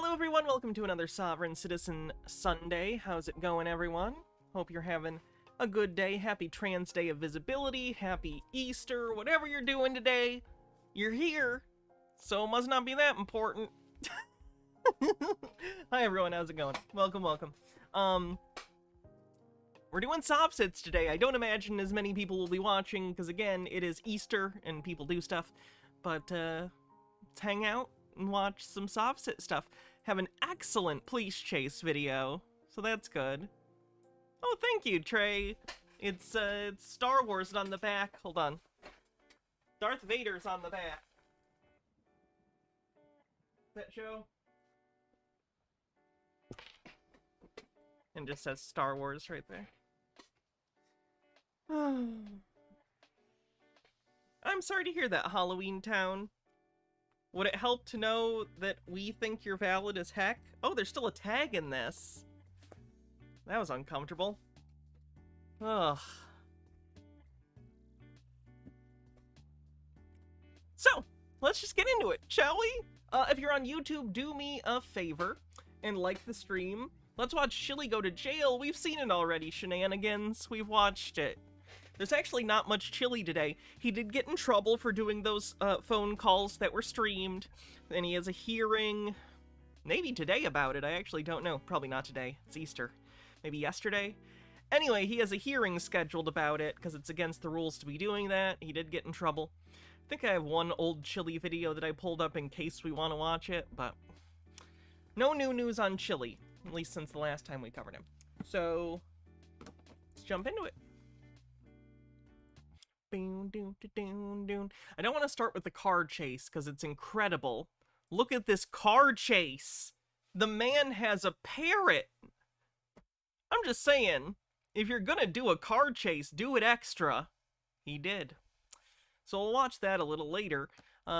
Hello everyone, welcome to another Sovereign Citizen Sunday. How's it going, everyone? Hope you're having a good day. Happy Trans Day of Visibility, happy Easter, whatever you're doing today. You're here, so it must not be that important. Hi everyone, how's it going? Welcome. We're doing Sopsits today. I don't imagine as many people will be watching, because again, it is Easter, and people do stuff. But, let's hang out and watch some Sopsit stuff. Have an excellent police chase video, so that's good. Oh, thank you, Trey. It's Star Wars on the back. Hold on. Darth Vader's on the back. That show? And just says Star Wars right there. I'm sorry to hear that, Halloween Town. Would it help to know that we think you're valid as heck? Oh, there's still a tag in this. That was uncomfortable. Ugh. So, let's just get into it, shall we? If you're on YouTube, do me a favor and like the stream. Let's watch Chili go to jail. We've seen it already, shenanigans. We've watched it. There's actually not much Chili today. He did get in trouble for doing those phone calls that were streamed, and he has a hearing, maybe today about it. I actually don't know. Probably not today. It's Easter. Maybe yesterday. Anyway, he has a hearing scheduled about it, because it's against the rules to be doing that. He did get in trouble. I think I have one old Chili video that I pulled up in case we want to watch it, but no new news on Chili, at least since the last time we covered him. So, let's jump into it. I don't want to start with the car chase, because it's incredible. Look at this car chase! The man has a parrot! I'm just saying, if you're gonna do a car chase, do it extra. He did. So we'll watch that a little later.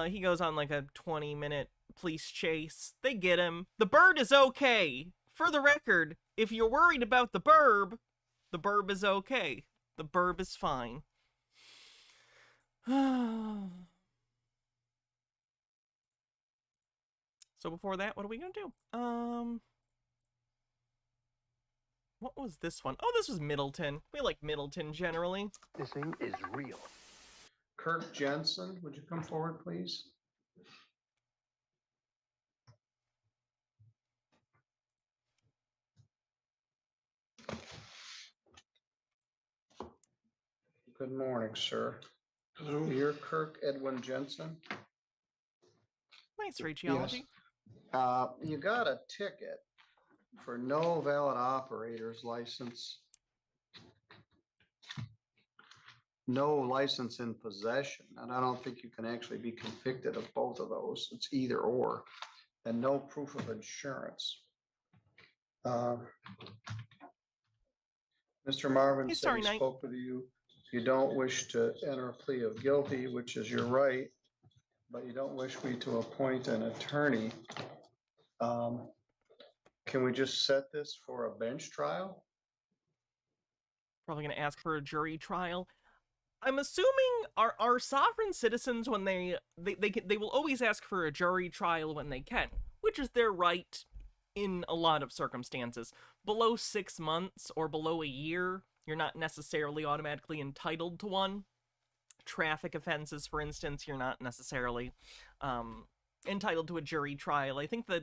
He goes on like a 20-minute police chase. They get him. The bird is okay! For the record, if you're worried about the burb is okay. The burb is fine. So before that, what are we gonna do? What was this one? Oh, this was Middleton. We like Middleton generally. This thing is real. Kirk Jensen, would you come forward, please? Good morning, sir. You're Kirk Edwin Jensen? Nice phraseology. Yes. You got a ticket for no valid operator's license. No license in possession, and I don't think you can actually be convicted of both of those. It's either or, and no proof of insurance. Mr. Marvin said he spoke with you. You don't wish to enter a plea of guilty, which is your right, but you don't wish me to appoint an attorney. Can we just set this for a bench trial? Probably going to ask for a jury trial. I'm assuming our sovereign citizens, when they will always ask for a jury trial when they can, which is their right in a lot of circumstances. Below 6 months or below a year, you're not necessarily automatically entitled to one. Traffic offenses, for instance, you're not necessarily entitled to a jury trial. I think the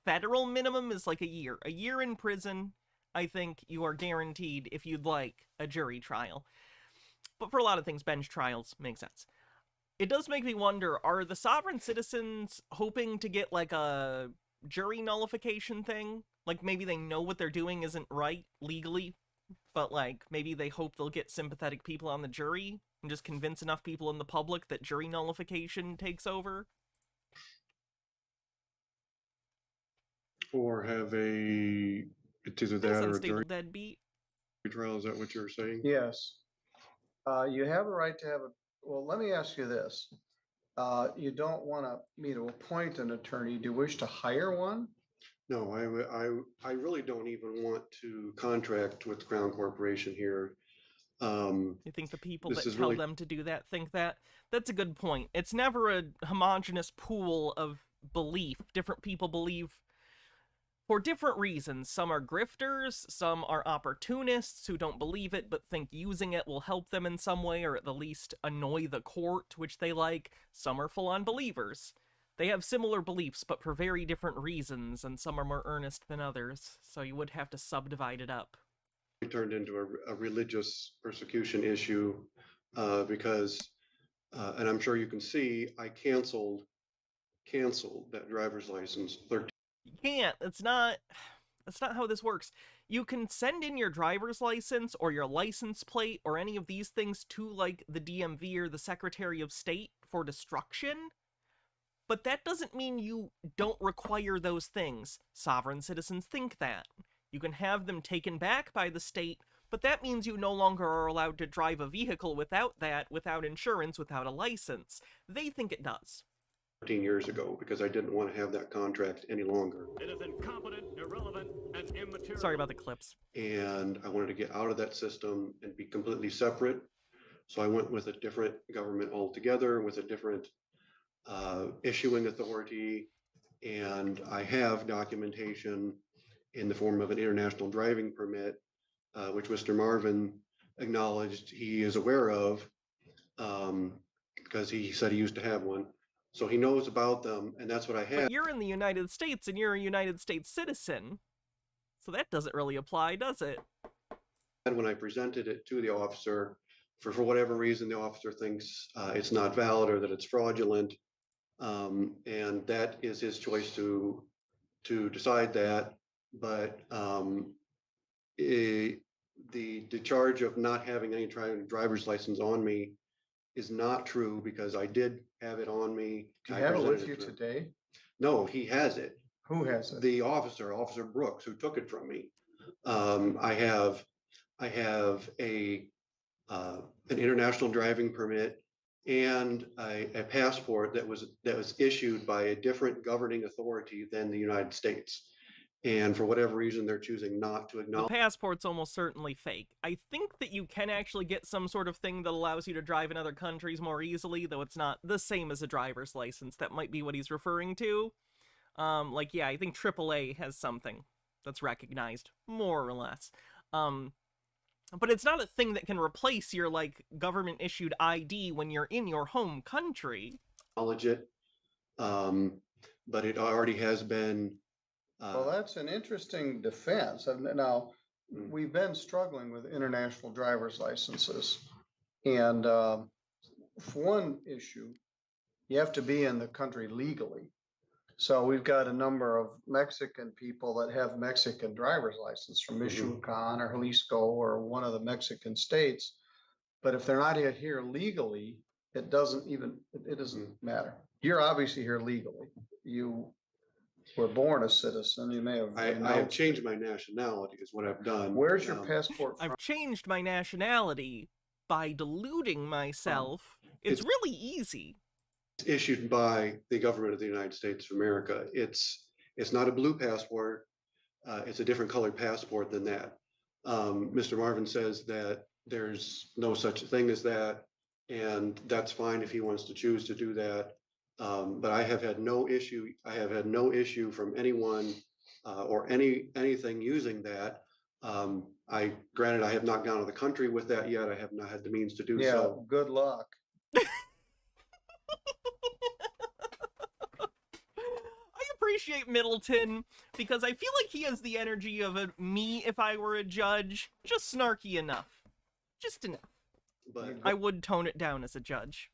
federal minimum is like a year. A year in prison, I think you are guaranteed if you'd like a jury trial. But for a lot of things, bench trials make sense. It does make me wonder, are the sovereign citizens hoping to get like a jury nullification thing? Like maybe they know what they're doing isn't right legally, but like maybe they hope they'll get sympathetic people on the jury and just convince enough people in the public that jury nullification takes over? Or have it's either that or a jury deadbeat trial. Is that what you're saying? Yes. You have a right to have well, let me ask you this. You don't want me to appoint an attorney. Do you wish to hire one? No, I really don't even want to contract with the Crown Corporation here. You think the people that tell them to do that think that? That's a good point. It's never a homogenous pool of belief. Different people believe for different reasons. Some are grifters, some are opportunists who don't believe it but think using it will help them in some way or at the least annoy the court, which they like. Some are full-on believers. They have similar beliefs but for very different reasons, and some are more earnest than others, so you would have to subdivide it up. It turned into a religious persecution issue because, and I'm sure you can see, I canceled that driver's license 13. You can't. That's not how this works. You can send in your driver's license or your license plate or any of these things to, like, the DMV or the Secretary of State for destruction, but that doesn't mean you don't require those things. Sovereign citizens think that. You can have them taken back by the state, but that means you no longer are allowed to drive a vehicle without that, without insurance, without a license. They think it does. 13 years ago because I didn't want to have that contract any longer. It is incompetent, irrelevant, and immaterial. Sorry about the clips. And I wanted to get out of that system and be completely separate. So I went with a different government altogether, with a different issuing authority. And I have documentation in the form of an international driving permit, which Mr. Marvin acknowledged he is aware of because he said he used to have one. So he knows about them, and that's what I had. But you're in the United States, and you're a United States citizen, so that doesn't really apply, does it? And when I presented it to the officer, for whatever reason, the officer thinks it's not valid or that it's fraudulent, and that is his choice to decide that. But the charge of not having any driver's license on me is not true because I did have it on me. Do you have it with you today? No, he has it. Who has it? The officer, Officer Brooks, who took it from me. I have an international driving permit and a passport that was issued by a different governing authority than the United States. And for whatever reason, they're choosing not to The acknowledge. passport's almost certainly fake. I think that you can actually get some sort of thing that allows you to drive in other countries more easily, though it's not the same as a driver's license. That might be what he's referring to. Yeah, I think AAA has something that's recognized, more or less. But it's not a thing that can replace your, like, government-issued ID when you're in your home country. Acknowledge it, but it already has been. Well, that's an interesting defense. Now, we've been struggling with international driver's licenses. And for one issue, you have to be in the country legally. So we've got a number of Mexican people that have Mexican driver's license from Michoacan or Jalisco or one of the Mexican states. But if they're not here legally, it doesn't matter. You're obviously here legally. You were born a citizen. You may have. I have changed my nationality is what I've done. Where's your passport from? I've changed my nationality by deluding myself. It's really easy. It's issued by the government of the United States of America. It's not a blue passport. It's a different colored passport than that. Mr. Marvin says that there's no such thing as that, and that's fine if he wants to choose to do that. But I have had no issue. I have had no issue from anyone or anything using that. Granted, I have not gone out of the country with that yet. I have not had the means to do so. Yeah, good luck. I appreciate Middleton because I feel like he has the energy of me if I were a judge. Just snarky enough. Just enough. But I would tone it down as a judge.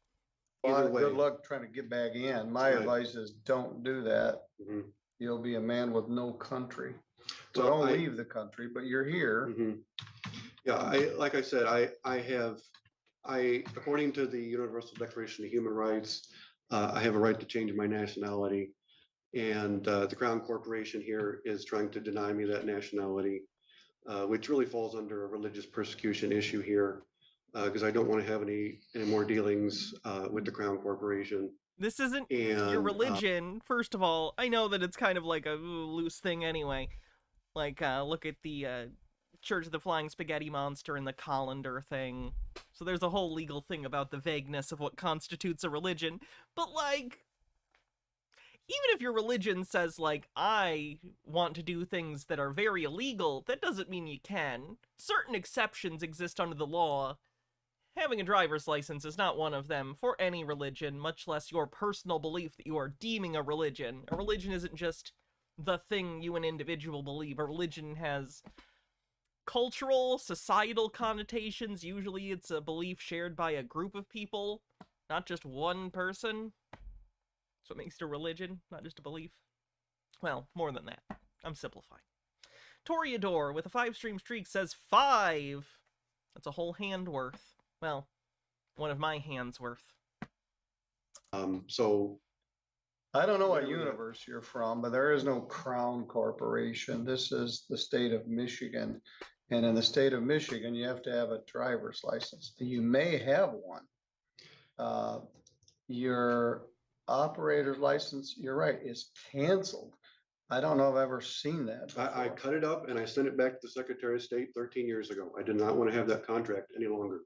either way, Good luck trying to get back in. My Right. advice is don't do that. Mhm. You'll be a man with no country. So Well, don't I- leave the country, but you're here. Mhm. Yeah, like I said, according to the Universal Declaration of Human Rights, I have a right to change my nationality. And the Crown Corporation here is trying to deny me that nationality, which really falls under a religious persecution issue here, because I don't want to have any more dealings with the Crown Corporation. This isn't And your religion. First of all, I know that it's kind of like a loose thing anyway. Like, look at the Church of the Flying Spaghetti Monster and the colander thing. So there's a whole legal thing about the vagueness of what constitutes a religion. But, like, even if your religion says, like, I want to do things that are very illegal, that doesn't mean you can. Certain exceptions exist under the law. Having a driver's license is not one of them for any religion, much less your personal belief that you are deeming a religion. A religion isn't just the thing you, an individual, believe. A religion has cultural, societal connotations. Usually it's a belief shared by a group of people, not just one person. So it makes it a religion, not just a belief. Well, more than that. I'm simplifying. Toreador with a 5-stream streak says 5. That's a whole hand worth. Well, one of my hands worth. So I don't know what universe you're from, but there is no Crown Corporation. This is the state of Michigan. And in the state of Michigan, you have to have a driver's license. You may have one. Your operator's license, you're right, is canceled. I don't know if I've ever seen that I before. cut it up and I sent it back to the Secretary of State 13 years ago. I did not want to have that contract any longer.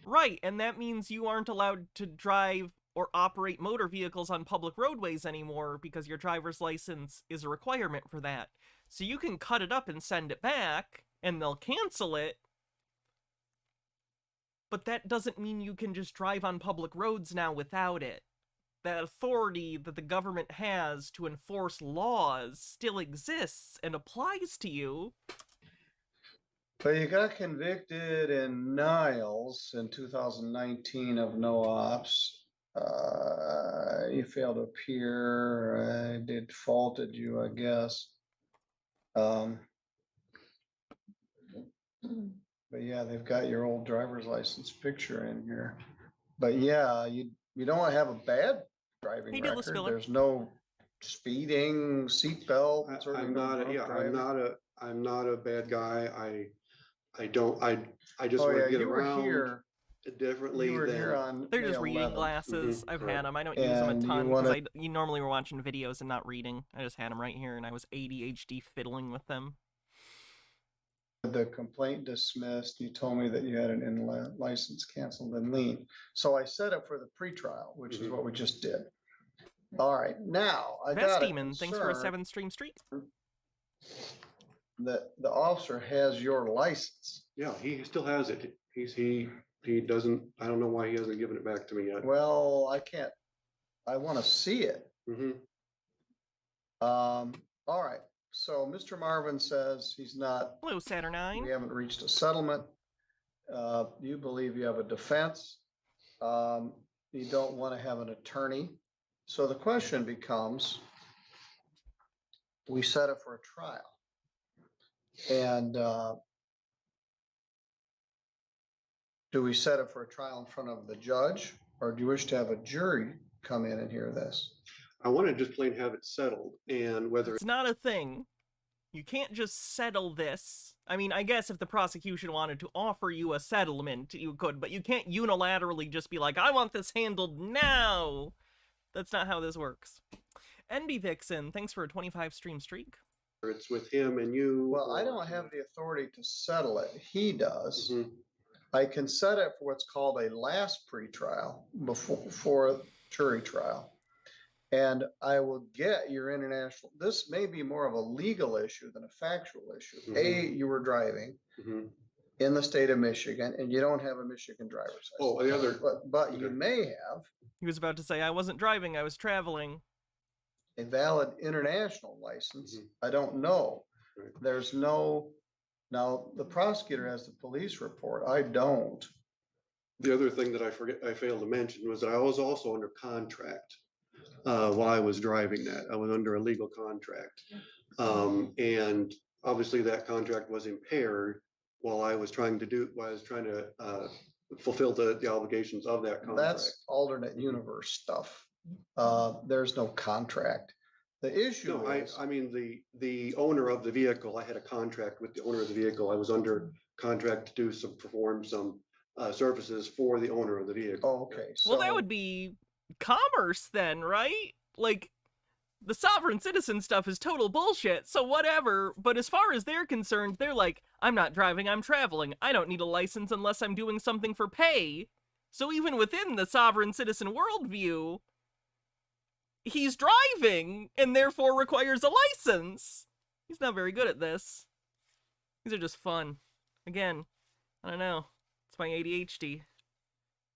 Right, and that means you aren't allowed to drive or operate motor vehicles on public roadways anymore because your driver's license is a requirement for that. So you can cut it up and send it back, and they'll cancel it. But that doesn't mean you can just drive on public roads now without it. That authority that the government has to enforce laws still exists and applies to you. But you got convicted in Niles in 2019 of no ops. You failed to appear. I defaulted you, I guess. But yeah, they've got your old driver's license picture in here. But yeah, you don't have a bad driving Hey, Dylan record. Spiller. There's no speeding, seatbelt. I'm not a bad guy. I just Oh want yeah, to get you were around here. differently You were than here on They're just May reading 11th. glasses. I've correct. had them. I don't use them a And you ton because wanna- you normally were watching videos and not reading. I just had them right here, and I was ADHD fiddling with them. The complaint dismissed. You told me that you had an inland license canceled and lien. So I set up for the pretrial, which is what we just did. All right, now I Vest got a Demon, thanks for a concern 7-stream streak. that the officer has your license. Yeah, he still has it. He doesn't, I don't know why he hasn't given it back to me yet. Well, I want to see it. Mhm. All right, so Mr. Marvin says he's not, Hello, Saturnine. we haven't reached a settlement. You believe you have a defense. You don't want to have an attorney. So the question becomes, we set it for a trial. And do we set it for a trial in front of the judge, or do you wish to have a jury come in and hear this? I want to just plain have it settled, and whether It's not a thing. You can't just settle this. I mean, I guess if the prosecution wanted to offer you a settlement, you could, but you can't unilaterally just be like, I want this handled now. That's not how this works. NB Vixen, thanks for a 25-stream streak. it's with him and you. Well, I don't have the authority to settle it. He does. Mhm. I can set it for what's called a last pretrial before jury trial. And I will get your international, this may be more of a legal issue than a factual issue. You were driving Mhm. in the state of Michigan and you don't have a Michigan driver's license. Oh, the other, But you okay. may have He was about to say, I wasn't driving, I was traveling. a valid international license. Mhm. I don't know. Right. There's no, now the prosecutor has the police report. I don't. The other thing that I failed to mention was that I was also under contract while I was driving that. I was under a legal contract. And obviously that contract was impaired while I was trying to fulfill the obligations of that contract. That's alternate universe stuff. There's no contract. The issue No, is, I mean, the owner of the vehicle, I had a contract with the owner of the vehicle. I was under contract to perform some services for the owner of the vehicle. oh, okay. Well, that so- would be commerce then, right? Like, the sovereign citizen stuff is total bullshit, so whatever. But as far as they're concerned, they're like, I'm not driving, I'm traveling. I don't need a license unless I'm doing something for pay. So even within the sovereign citizen worldview, he's driving and therefore requires a license. He's not very good at this. These are just fun. Again, I don't know. It's my ADHD.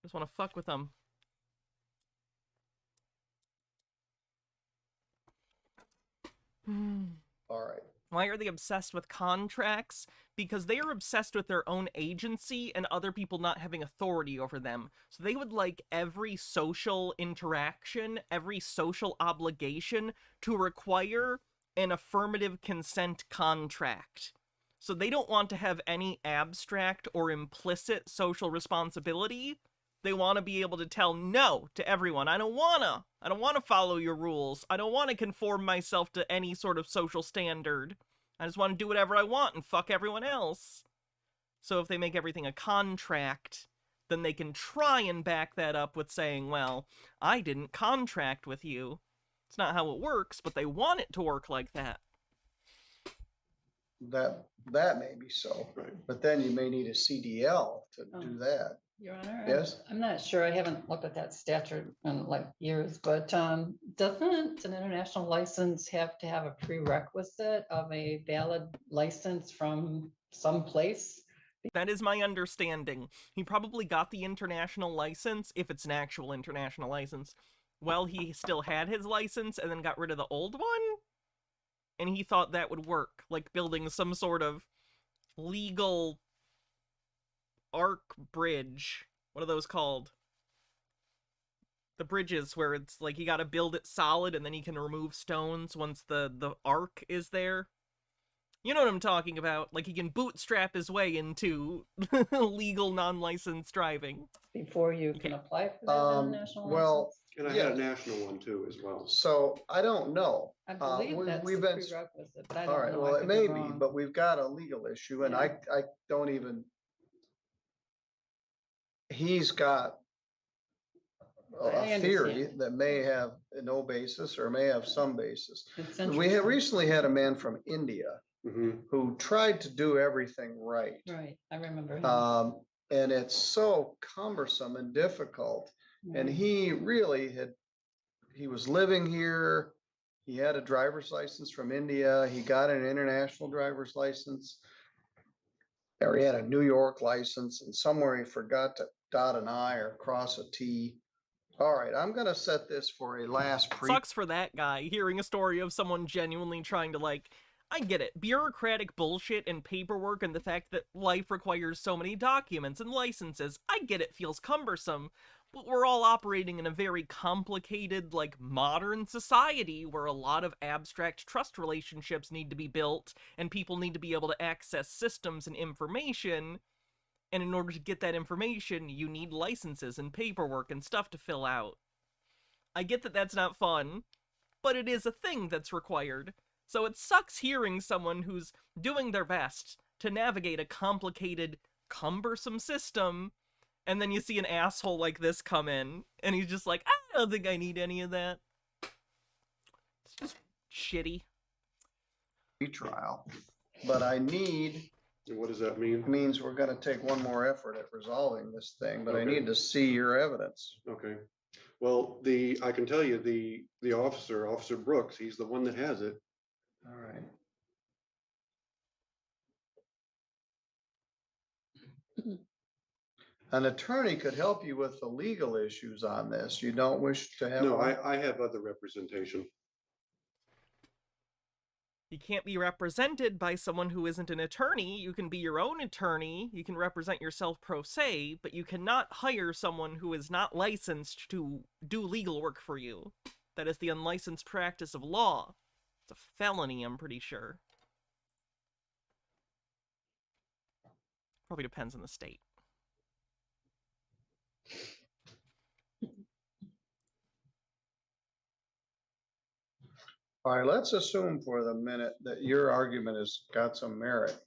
Just want to fuck with them. All right. Why are they obsessed with contracts? Because they are obsessed with their own agency and other people not having authority over them. So they would like every social interaction, every social obligation to require an affirmative consent contract. So they don't want to have any abstract or implicit social responsibility. They want to be able to tell no to everyone. I don't want to follow your rules. I don't want to conform myself to any sort of social standard. I just want to do whatever I want and fuck everyone else. So if they make everything a contract, then they can try and back that up with saying, well, I didn't contract with you. It's not how it works, but they want it to work like that. That may be so, Right. but then you may need a CDL to Oh. do that. Your Honor? Yes? I'm not sure. I haven't looked at that statute in like years, but doesn't an international license have to have a prerequisite of a valid license from some place? That is my understanding. He probably got the international license, if it's an actual international license, while he still had his license and then got rid of the old one? And he thought that would work, like building some sort of legal arc bridge. What are those called? The bridges where it's like you gotta build it solid and then you can remove stones once the arc is there. You know what I'm talking about. Like he can bootstrap his way into legal non-licensed driving. Before you can Okay. apply for that international Well, license? And I had a national one too as well. so I don't know. I believe that's the we've been- prerequisite, but I All don't right, know. well, I it could may be, wrong. but we've got a legal issue and Yeah. I don't even. He's got I a theory understand. that may have no basis or may have some basis. It's We have interesting. recently had a man from India Mhm. who tried to do everything right. Right, I remember him. And it's so cumbersome and difficult. And Right. he really he was living here. He had a driver's license from India. He got an international driver's license. Or he had a New York license and somewhere he forgot to dot an I or cross a T. All right, I'm gonna set this for a last Sucks for that guy, hearing a story of someone genuinely trying to, like, I get it, bureaucratic bullshit and paperwork and the fact that life requires so many documents and licenses, I get it feels cumbersome, but we're all operating in a very complicated, like, modern society where a lot of abstract trust relationships need to be built and people need to be able to access systems and information. And in order to get that information, you need licenses and paperwork and stuff to fill out. I get that that's not fun, but it is a thing that's required. So it sucks hearing someone who's doing their best to navigate a complicated, cumbersome system, and then you see an asshole like this come in, and he's just like, I don't think I need any of that. It's just shitty. trial. But I need, And what does that mean? means we're gonna take one more effort at resolving this thing, but I Okay. need to see your evidence. Okay. Well, I can tell you the Officer Brooks, he's the one that has it. All right. An attorney could help you with the legal issues on this. You don't wish to have? No, one? I have other representation. You can't be represented by someone who isn't an attorney. You can be your own attorney. You can represent yourself pro se, but you cannot hire someone who is not licensed to do legal work for you. That is the unlicensed practice of law. It's a felony, I'm pretty sure. Probably depends on the state. All right, let's assume for the minute that your argument has got some merit,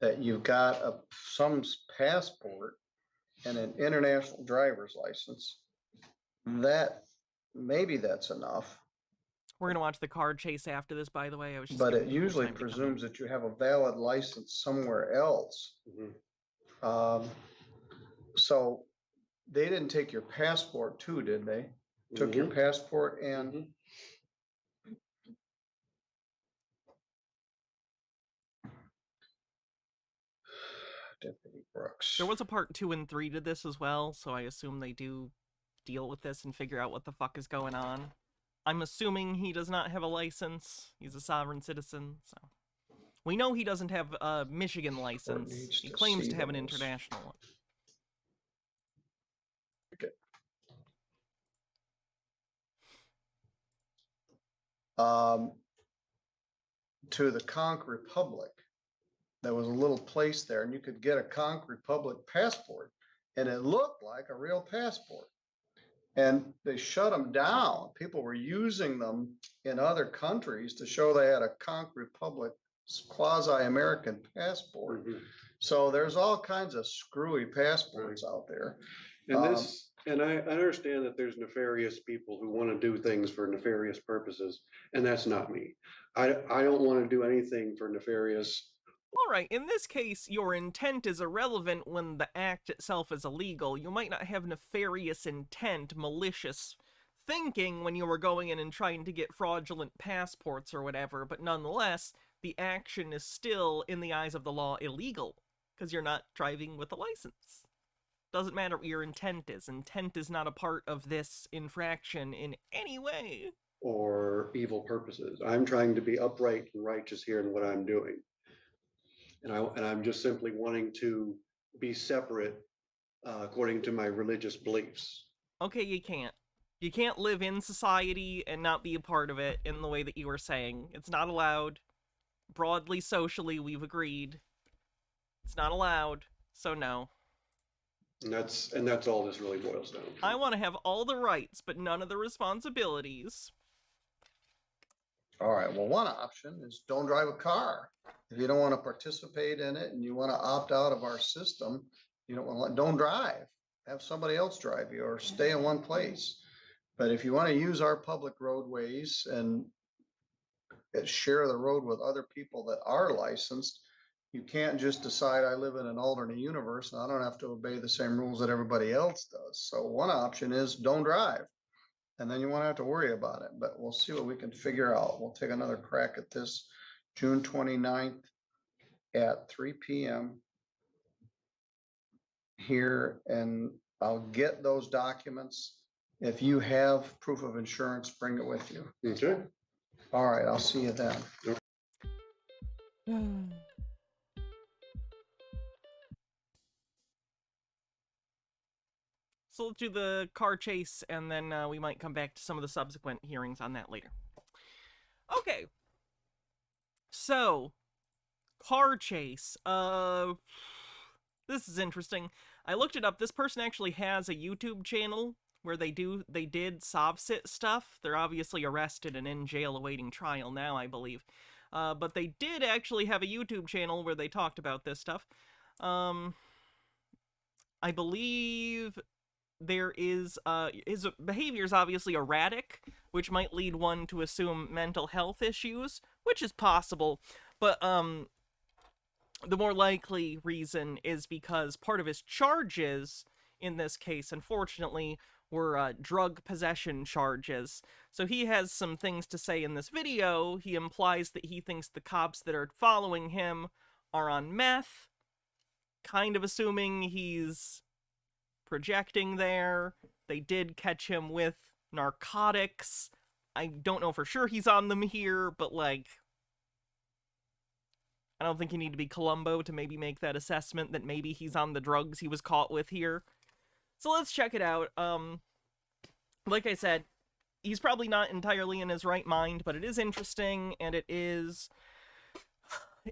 that you've got some passport and an international driver's license. That, maybe that's enough, We're gonna watch the car chase after this, by the way. I was just but giving it people usually time to come in. presumes that you have a valid license somewhere else. Mhm. So they didn't take your passport too, did they? Took your Mhm. passport and, Mhm. Deputy Brooks. There was a part 2 and 3 to this as well, so I assume they do deal with this and figure out what the fuck is going on. I'm assuming he does not have a license. He's a sovereign citizen, so... We know he doesn't have a Michigan license. needs He to claims see to have an those. international one. To the Conch Republic, there was a little place there, and you could get a Conch Republic passport, and it looked like a real passport. And they shut them down. People were using them in other countries to show they had a Conch Republic quasi-American passport. Mhm. So there's all kinds of screwy passports out there. And I understand that there's nefarious people who want to do things for nefarious purposes, and that's not me. I don't want to do anything for nefarious. Alright, in this case, your intent is irrelevant when the act itself is illegal. You might not have nefarious intent, malicious thinking when you were going in and trying to get fraudulent passports or whatever, but nonetheless, the action is still, in the eyes of the law, illegal, because you're not driving with a license. Doesn't matter what your intent is. Intent is not a part of this infraction in any way. Or evil purposes. I'm trying to be upright and righteous here in what I'm doing. And I'm just simply wanting to be separate according to my religious beliefs. Okay, you can't. You can't live in society and not be a part of it in the way that you were saying. It's not allowed. Broadly, socially, we've agreed. It's not allowed, so no. And that's all this really boils down to. I want to have all the rights, but none of the responsibilities. All right, well, one option is don't drive a car. If you don't want to participate in it and you want to opt out of our system, you don't drive. Have somebody else drive you or stay in one place. But if you want to use our public roadways and share the road with other people that are licensed, you can't just decide I live in an alternate universe and I don't have to obey the same rules that everybody else does. So one option is don't drive. And then you won't have to worry about it, but we'll see what we can figure out. We'll take another crack at this June 29th at 3 p.m. here, and I'll get those documents. If you have proof of insurance, bring it with you. Okay. All right, I'll see you then. So let's do the car chase, and then we might come back to some of the subsequent hearings on that later. Okay. So, car chase. This is interesting. I looked it up. This person actually has a YouTube channel where they did SovSit stuff. They're obviously arrested and in jail awaiting trial now, I believe. But they did actually have a YouTube channel where they talked about this stuff. I believe there is, his behavior is obviously erratic, which might lead one to assume mental health issues, which is possible, but, the more likely reason is because part of his charges in this case, unfortunately, were, drug possession charges. So he has some things to say in this video. He implies that he thinks the cops that are following him are on meth, kind of assuming he's projecting there. They did catch him with narcotics. I don't know for sure he's on them here, but, like, I don't think you need to be Columbo to maybe make that assessment that maybe he's on the drugs he was caught with here. So let's check it out. Like I said, he's probably not entirely in his right mind, but it is interesting, and it is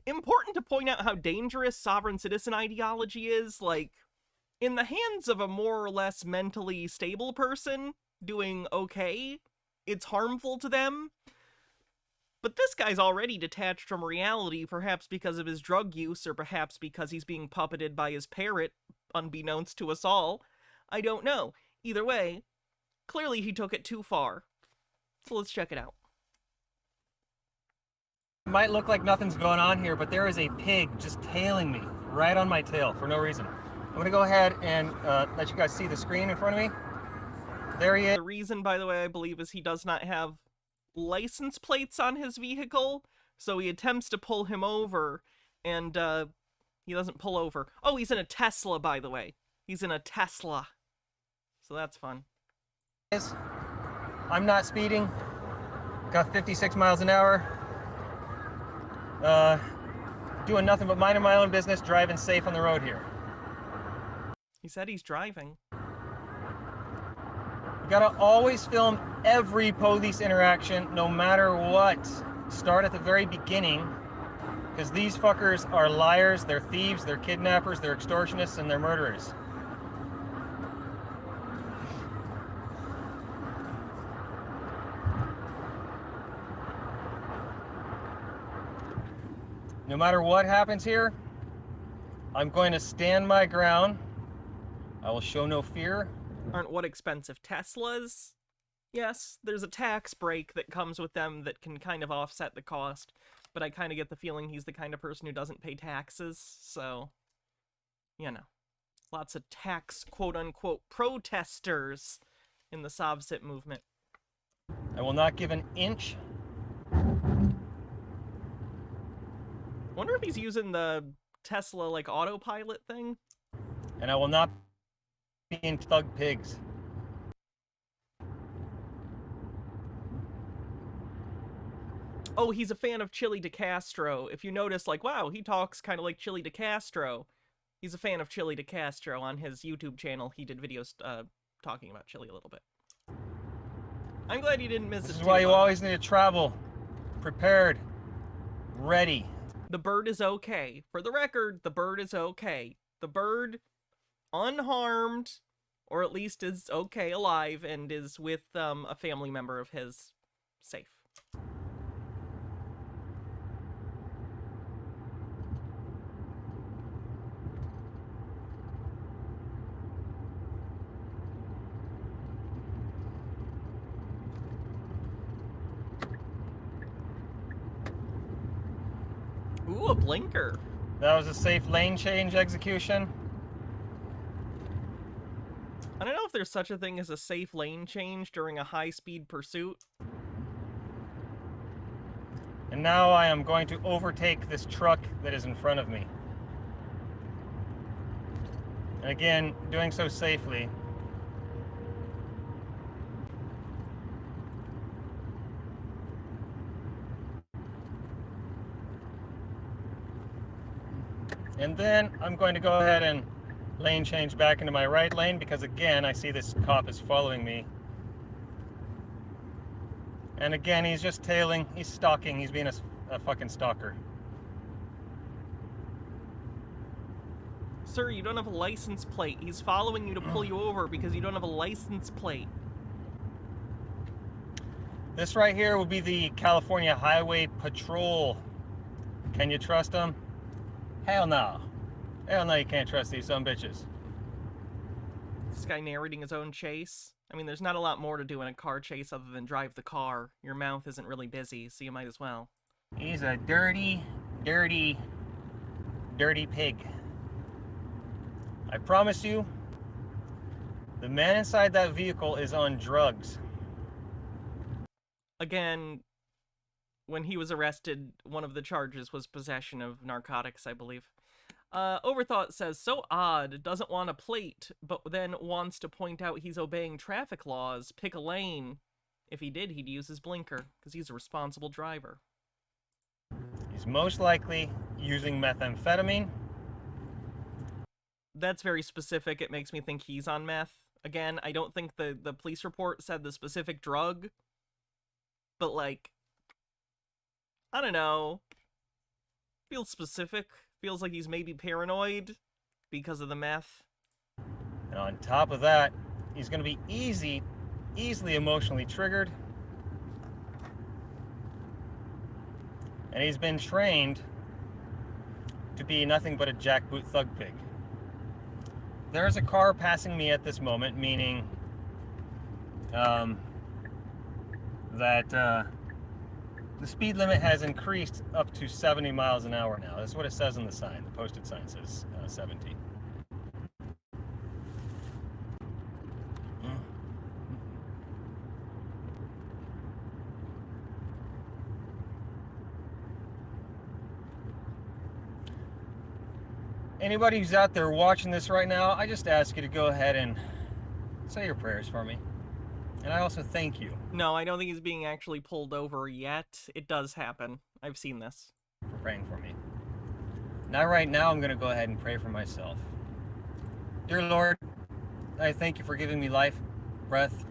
important to point out how dangerous sovereign citizen ideology is. Like, in the hands of a more or less mentally stable person doing okay, it's harmful to them. But this guy's already detached from reality, perhaps because of his drug use, or perhaps because he's being puppeted by his parrot, unbeknownst to us all. I don't know. Either way, clearly he took it too far. So let's check it out. It might look like nothing's going on here, but there is a pig just tailing me right on my tail for no reason. I'm gonna go ahead and let you guys see the screen in front of me. There he is. The reason, by the way, I believe is he does not have license plates on his vehicle, so he attempts to pull him over, and He doesn't pull over. Oh, he's in a Tesla, by the way. He's in a Tesla. So that's fun. I'm not speeding. Got 56 miles an hour. Doing nothing but minding my own business, driving safe on the road here. He said he's driving. You gotta always film every police interaction, no matter what. Start at the very beginning, because these fuckers are liars, they're thieves, they're kidnappers, they're extortionists, and they're murderers. No matter what happens here, I'm going to stand my ground. I will show no fear. Aren't what expensive Teslas? Yes, there's a tax break that comes with them that can kind of offset the cost, but I kind of get the feeling he's the kind of person who doesn't pay taxes, so, you know. Lots of tax, quote-unquote, protesters in the Sovsit movement. I will not give an inch. Wonder if he's using the Tesla, like, autopilot thing? And I will not be in thug pigs. Oh, he's a fan of Chili DeCastro. If you notice, like, wow, he talks kind of like Chili DeCastro. He's a fan of Chili DeCastro. On his YouTube channel, he did videos talking about Chili a little bit. I'm glad you didn't miss it. This is why you always need to travel prepared, ready. The bird is okay. For the record, the bird is okay. The bird, unharmed, or at least is okay, alive, and is with a family member of his, safe. Ooh, a blinker. That was a safe lane change execution. I don't know if there's such a thing as a safe lane change during a high-speed pursuit. And now I am going to overtake this truck that is in front of me. And again, doing so safely. And then I'm going to go ahead and lane change back into my right lane because again, I see this cop is following me. And again, he's just tailing, he's stalking, he's being a fucking stalker. Sir, you don't have a license plate. He's following you to pull you over because you don't have a license plate. This right here will be the California Highway Patrol. Can you trust them? Hell no. Hell no, you can't trust these sumbitches. This guy narrating his own chase. I mean, there's not a lot more to do in a car chase other than drive the car. Your mouth isn't really busy, so you might as well. He's a dirty, dirty, dirty pig. I promise you, the man inside that vehicle is on drugs. Again, when he was arrested, one of the charges was possession of narcotics, I believe. Overthought says, so odd, doesn't want a plate, but then wants to point out he's obeying traffic laws, pick a lane. If he did, he'd use his blinker, because he's a responsible driver. He's most likely using methamphetamine. That's very specific. It makes me think he's on meth. Again, I don't think the police report said the specific drug, but like, I don't know. Feels specific. Feels like he's maybe paranoid because of the meth. And on top of that, he's going to be easily emotionally triggered. And he's been trained to be nothing but a jackboot thug pig. There's a car passing me at this moment, meaning that the speed limit has increased up to 70 miles an hour now. That's what it says on the sign. The posted sign says 70. Anybody who's out there watching this right now, I just ask you to go ahead and say your prayers for me. And I also thank you No, I don't think he's being actually pulled over yet. It does happen. I've seen this. for praying for me. Now, right now, I'm going to go ahead and pray for myself. Dear Lord, I thank you for giving me life, breath,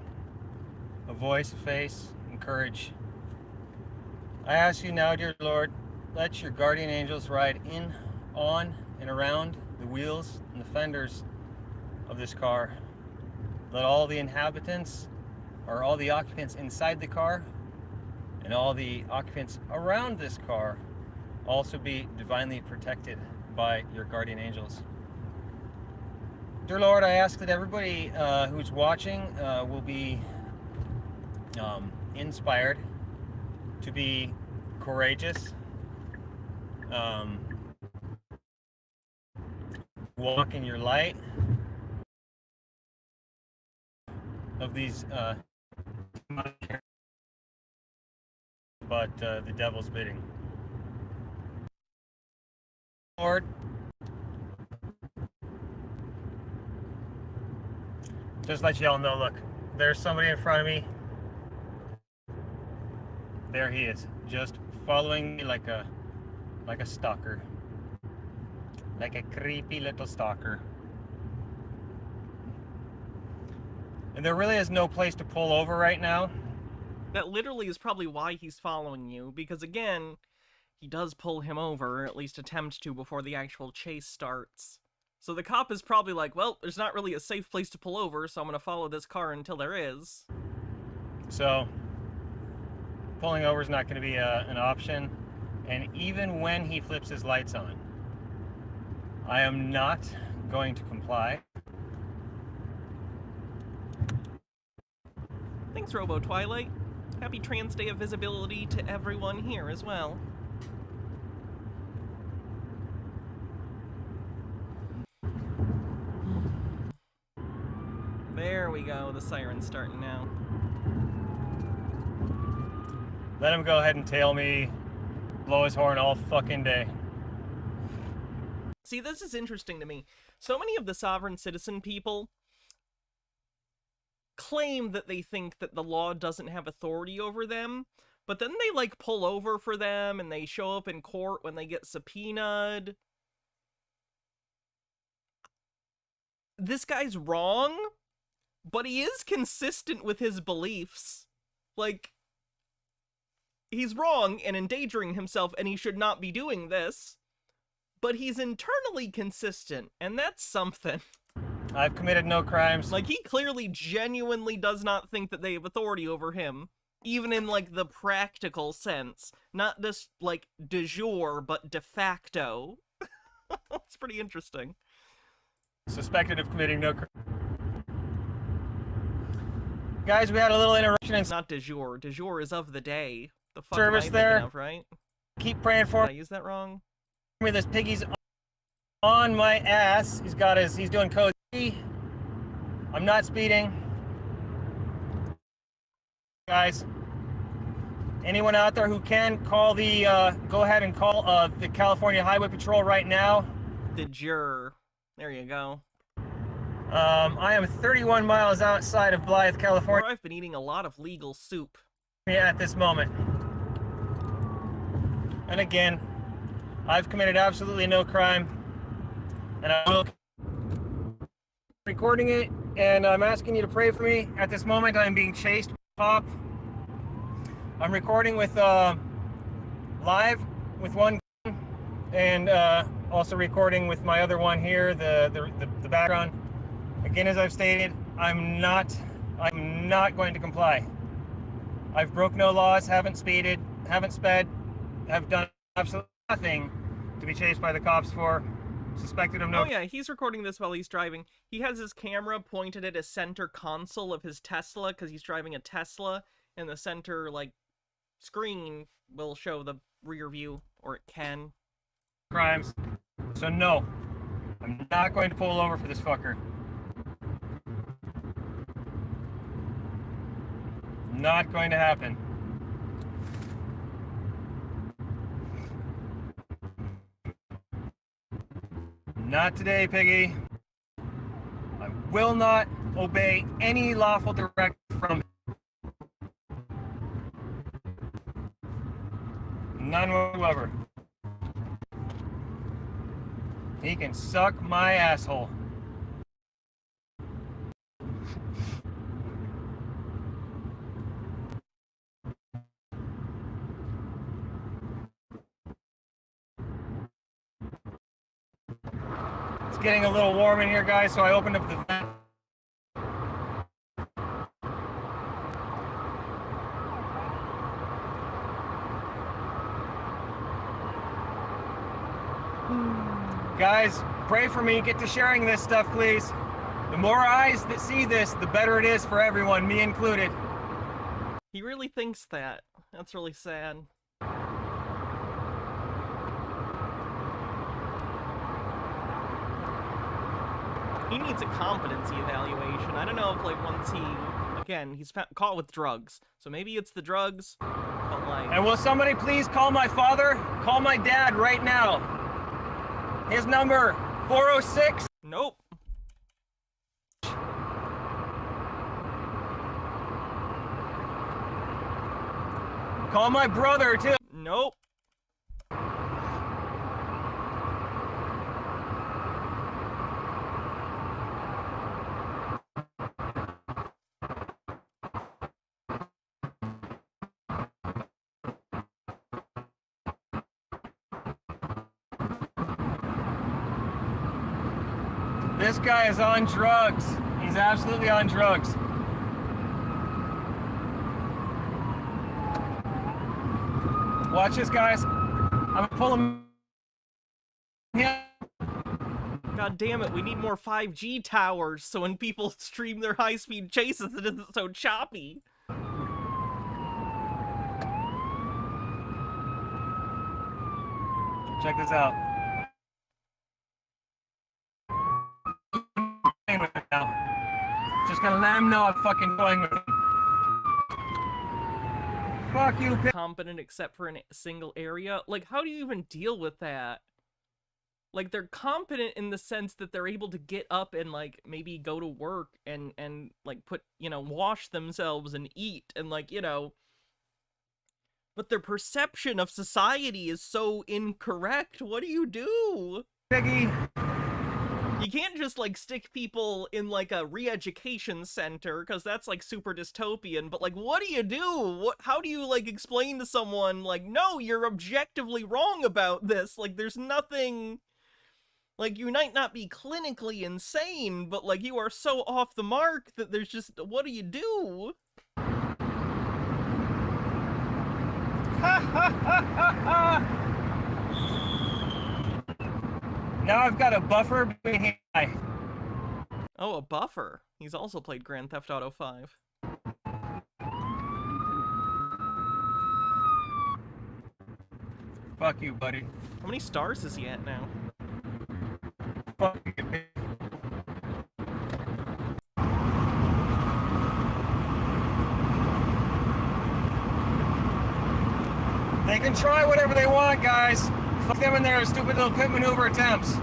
a voice, a face, and courage. I ask you now, dear Lord, let your guardian angels ride in, on, and around the wheels and the fenders of this car. Let all the inhabitants, or all the occupants inside the car, and all the occupants around this car also be divinely protected by your guardian angels. Dear Lord, I ask that everybody who's watching will be inspired to be courageous, walk in your light of these but the devil's bidding. Lord, just let y'all know, look, there's somebody in front of me. There he is, just following me like a stalker. Like a creepy little stalker. And there really is no place to pull over right now. That literally is probably why he's following you, because again, he does pull him over, or at least attempt to before the actual chase starts. So the cop is probably like, well, there's not really a safe place to pull over, so I'm going to follow this car until there is. So, pulling over is not going to be an option. And even when he flips his lights on, I am not going to comply. Thanks, Robo Twilight. Happy Trans Day of Visibility to everyone here as well. There we go, the siren's starting now. Let him go ahead and tail me, blow his horn all fucking day. See, this is interesting to me. So many of the sovereign citizen people claim that they think that the law doesn't have authority over them, but then they, like, pull over for them, and they show up in court when they get subpoenaed. This guy's wrong, but he is consistent with his beliefs. Like, he's wrong and endangering himself, and he should not be doing this, but he's internally consistent, and that's something. I've committed no crimes. Like, he clearly genuinely does not think that they have authority over him, even in, like, the practical sense. Not just, like, de jure, but de facto. It's pretty interesting. Suspected of committing no crime. Guys, we had a little interruption in Not de jure. De jure is of the day. The fuck service am I there. thinking of, right? Keep praying Did for I use that wrong? me. This piggy's on my ass. He's doing code 3. I'm not speeding. Guys, anyone out there who can call the, go ahead and call the California Highway Patrol right now. De jure. There you go. I am 31 miles outside of Blythe, Or California I've been eating a lot of legal soup. at this moment. And again, I've committed absolutely no crime. And I will recording it, and I'm asking you to pray for me. At this moment, I'm being chased by a cop. I'm recording with live with one gun, and also recording with my other one here, the background. Again, as I've stated, I'm not going to comply. I've broke no laws, haven't speeded, haven't sped, have done absolutely nothing to be chased by the cops for. Suspected of no. Oh yeah, he's recording this while he's driving. He has his camera pointed at a center console of his Tesla, because he's driving a Tesla, and the center, like, screen will show the rear view, or it can. Crimes. So no, I'm not going to pull over for this fucker. Not going to happen. Not today, Piggy. I will not obey any lawful directive from none whatsoever. He can suck my asshole. It's getting a little warm in here, guys, so I opened up the vent. Guys, pray for me. Get to sharing this stuff, please. The more eyes that see this, the better it is for everyone, me included. He really thinks that. That's really sad. He needs a competency evaluation. I don't know if, like, once he... Again, he's caught with drugs. So maybe it's the drugs, but, like... And will somebody please call my father? Call my dad right now. His number, 406. Nope. Call my brother, too. Nope. This guy is on drugs. He's absolutely on drugs. Watch this, guys. I'm gonna pull him. Yeah. God damn it, we need more 5G towers so when people stream their high-speed chases it isn't so choppy. Check this out. Just gonna let him know I'm fucking going with him. Fuck you, pig. Competent except for in a single area. Like, how do you even deal with that? Like, they're competent in the sense that they're able to get up and, like, maybe go to work and like, put, you know, wash themselves and eat and, like, you know... But their perception of society is so incorrect. What do you do? Piggy. You can't just, like, stick people in, like, a re-education center, because that's, like, super dystopian, but, like, what do you do? How do you, like, explain to someone, like, no, you're objectively wrong about this? Like, there's nothing... Like, you might not be clinically insane, but, like, you are so off the mark that there's just... What do you do? Now I've got a buffer between him and I. Oh, a buffer. He's also played Grand Theft Auto 5. Fuck you, buddy. How many stars is he at now? Fuck you. They can try whatever they want, guys. Fuck them and their stupid little pit maneuver attempts.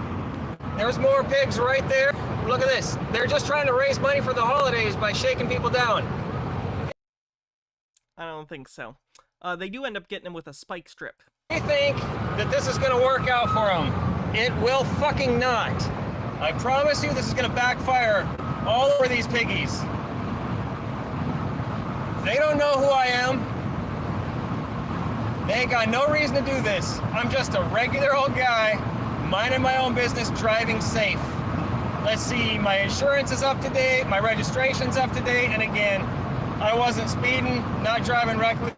There's more pigs right there. Look at this. They're just trying to raise money for the holidays by shaking people down. I don't think so. They do end up getting him with a spike strip. They think that this is gonna work out for them. It will fucking not. I promise you this is gonna backfire all over these piggies. They don't know who I am. They ain't got no reason to do this. I'm just a regular old guy, minding my own business, driving safe. Let's see, my insurance is up to date, my registration's up to date, and again, I wasn't speeding, not driving reckless,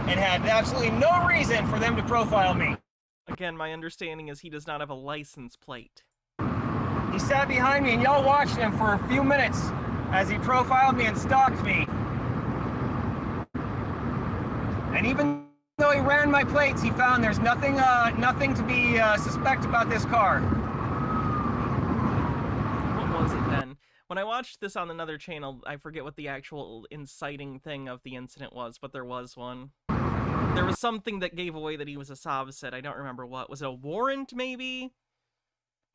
and had absolutely no reason for them to profile me. Again, my understanding is he does not have a license plate. He sat behind me and y'all watched him for a few minutes as he profiled me and stalked me. And even though he ran my plates, he found there's nothing to be suspect about this car. What was it then? When I watched this on another channel, I forget what the actual inciting thing of the incident was, but there was one. There was something that gave away that he was a Savcid. I don't remember what. Was it a warrant, maybe?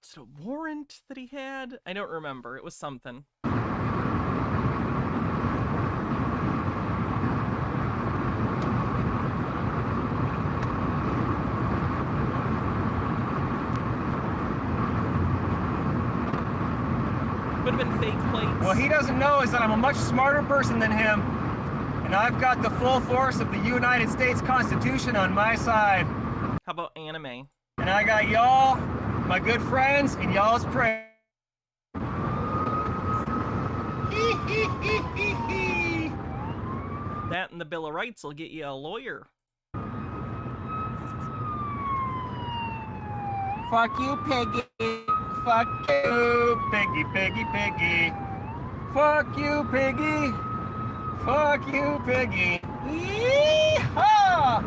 Was it a warrant that he had? I don't remember. It was something. Could have been fake plates. What he doesn't know is that I'm a much smarter person than him, and I've got the full force of the United States Constitution on my side. How about anime? And I got y'all, my good friends, and y'all's prayer. That and the Bill of Rights will get you a lawyer. Fuck you, piggy. Fuck you, piggy, piggy, piggy. Fuck you, piggy. Fuck you, piggy. Yee-haw!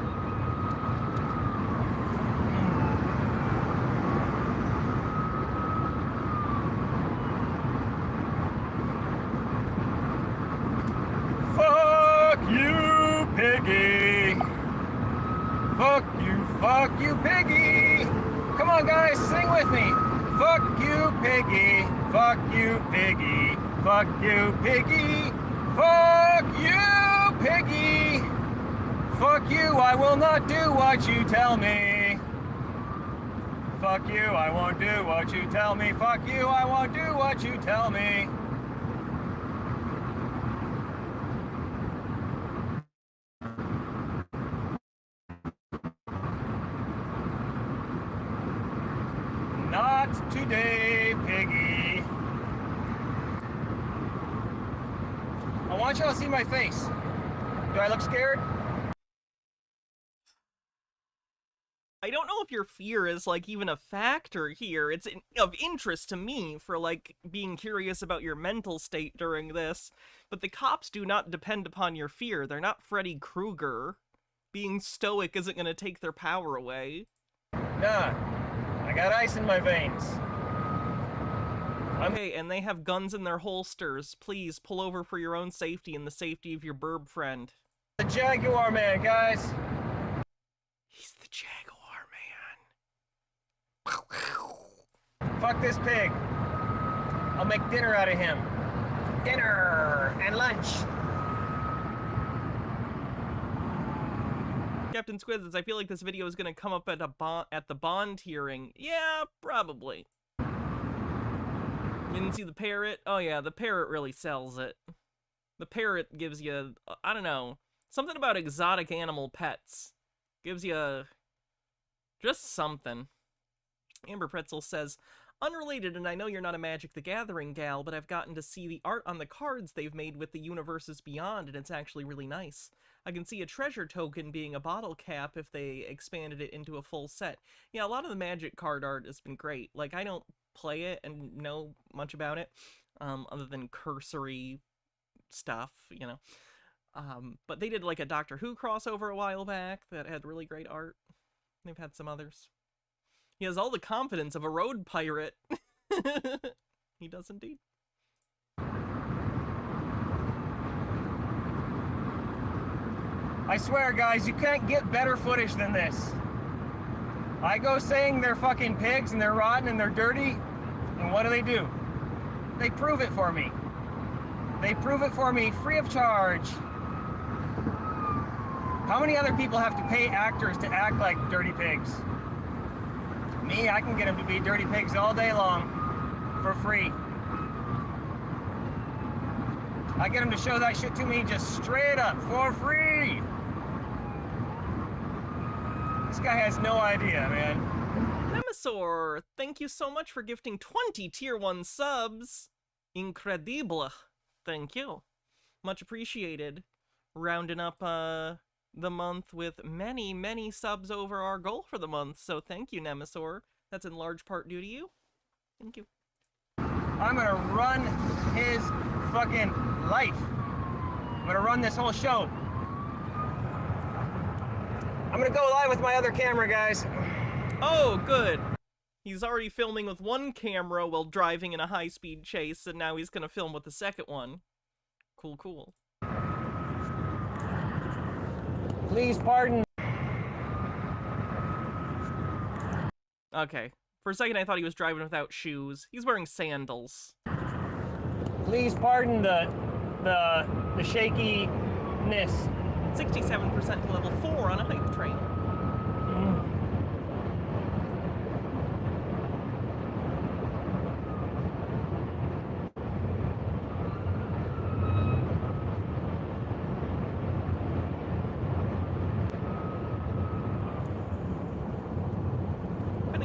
Fuck you, piggy. Fuck you, piggy. Come on, guys, sing with me. Fuck you, piggy. Fuck you, piggy. Fuck you, piggy. Fuck you, piggy. Fuck you, I will not do what you tell me. Fuck you, I won't do what you tell me. Fuck you, I won't do what you tell me. Not today, piggy. I want y'all to see my face. Do I look scared? I don't know if your fear is, like, even a factor here. It's of interest to me for, like, being curious about your mental state during this. But the cops do not depend upon your fear. They're not Freddy Krueger. Being stoic isn't going to take their power away. Nah. I got ice in my veins. Okay, and they have guns in their holsters. Please, pull over for your own safety and the safety of your burb friend. The Jaguar man, guys. He's the Jaguar man. Fuck this pig. I'll make dinner out of him. Dinner and lunch. Captain Squid says, I feel like this video is going to come up at the Bond hearing. Yeah, probably. You didn't see the Parrot? Oh yeah, the Parrot really sells it. The Parrot gives you, I don't know, something about exotic animal pets. Gives you just something. Amber Pretzel says, unrelated, and I know you're not a Magic the Gathering gal, but I've gotten to see the art on the cards they've made with the universes beyond, and it's actually really nice. I can see a treasure token being a bottle cap if they expanded it into a full set. Yeah, a lot of the Magic card art has been great. Like, I don't play it and know much about it, other than cursory stuff, you know. But they did, like, a Doctor Who crossover a while back that had really great art. They've had some others. He has all the confidence of a road pirate. He does indeed. I swear, guys, you can't get better footage than this. I go saying they're fucking pigs and they're rotten and they're dirty, and what do? They prove it for me. They prove it for me free of charge. How many other people have to pay actors to act like dirty pigs? Me, I can get them to be dirty pigs all day long for free. I get them to show that shit to me just straight up for free. This guy has no idea, man. Nemesaur, thank you so much for gifting 20 tier 1 subs. Incredible. Thank you. Much appreciated. Rounding up the month with many, many subs over our goal for the month. So thank you, Nemesaur. That's in large part due to you. Thank you. I'm gonna run his fucking life. I'm gonna run this whole show. I'm gonna go live with my other camera, guys. Oh, good. He's already filming with one camera while driving in a high-speed chase, and now he's gonna film with the second one. Cool, cool. Please pardon. Okay. For a second, I thought he was driving without shoes. He's wearing sandals. Please pardon the shakiness. 67% to level 4 on a hype train.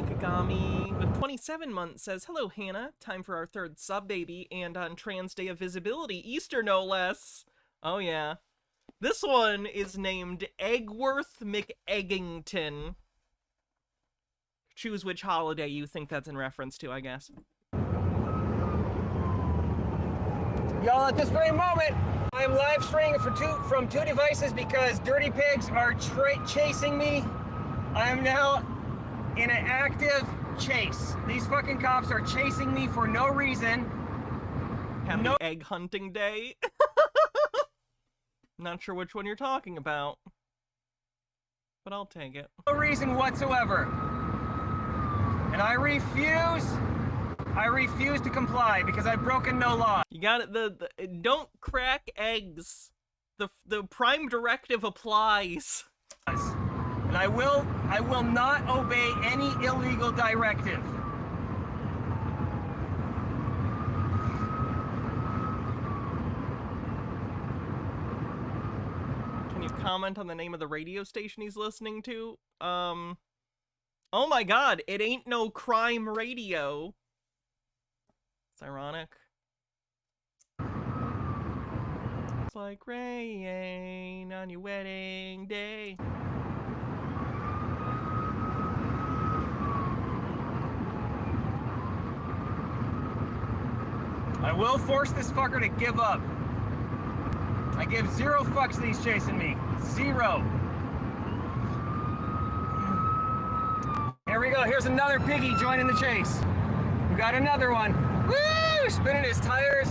Kagami with 27 months says, hello, Hannah. Time for our third sub, baby. And on Trans Day of Visibility, Easter no less. Oh, yeah. This one is named Eggworth McEggington. Choose which holiday you think that's in reference to, I guess. Y'all, at this very moment, I'm live streaming from two devices because dirty pigs are chasing me. I am now in an active chase. These fucking cops are chasing me for no reason. Happy egg hunting day. Not sure which one you're talking about, but I'll take it. No reason whatsoever. And I refuse to comply because I've broken no law. You got it. The don't crack eggs. The prime directive applies. And I will not obey any illegal directive. Can you comment on the name of the radio station he's listening to? Oh my god, it ain't no crime radio. It's ironic. It's like rain on your wedding day. I will force this fucker to give up. I give zero fucks that he's chasing me. Zero. Here we go. Here's another piggy joining the chase. We got another one. Woo! Spinning his tires.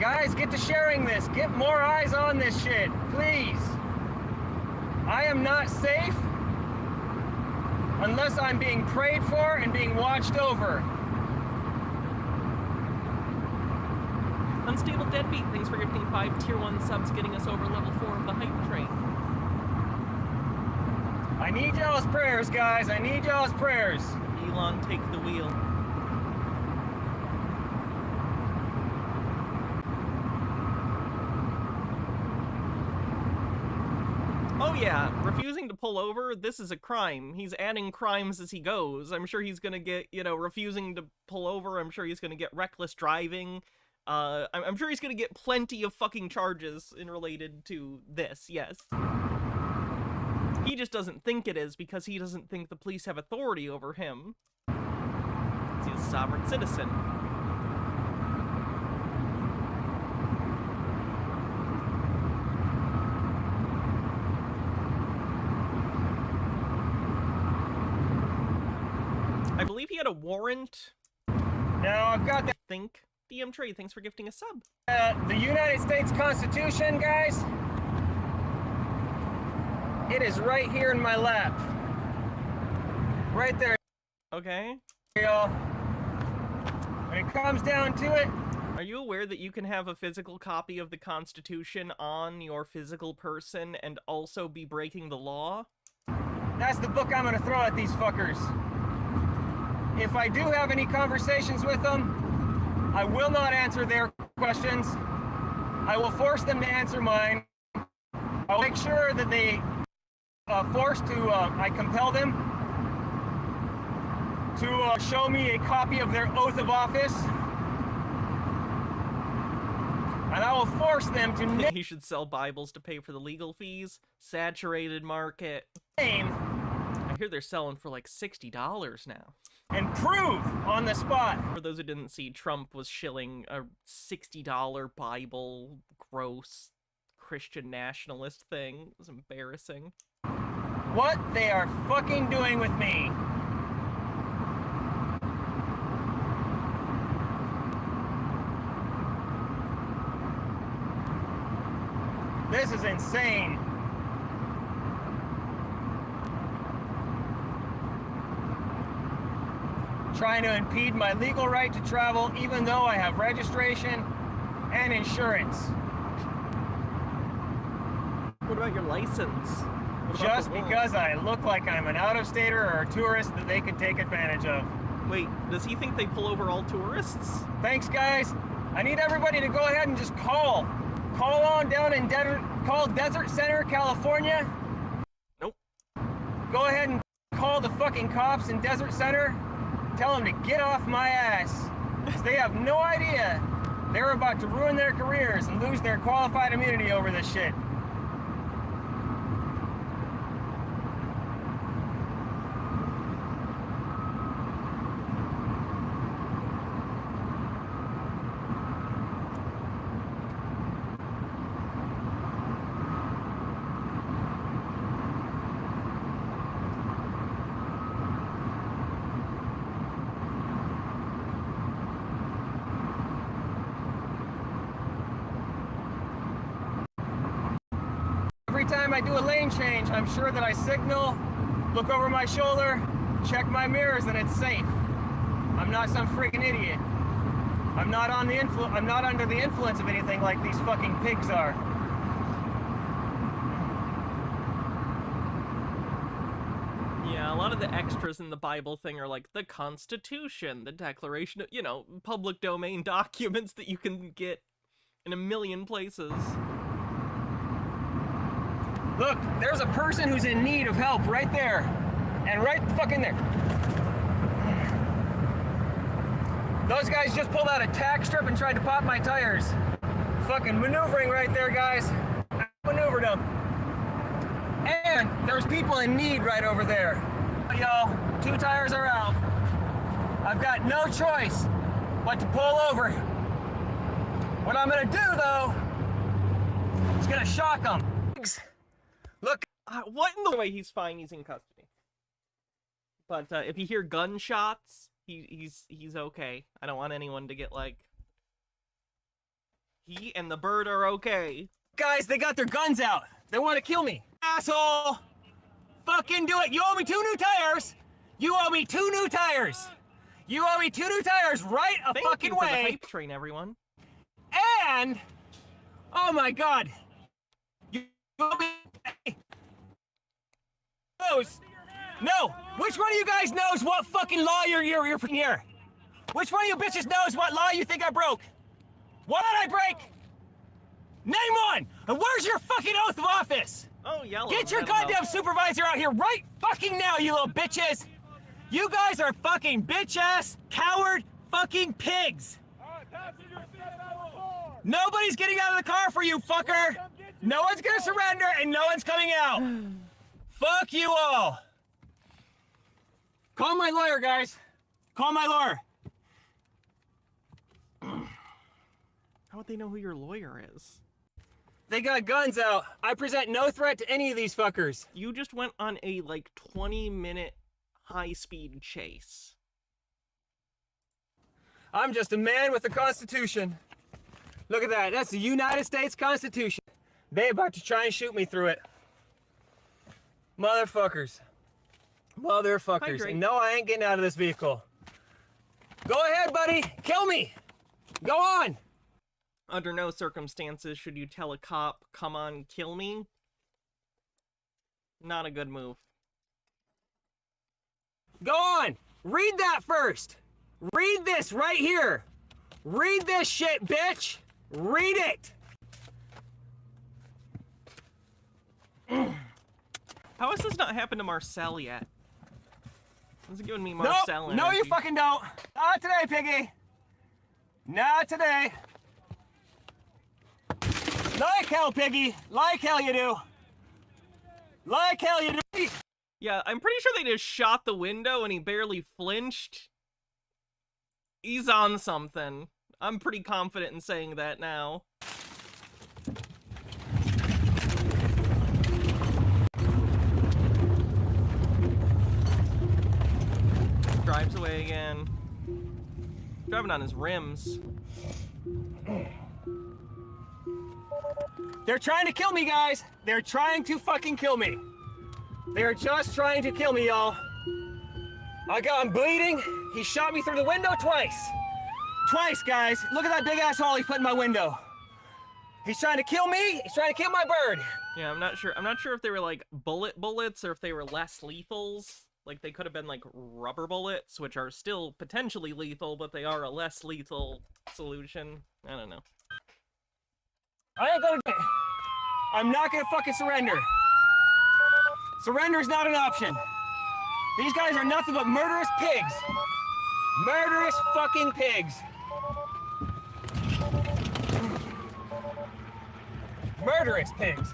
Guys, get to sharing this. Get more eyes on this shit, please. I am not safe unless I'm being prayed for and being watched over. Unstable Deadbeat, thanks for gifting 5 tier 1 subs, getting us over level 4 of the hype train. I need y'all's prayers, guys. I need y'all's prayers. Elon, take the wheel. Oh yeah, refusing to pull over, this is a crime. He's adding crimes as he goes. I'm sure he's gonna get, refusing to pull over. I'm sure he's gonna get reckless driving. I'm sure he's gonna get plenty of fucking charges in related to this, yes. He just doesn't think it is because he doesn't think the police have authority over him. He's a sovereign citizen. I believe he had a warrant. Now I've got that. Think. DM Trey, thanks for gifting a sub. The United States Constitution, guys. It is right here in my lap. Right there. Okay. Y'all. When it comes down to it. Are you aware that you can have a physical copy of the Constitution on your physical person and also be breaking the law? That's the book I'm gonna throw at these fuckers. If I do have any conversations with them, I will not answer their questions. I will force them to answer mine. I'll make sure that they I compel them to show me a copy of their oath of office. And I will force them to He should sell Bibles to pay for the legal fees. Saturated market. name I hear they're selling for like $60 now. and prove on the spot. For those who didn't see, Trump was shilling a $60 Bible gross Christian nationalist thing. It was embarrassing. What they are fucking doing with me. This is insane. trying to impede my legal right to travel even though I have registration and insurance. What about your license? What about Just the law? because I look like I'm an out-of-stater or a tourist that they can take advantage of. Wait, does he think they pull over all tourists? Thanks, guys. I need everybody to go ahead and just call. Call on down in Desert Center, California. Nope. Go ahead and call the fucking cops in Desert Center. Tell them to get off my ass. 'Cause they have no idea they're about to ruin their careers and lose their qualified immunity over this shit. Every time I do a lane change, I'm sure that I signal, look over my shoulder, check my mirrors, and it's safe. I'm not some freaking idiot. I'm not under the influence of anything like these fucking pigs are. Yeah, a lot of the extras in the Bible thing are like the Constitution, the Declaration of, public domain documents that you can get in a million places. Look, there's a person who's in need of help right there. And right fucking there. Those guys just pulled out a tack strip and tried to pop my tires. Fucking maneuvering right there, guys. I maneuvered them. And there's people in need right over there. Y'all, 2 tires are out. I've got no choice but to pull over. What I'm gonna do, though, is gonna shock them. Look. What in the way? He's fine. He's in custody. But if you hear gunshots, he's okay. I don't want anyone to get like. He and the bird are okay. Guys, they got their guns out. They want to kill me. Asshole! Fucking do it. You owe me 2 new tires. You owe me 2 new tires. You owe me 2 new tires right a Thank fucking you for the way. hype train, everyone. And oh my god. You owe me those. No. Which one of you guys knows what fucking law you're here? Which one of you bitches knows what law you think I broke? What did I break? Name one. And where's your fucking oath of office? Oh, yellow. Get your I don't know. goddamn supervisor out here right fucking now, you little bitches! You guys are fucking bitch-ass, coward, fucking pigs! Nobody's getting out of the car for you, fucker! No one's gonna surrender and no one's coming out! Fuck you all! Call my lawyer, guys! Call my lawyer! How would they know who your lawyer is? They got guns out. I present no threat to any of these fuckers. You just went on a, 20-minute high-speed chase. I'm just a man with the Constitution. Look at that. That's the United States Constitution. They about to try and shoot me through it. Motherfuckers. Motherfuckers. Hydrate. And no, I ain't getting out of this vehicle. Go ahead, buddy. Kill me. Go on. Under no circumstances should you tell a cop, come on, kill me. Not a good move. Go on. Read that first. Read this right here. Read this shit, bitch. Read it. How has this not happened to Marcel yet? This is giving me Nope. Marcel No, you energy. fucking don't. Not today, piggy. Not today. Like hell, piggy. Like hell you do. Like hell you do. Yeah, I'm pretty sure they just shot the window and he barely flinched. He's on something. I'm pretty confident in saying that now. Drives away again. Driving on his rims. They're trying to kill me, guys. They're trying to fucking kill me. They're just trying to kill me, y'all. I'm bleeding. He shot me through the window twice. Twice, guys. Look at that big ass hole he put in my window. He's trying to kill me. He's trying to kill my bird. Yeah, I'm not sure. I'm not sure if they were like bullets or if they were less lethals. Like they could have been like rubber bullets, which are still potentially lethal, but they are a less lethal solution. I don't know. I ain't gonna. I'm not gonna fucking surrender. Surrender is not an option. These guys are nothing but murderous pigs. Murderous fucking pigs. Murderous pigs.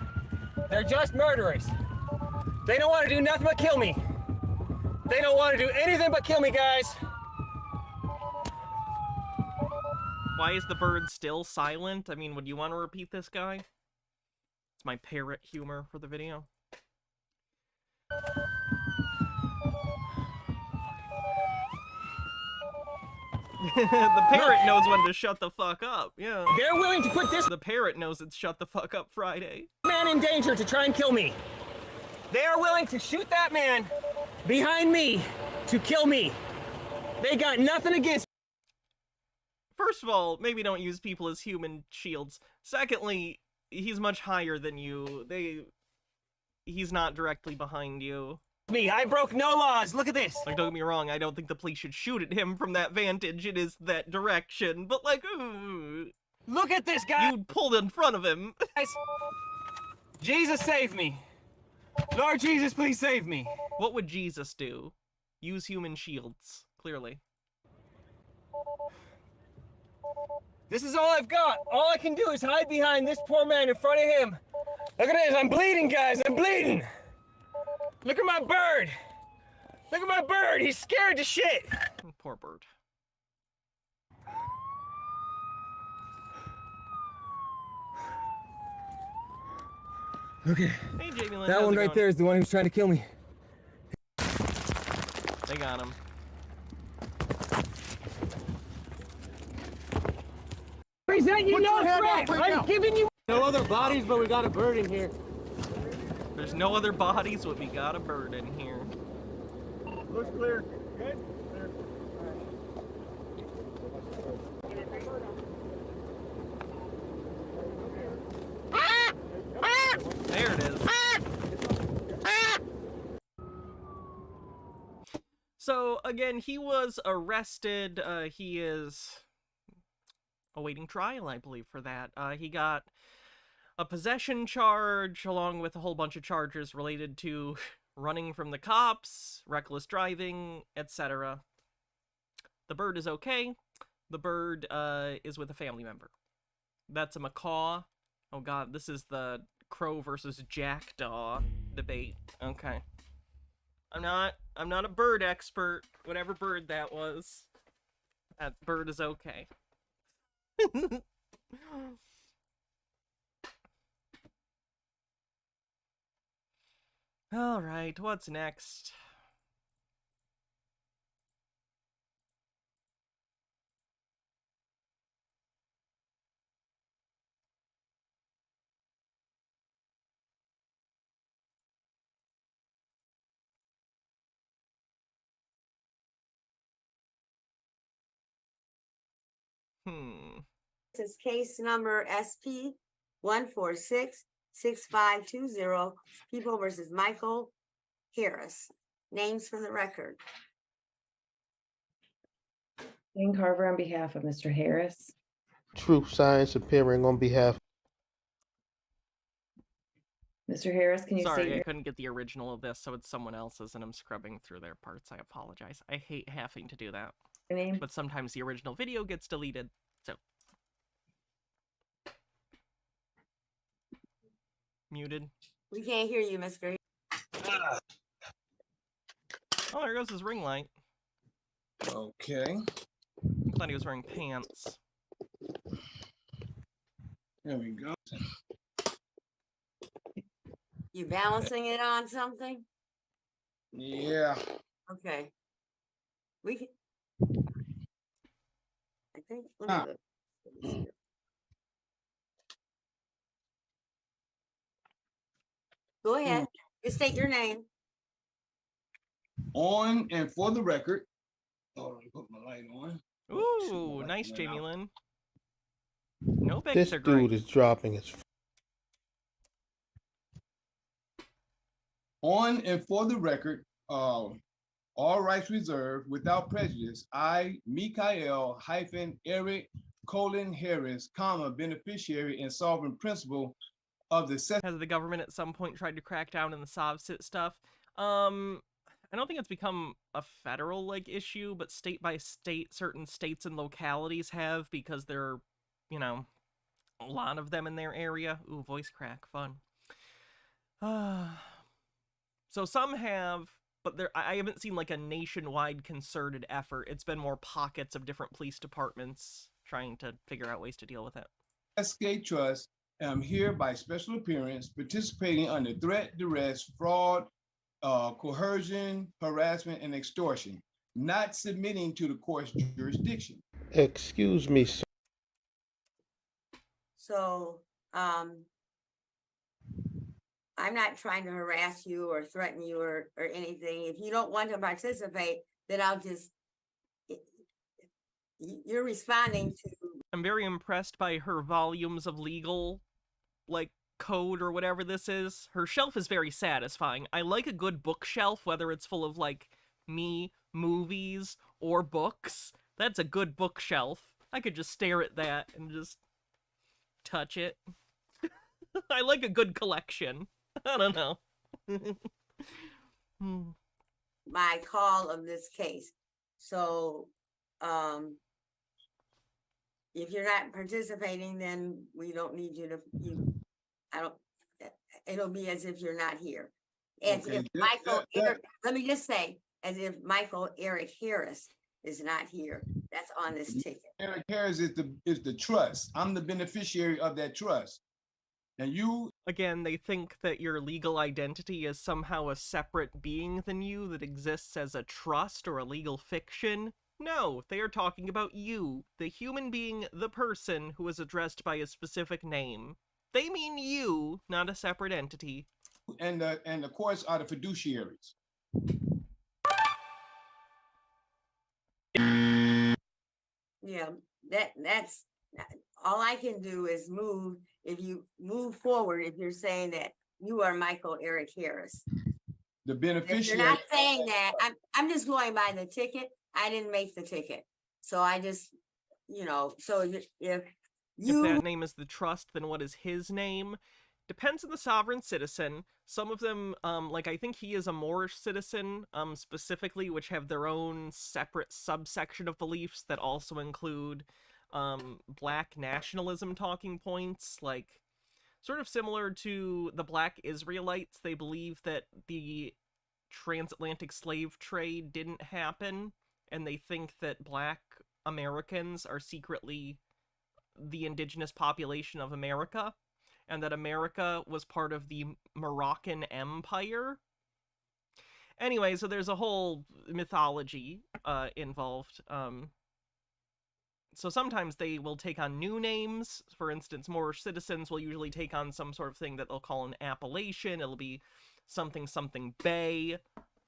They're just murderous. They don't want to do nothing but kill me. They don't want to do anything but kill me, guys. Why is the bird still silent? I mean, would you want to repeat this guy? It's my parrot humor for the video. The parrot knows when to shut the fuck up, yeah. They're willing to put this The parrot knows it's shut the fuck up Friday. man in danger to try and kill me. They are willing to shoot that man behind me to kill me. They got nothing against. First of all, maybe don't use people as human shields. Secondly, he's much higher than you. He's not directly behind you. Me. I broke no laws. Look at this. Like, don't get me wrong, I don't think the police should shoot at him from that vantage. It is that direction. But, like, Look at this guy. you pulled in front of him. Guys. Jesus save me. Lord Jesus, please save me. What would Jesus do? Use human shields, clearly. This is all I've got. All I can do is hide behind this poor man in front of him. Look at this. I'm bleeding, guys. I'm bleeding. Look at my bird. Look at my bird. He's scared to shit. Poor bird. Look at Hey, Jamie Lynn, that how's one it right going? there is the one who's trying to kill me. They got him. Present you no threat. I'm giving you. No other bodies, but we got a bird in here. There's no other bodies, but we got a bird in here. Looks clear. Good. There it is. So, again, he was arrested. He is awaiting trial, I believe, for that. He got a possession charge, along with a whole bunch of charges related to running from the cops, reckless driving, etc. The bird is okay. The bird is with a family member. That's a macaw. Oh god, this is the crow versus jackdaw debate. Okay. I'm not a bird expert. Whatever bird that was. That bird is okay. All right, what's next? This is case number SP 1466520, People versus Michael Harris. Names for the record. Jane Carver on behalf of Mr. Harris. Truth Science appearing on behalf. Mr. Harris, can you Sorry, say I couldn't get the original of this, so it's someone else's, and I'm scrubbing through their parts. I apologize. I hate having to do that. your name? But sometimes the original video gets deleted, so. Muted. We can't hear you, Mr. Oh, there goes his ring light. Okay. Thought he was wearing pants. There we go. You balancing it on something? Yeah. Okay. We can. I think. Let Huh. me look. Go ahead. Just state your name. On and for the record, hold on, put my light on. Ooh, nice, Jamie Lynn. No bigs This are great. dude is dropping his. On and for the record, all rights reserved without prejudice. I, Mikael Eric Harris, beneficiary and sovereign principal of the. Has the government at some point tried to crack down on the SovCit stuff? I don't think it's become a federal like issue, but state by state, certain states and localities have, because there are, you know, a lot of them in their area. Ooh, voice crack, fun. So some have, but I haven't seen like a nationwide concerted effort. It's been more pockets of different police departments trying to figure out ways to deal with it. Cascade Trust am here by special appearance, participating under threat, duress, fraud, coercion, harassment, and extortion, not submitting to the court's jurisdiction. Excuse me, sir. So, I'm not trying to harass you or threaten you or anything. If you don't want to participate, then I'll just, you're responding to. I'm very impressed by her volumes of legal, like, code or whatever this is. Her shelf is very satisfying. I like a good bookshelf, whether it's full of, like, me, movies, or books. That's a good bookshelf. I could just stare at that and just touch it. I like a good collection. I don't know. My call of this case. So, if you're not participating, then we don't need you to, it'll be as if you're not here. As if let me just say, as if Michael Eric Harris is not here. That's on this ticket. Eric Harris is the trust. I'm the beneficiary of that trust. And you... Again, they think that your legal identity is somehow a separate being than you that exists as a trust or a legal fiction. No, they are talking about you, the human being, the person who is addressed by a specific name. They mean you, not a separate entity. And the courts are the fiduciaries. Yeah, that's all I can do is move. If you move forward, if you're saying that you are Michael Eric Harris. The beneficiary. If you're not saying that, I'm just going by the ticket. I didn't make the ticket. So I just, so if that name is the trust, then what is his name? Depends on the sovereign citizen. Some of them, like I think he is a Moorish citizen, specifically, which have their own separate subsection of beliefs that also include black nationalism talking points, like sort of similar to the black Israelites. They believe that the transatlantic slave trade didn't happen, and they think that black Americans are secretly the indigenous population of America, and that America was part of the Moroccan Empire. Anyway, so there's a whole mythology involved. So sometimes they will take on new names. For instance, Moorish citizens will usually take on some sort of thing that they'll call an appellation. It'll be something something Bay,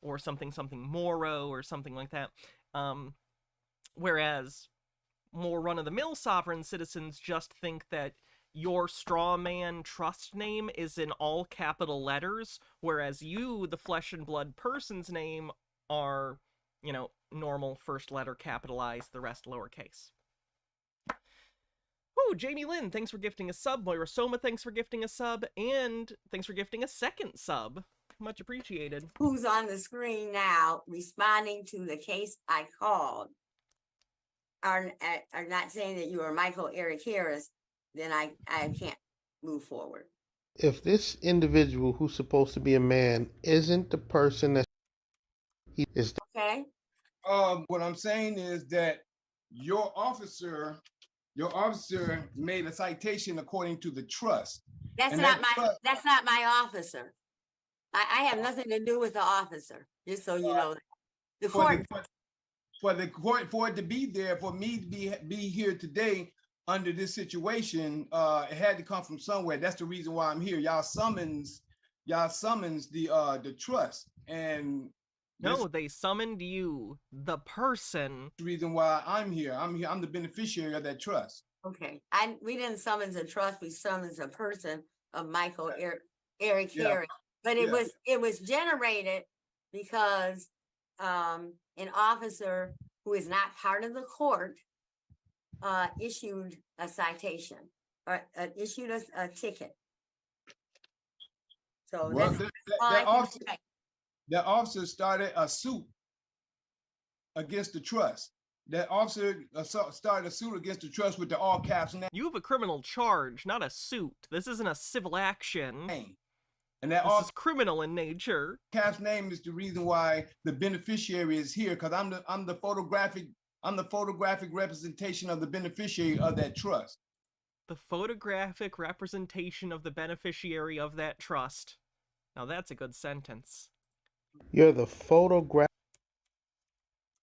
or something something Moro, or something like that. Whereas more run-of-the-mill sovereign citizens just think that your straw man trust name is in all capital letters, whereas you, the flesh and blood person's name, are, normal first letter capitalized, the rest lowercase. Oh, Jamie Lynn, thanks for gifting a sub. Moira Soma, thanks for gifting a sub. And thanks for gifting a second sub. Much appreciated. Who's on the screen now responding to the case I called are not saying that you are Michael Eric Harris, then I can't move forward. If this individual who's supposed to be a man isn't the person that he is. Okay. What I'm saying is that your officer made a citation according to the trust. That's not my officer. I have nothing to do with the officer, just so you know. The court. For the court, for it to be there, for me to be here today under this situation, it had to come from somewhere. That's the reason why I'm here. Y'all summons the trust, and No, they summoned you, the person. the reason why I'm here. I'm the beneficiary of that trust. Okay, we didn't summons a trust, we summons a person of Michael Eric Yeah. Harris. But Yeah. it was generated because an officer who is not part of the court issued a citation or issued a ticket. So Well, that's that all I can officer, say. that officer started a suit against the trust. That officer started a suit against the trust with the all caps You have a criminal charge, not a suit. This isn't a civil action. name. And that This all is criminal in nature. caps name is the reason why the beneficiary is here, because I'm the photographic representation of the beneficiary of that trust. The photographic representation of the beneficiary of that trust. Now that's a good sentence. You're the photograph.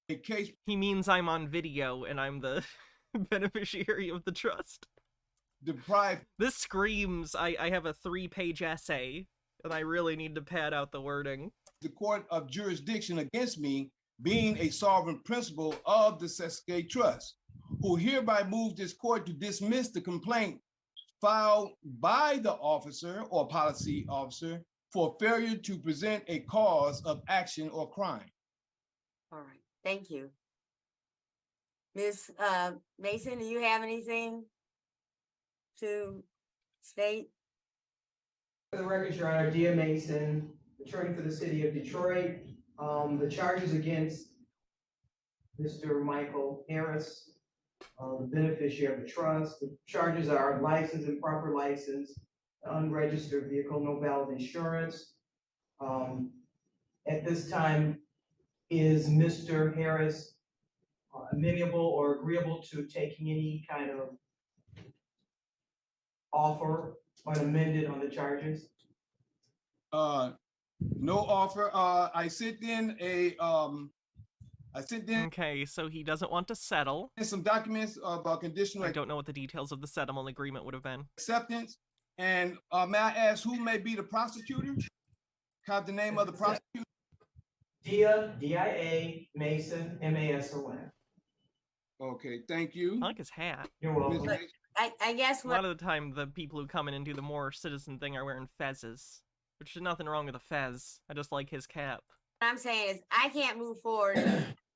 In case He means I'm on video and I'm the beneficiary of the trust. deprived This screams I have a 3-page essay, and I really need to pad out the wording. the court of jurisdiction against me, being a sovereign principal of the Sesque Trust, who hereby moves this court to dismiss the complaint filed by the officer or policy officer for failure to present a cause of action or crime. All right, thank you. Ms. Mason, do you have anything to state? For the record, Your Honor, Dia Mason, attorney for the city of Detroit. The charges against Mr. Michael Harris, the beneficiary of the trust, the charges are license, improper license, unregistered vehicle, no valid insurance. At this time, is Mr. Harris amenable or agreeable to taking any kind of offer or amended on the charges? No offer. I sent in Okay, so he doesn't want to settle. some documents about conditional I don't know what the details of the settlement agreement would have been. acceptance. And may I ask who may be the prosecutor? Have the name of the prosecutor? Dia, D-I-A, Mason, M-A-S-O-N. Okay, thank you. I like his hat. You're welcome. Ms. I guess A what lot of the time, the people who come in and do the more citizen thing are wearing fezzes. Which is nothing wrong with a fez. I just like his cap. I'm saying is I can't move forward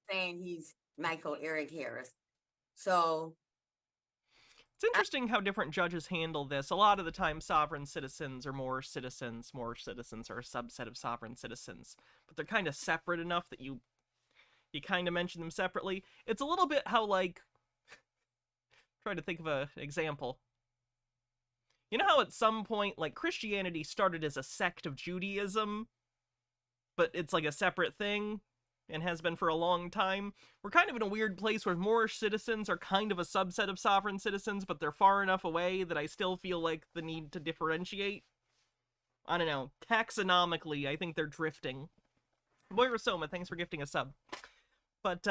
saying he's Michael Eric Harris. So It's interesting how different judges handle this. A lot of the time, sovereign citizens are more citizens. More citizens are a subset of sovereign citizens. But they're kind of separate enough that you kind of mention them separately. It's a little bit how, like... try to think of an example. You know how at some point, like, Christianity started as a sect of Judaism, but it's like a separate thing, and has been for a long time? We're kind of in a weird place where Moorish citizens are kind of a subset of sovereign citizens, but they're far enough away that I still feel like the need to differentiate. I don't know. Taxonomically, I think they're drifting. Moira Soma, thanks for gifting a sub. But,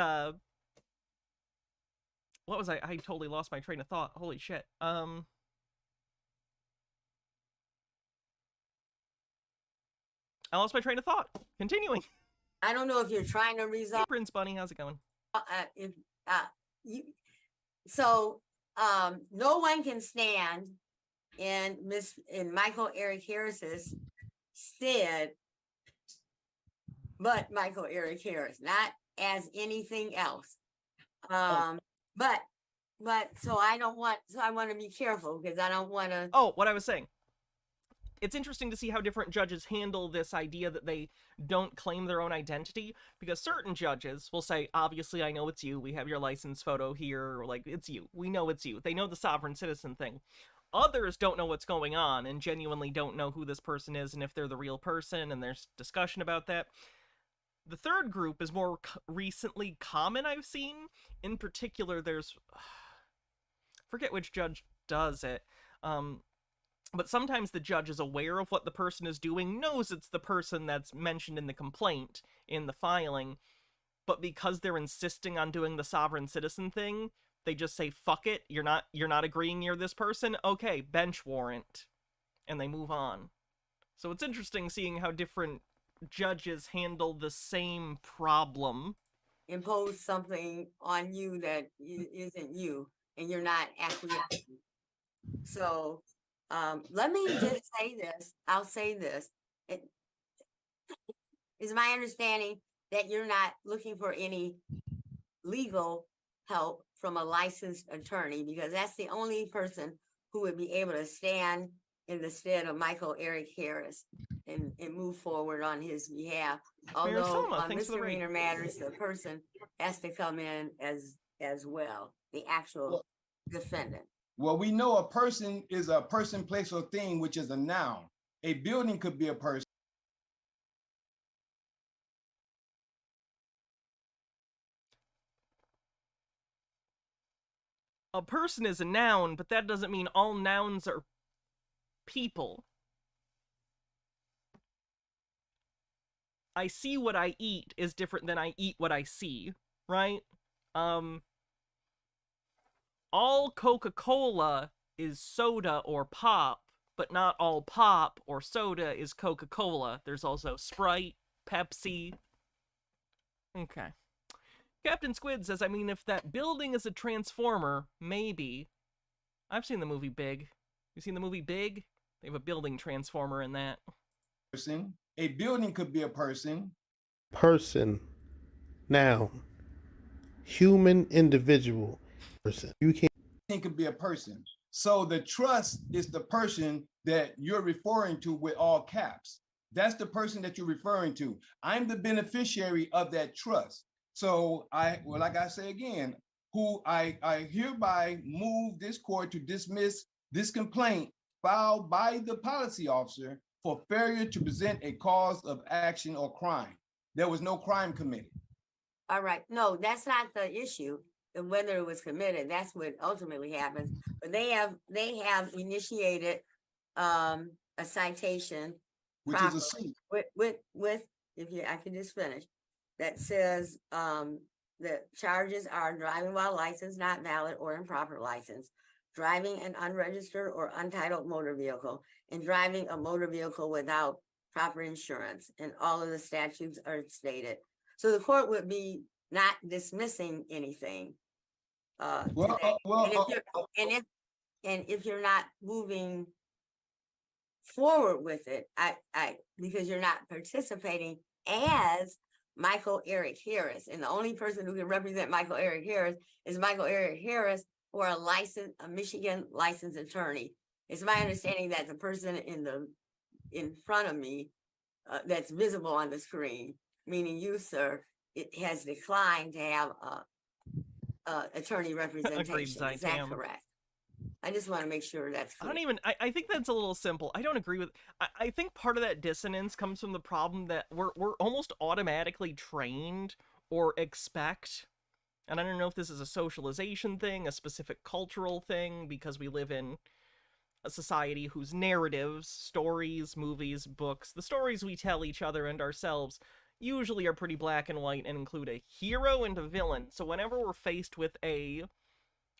what was I totally lost my train of thought. Holy shit. I lost my train of thought. Continuing. I don't know if you're trying to Hey, resolve. Prince Bunny, how's it going? If no one can stand in Michael Eric Harris's stead, but Michael Eric Harris, not as anything else. But so I want to be careful because I don't want to. Oh, what I was saying. It's interesting to see how different judges handle this idea that they don't claim their own identity, because certain judges will say, obviously, I know it's you. We have your license photo here. Or like, it's you. We know it's you. They know the sovereign citizen thing. Others don't know what's going on and genuinely don't know who this person is and if they're the real person, and there's discussion about that. The third group is more recently common, I've seen. In particular, there's... forget which judge does it. But sometimes the judge is aware of what the person is doing, knows it's the person that's mentioned in the complaint, in the filing, but because they're insisting on doing the sovereign citizen thing, they just say, fuck it, you're not agreeing you're this person? Okay, bench warrant. And they move on. So it's interesting seeing how different judges handle the same problem. Impose something on you that isn't you, and you're not acquiescing. So, let me just say this. I'll say this. It is my understanding that you're not looking for any legal help from a licensed attorney, because that's the only person who would be able to stand in the stead of Michael Eric Harris and move forward on his behalf. Mayor Although Selma, on thanks for the raid. misdemeanor matters, the person has to come in as well, the actual defendant. Well, we know a person is a person, place, or thing, which is a noun. A building could be a person. A person is a noun, but that doesn't mean all nouns are people. I see what I eat is different than I eat what I see, right? All Coca-Cola is soda or pop, but not all pop or soda is Coca-Cola. There's also Sprite, Pepsi. Okay. Captain Squid says, I mean, if that building is a transformer, maybe. I've seen the movie Big. You seen the movie Big? They have a building transformer in that. Person. A building could be a person. Person. Noun. Human individual. Person. You can't. It could be a person. So the trust is the person that you're referring to with all caps. That's the person that you're referring to. I'm the beneficiary of that trust. So like I say again, I hereby move this court to dismiss this complaint filed by the policy officer for failure to present a cause of action or crime. There was no crime committed. All right, no, that's not the issue, whether it was committed. That's what ultimately happens. But they have initiated a citation, which is a suit with I can just finish. That says the charges are driving while license not valid or improper license, driving an unregistered or untitled motor vehicle, and driving a motor vehicle without proper insurance. And all of the statutes are stated. So the court would be not dismissing anything. If you're not moving forward with it, because you're not participating as Michael Eric Harris, and the only person who can represent Michael Eric Harris is Michael Eric Harris, or a Michigan licensed attorney. It's my understanding that the person in front of me that's visible on the screen, meaning you, sir, it has declined to have attorney representation. Agreed, Is that correct? I just want to make sure that's clear. I think that's a little simple. I don't agree with, I think part of that dissonance comes from the problem that we're almost automatically trained or expect, and I don't know if this is a socialization thing, a specific cultural thing, because we live in a society whose narratives, stories, movies, books, the stories we tell each other and ourselves usually are pretty black and white and include a hero and a villain. So whenever we're faced with a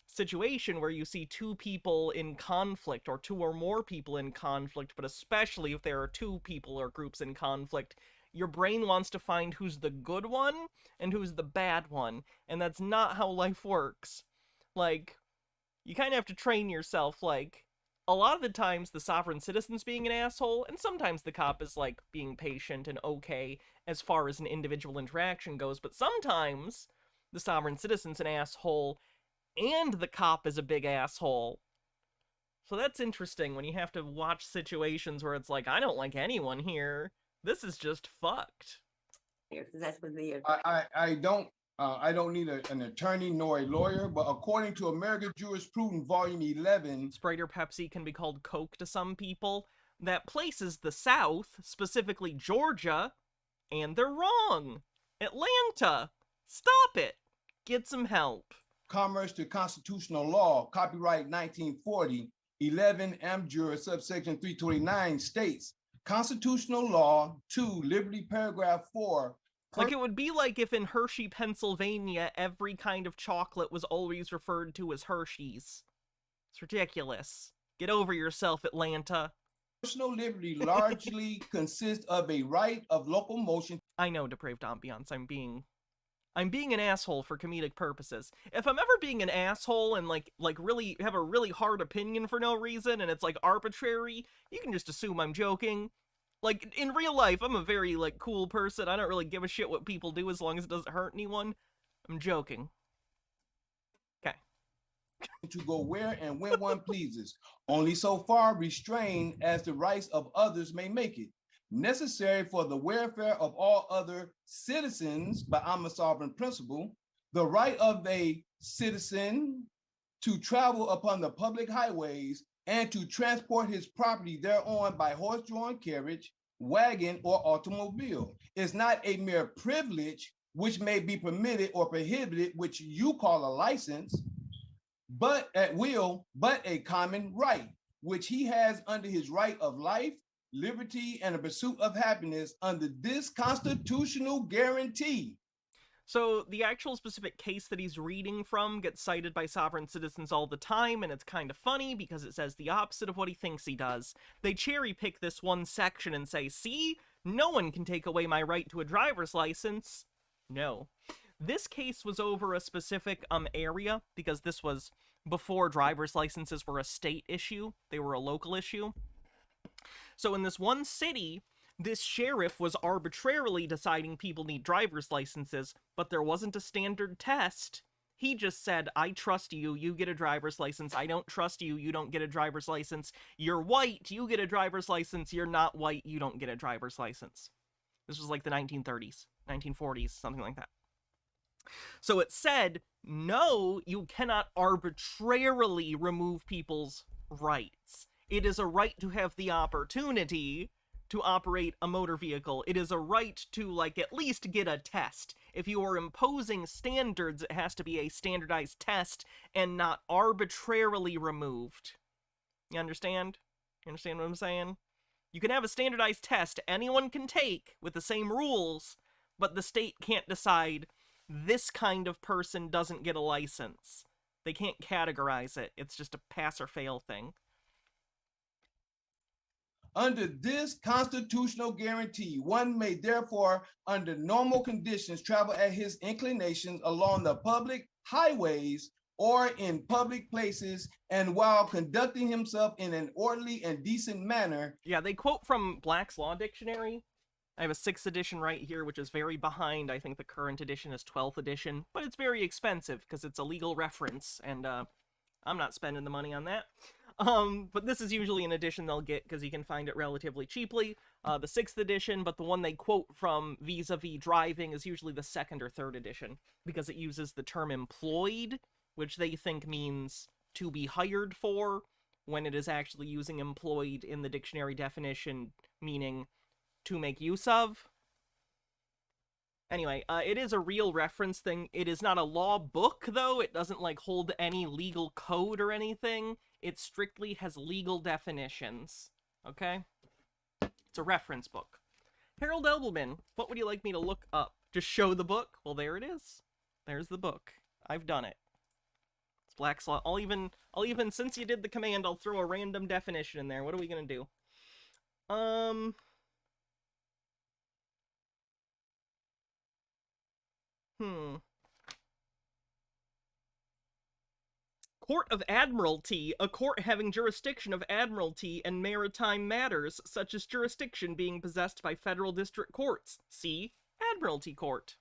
situation where you see two people in conflict, or two or more people in conflict, but especially if there are two people or groups in conflict, your brain wants to find who's the good one and who's the bad one, and that's not how life works. Like, you kind of have to train yourself, like, a lot of the times the sovereign citizen's being an asshole, and sometimes the cop is, like, being patient and okay as far as an individual interaction goes, but sometimes the sovereign citizen's an asshole and the cop is a big asshole. So that's interesting when you have to watch situations where it's like, I don't like anyone here. This is just fucked. That's what the I don't need an attorney nor a lawyer, but according to American Jurisprudence, Volume 11, Sprite or Pepsi can be called Coke to some people. That places the South, specifically Georgia, and they're wrong. Atlanta, stop it. Get some help. Commerce to Constitutional Law, copyright 1940, 11 Amjur, subsection 329 states, Constitutional Law 2, Liberty, paragraph 4. Like, it would be like if in Hershey, Pennsylvania, every kind of chocolate was always referred to as Hershey's. It's ridiculous. Get over yourself, Atlanta. Personal liberty largely consists of a right of locomotion. I know, depraved ambiance. I'm being an asshole for comedic purposes. If I'm ever being an asshole and like really have a really hard opinion for no reason and it's like arbitrary, you can just assume I'm joking. Like in real life, I'm a very like cool person. I don't really give a shit what people do as long as it doesn't hurt anyone. I'm joking. Okay. To go where and when one pleases, only so far restrained as the rights of others may make it necessary for the welfare of all other citizens. But I'm a sovereign principle. The right of a citizen to travel upon the public highways and to transport his property thereon by horse-drawn carriage, wagon, or automobile is not a mere privilege which may be permitted or prohibited, which you call a license, but at will, but a common right, which he has under his right of life, liberty, and the pursuit of happiness under this constitutional guarantee. So the actual specific case that he's reading from gets cited by sovereign citizens all the time, and it's kind of funny because it says the opposite of what he thinks he does. They cherry pick this one section and say, see, no one can take away my right to a driver's license. No. This case was over a specific area, because this was before driver's licenses were a state issue. They were a local issue. So in this one city, this sheriff was arbitrarily deciding people need driver's licenses, but there wasn't a standard test. He just said, I trust you, you get a driver's license. I don't trust you, you don't get a driver's license. You're white, you get a driver's license. You're not white, you don't get a driver's license. This was like the 1930s, 1940s, something like that. So it said, no, you cannot arbitrarily remove people's rights. It is a right to have the opportunity to operate a motor vehicle. It is a right to, like, at least get a test. If you are imposing standards, it has to be a standardized test and not arbitrarily removed. You understand? You understand what I'm saying? You can have a standardized test anyone can take with the same rules, but the state can't decide this kind of person doesn't get a license. They can't categorize it. It's just a pass or fail thing. Under this constitutional guarantee, one may therefore, under normal conditions, travel at his inclinations along the public highways or in public places, and while conducting himself in an orderly and decent manner. Yeah, they quote from Black's Law Dictionary. I have a 6th edition right here, which is very behind. I think the current edition is 12th edition, but it's very expensive because it's a legal reference, and I'm not spending the money on that. But this is usually an edition they'll get because you can find it relatively cheaply. The 6th edition, but the one they quote from vis-a-vis driving is usually the 2nd or 3rd edition because it uses the term employed, which they think means to be hired for, when it is actually using employed in the dictionary definition, meaning to make use of. Anyway, it is a real reference thing. It is not a law book, though. It doesn't, like, hold any legal code or anything. It strictly has legal definitions, okay? It's a reference book. Harold Edelman, what would you like me to look up? Just show the book? Well, there it is. There's the book. I've done it. It's Black's Law. I'll even, since you did the command, I'll throw a random definition in there. What are we gonna do? Court of Admiralty, a court having jurisdiction of admiralty and maritime matters, such as jurisdiction being possessed by federal district courts. See Admiralty Court.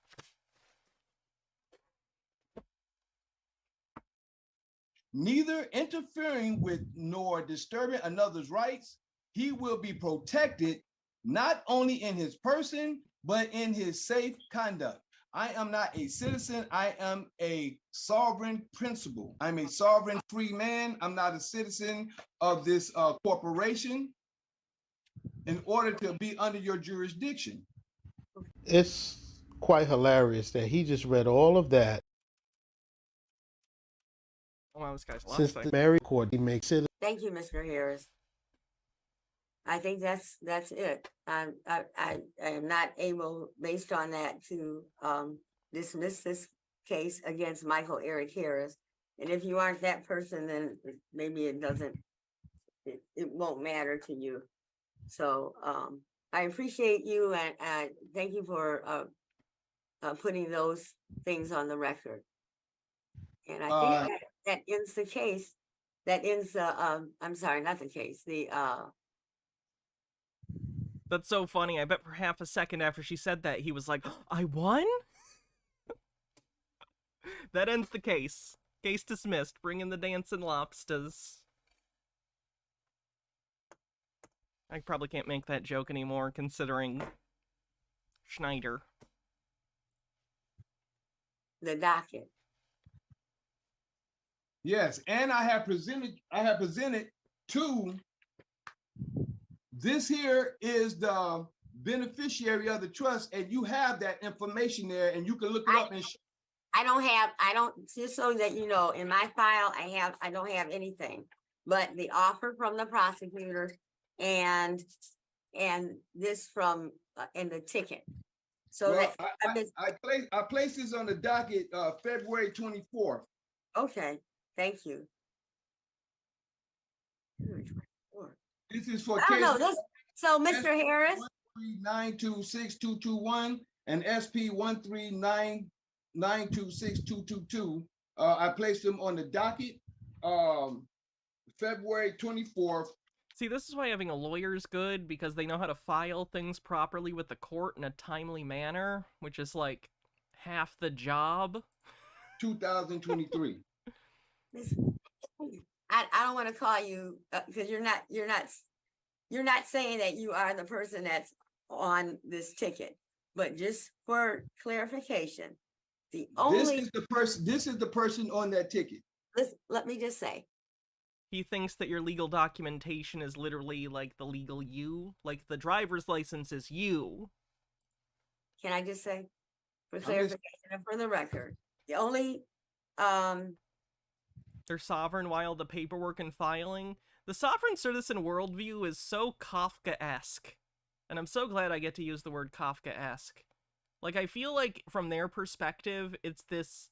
Neither interfering with nor disturbing another's rights, he will be protected not only in his person, but in his safe conduct. I am not a citizen. I am a sovereign principle. I'm a sovereign free man. I'm not a citizen of this corporation in order to be under your jurisdiction. It's quite hilarious that he just read all of that. Oh, wow, this guy's Since the Mary Court, he makes it. Thank you, Mr. Harris. I think that's it. I am not able, based on that, to dismiss this case against Michael Eric Harris. And if you aren't that person, then maybe it won't matter to you. So, I appreciate you and thank you for putting those things on the record. And I think that ends the case. That ends I'm sorry, not the case. That's so funny. I bet for half a second after she said that, he was like, I won? That ends the case. Case dismissed. Bring in the dancing lobsters. I probably can't make that joke anymore, considering Schneider. the docket. Yes, and I have presented two. This here is the beneficiary of the trust, and you have that information there, and you can look it up and I don't, just so that you know, in my file, I don't have anything but the offer from the prosecutor and this from, and the ticket. So well, that, I placed this on the docket, February 24th. okay, thank you. This is for I don't case know, this, so Mr. Harris, 139262221 and SP 139926222. I placed them on the docket, February 24th. See, this is why having a lawyer is good, because they know how to file things properly with the court in a timely manner, which is like half the job. 2023. I don't want to call you because you're not saying that you are the person that's on this ticket, but just for clarification, the only this is the person on that ticket. Let me just say, he thinks that your legal documentation is literally like the legal you, like the driver's license is you. Can I just say, for clarification and for the record, the only they're sovereign while the paperwork and filing. The sovereign citizen worldview is so Kafka-esque. And I'm so glad I get to use the word Kafka-esque. Like, I feel like, from their perspective, it's this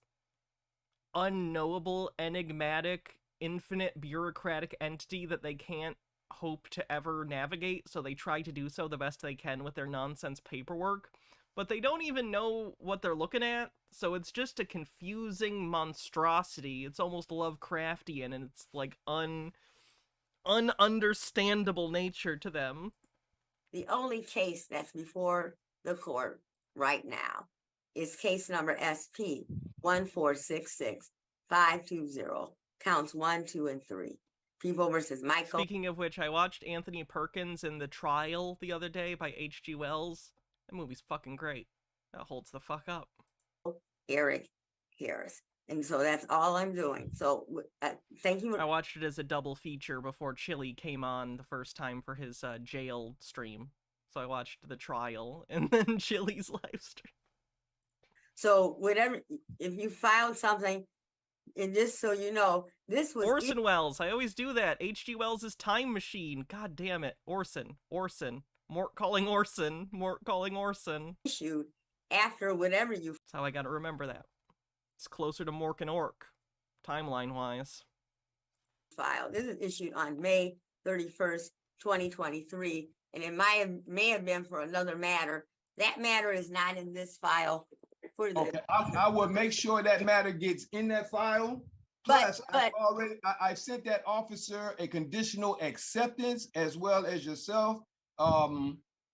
unknowable, enigmatic, infinite bureaucratic entity that they can't hope to ever navigate, so they try to do so the best they can with their nonsense paperwork. But they don't even know what they're looking at, so it's just a confusing monstrosity. It's almost Lovecraftian, and it's like ununderstandable nature to them. The only case that's before the court right now is case number SP 1466520, counts 1, 2, and 3. People versus Michael. Speaking of which, I watched Anthony Perkins in The Trial the other day by H.G. Wells. That movie's fucking great. That holds the fuck up. Eric Harris. And so that's all I'm doing. So thank you. I watched it as a double feature before Chili came on the first time for his jail stream. So I watched The Trial and then Chili's live stream. So whatever, if you filed something, and just so you know, this was Orson Welles. I always do that. H.G. Wells' Time Machine. God damn it. Orson. Mort calling Orson. Issued after whatever you. That's how I gotta remember that. It's closer to Mork and Ork, timeline-wise. File. This is issued on May 31st, 2023, and it may have been for another matter. That matter is not in this file. For the Okay, I will make sure that matter gets in that file. But I sent that officer a conditional acceptance, as well as yourself,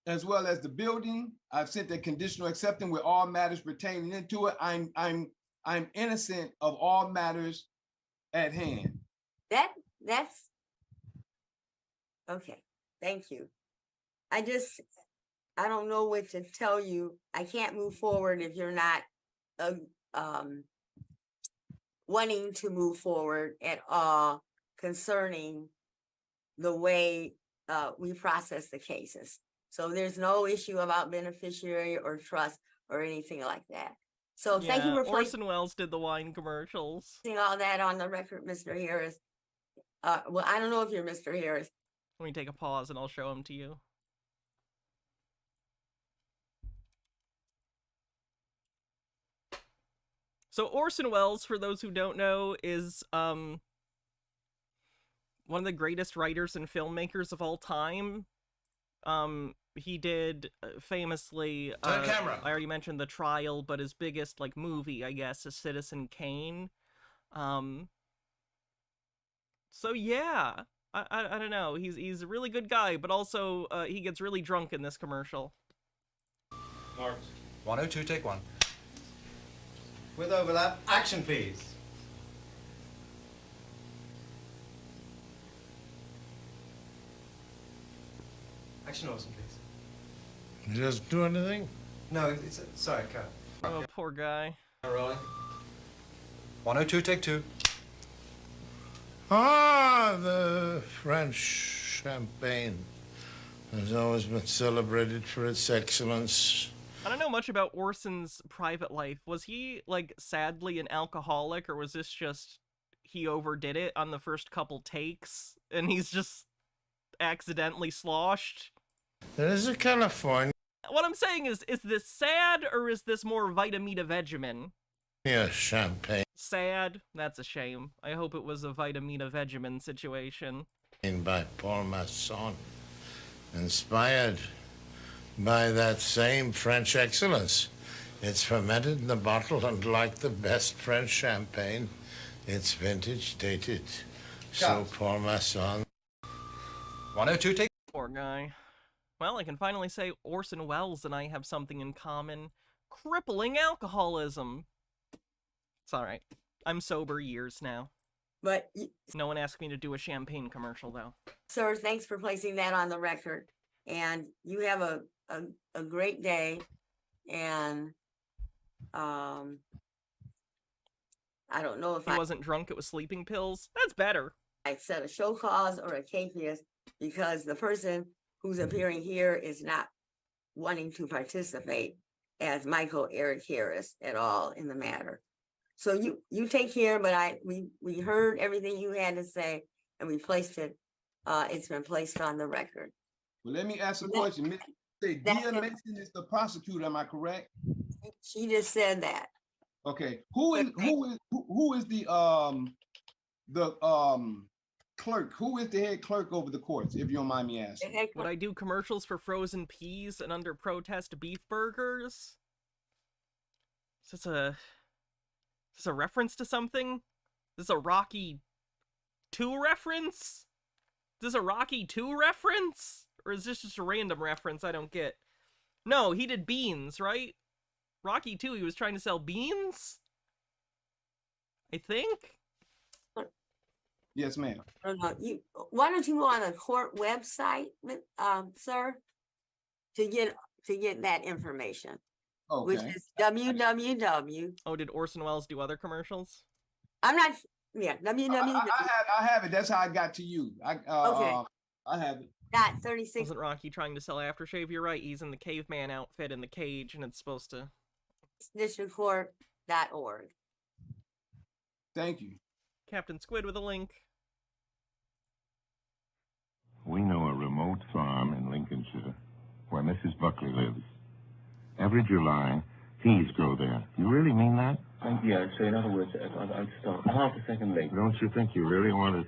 as well as the building. I've sent a conditional acceptance with all matters pertaining into it. I'm innocent of all matters at hand. That's okay. Thank you. I don't know what to tell you. I can't move forward if you're not wanting to move forward at all concerning the way we process the cases. So there's no issue about beneficiary or trust or anything like that. So thank you for Orson Welles did the wine commercials. All that on the record, Mr. Harris. Well, I don't know if you're Mr. Harris. Let me take a pause and I'll show him to you. So Orson Welles, for those who don't know, is one of the greatest writers and filmmakers of all time. He did famously, camera. I already mentioned The Trial, but his biggest, like, movie, I guess, is Citizen Kane. So yeah, I don't know. He's a really good guy, but also he gets really drunk in this commercial. Marked. 102, take one. With overlap, action please. Action Orson, please. You just do anything? No, it's sorry, cut. Oh, poor guy. Rolling. 102, take two. Ah, the French champagne has always been celebrated for its excellence. I don't know much about Orson's private life. Was he, like, sadly an alcoholic, or was this just he overdid it on the first couple takes, and he's just accidentally sloshed? There's a California What I'm saying is this sad, or is this more Vitamita Vegemin? champagne Sad? That's a shame. I hope it was a Vitamita Vegemin situation. by Paul Masson, inspired by that same French excellence. It's fermented in the bottle, and like the best French champagne, it's vintage dated. So Paul Masson. 102, take. Poor guy. Well, I can finally say Orson Welles and I have something in common. Crippling alcoholism. It's alright. I'm sober years now. But, No one asked me to do a champagne commercial, though. sir, thanks for placing that on the record. And you have a great day. And, I don't know if He wasn't drunk, it was sleeping pills. That's better. I set a show cause or a capias because the person who's appearing here is not wanting to participate as Michael Eric Harris at all in the matter. So you take care, but we heard everything you had to say and we placed it. It's been placed on the record. Well, let me ask a question. Dia Mason is the prosecutor, am I correct? She just said that. Okay. Who is the clerk? Who is the head clerk over the courts, if you don't mind me asking? Would I do commercials for frozen peas and under protest beef burgers? Is this a reference to something? Is this a Rocky 2 reference? Is this a Rocky 2 reference? Or is this just a random reference I don't get? No, he did beans, right? Rocky 2, he was trying to sell beans? I think? Yes, ma'am. Why don't you go on the court website, sir, to get that information? Okay. Which is www. Oh, did Orson Welles do other commercials? I'm not. Yeah, www. I have it. That's how I got to you. Okay. I have it. Got 36. Wasn't Rocky trying to sell aftershave? You're right. He's in the caveman outfit in the cage, and it's supposed to. Districtcourt.org. Thank you. Captain Squid with a link. We know a remote farm in Lincolnshire where Mrs. Buckley lives. Every July, peas grow there. You really mean that? Yeah, so in other words, I'd start half a second late. Don't you think you really want to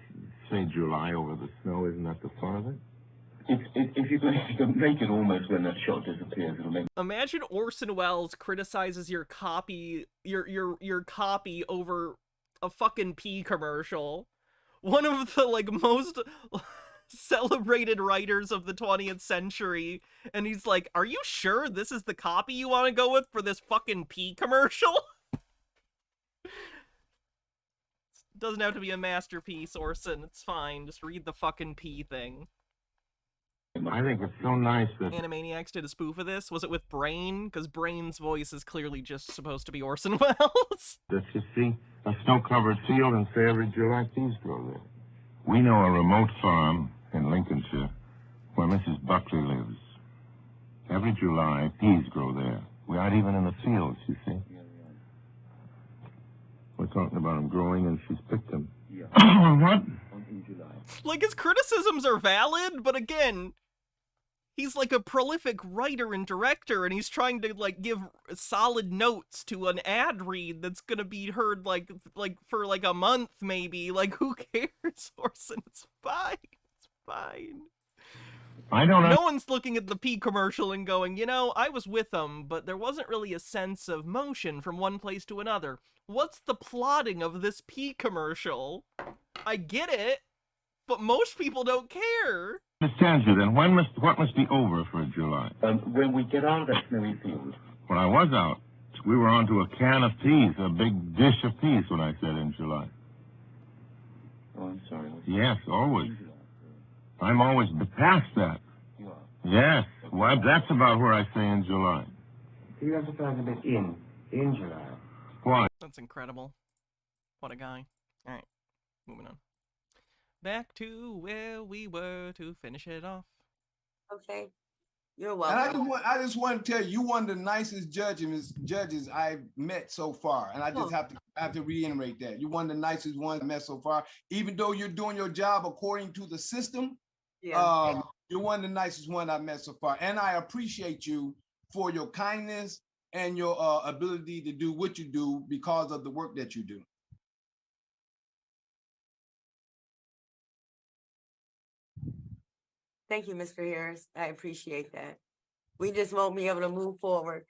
say July over the snow? Isn't that the fun of it? If you can make it almost when that shot disappears, it'll make. Imagine Orson Welles criticizes your copy, your copy over a fucking pea commercial. One of the, like, most celebrated writers of the 20th century, and he's like, are you sure this is the copy you want to go with for this fucking pea commercial? Doesn't have to be a masterpiece, Orson. It's fine. Just read the fucking pea thing. I think it's so nice that Animaniacs did a spoof of this. Was it with Brain? Because Brain's voice is clearly just supposed to be Orson Welles. that you see a snow-covered field and say every July peas grow there. We know a remote farm in Lincolnshire where Mrs. Buckley lives. Every July, peas grow there. We aren't even in the fields, you see. We're talking about them growing, and she's picked them. Yeah. What? In July. Like, his criticisms are valid, but again, he's like a prolific writer and director, and he's trying to, like, give solid notes to an ad read that's gonna be heard, like for, like, a month, maybe. Like, who cares, Orson? It's fine. It's fine. I don't know. No one's looking at the P commercial and going, you know, I was with them, but there wasn't really a sense of motion from one place to another. What's the plotting of this P commercial? I get it, but most people don't care. Understand you then. What must be over for July? When we get out of that snowy field. When I was out, we were onto a can of peas, a big dish of peas when I said in July. Oh, I'm sorry. Yes, always. I'm always past that. You are. Yes. Why, that's about where I say in July. You emphasize a bit in July. Why? That's incredible. What a guy. All right, moving on. Back to where we were to finish it off. Okay. You're And welcome. I just want to tell you, you're one of the nicest judges I've met so far. And I just have to reiterate that. You're one of the nicest ones I've met so far. Even though you're doing your job according to the system, you're one of the nicest ones I've met so far. And I appreciate you for your kindness and your ability to do what you do because of the work that you do. Thank you, Mr. Harris. I appreciate that. We just won't be able to move forward.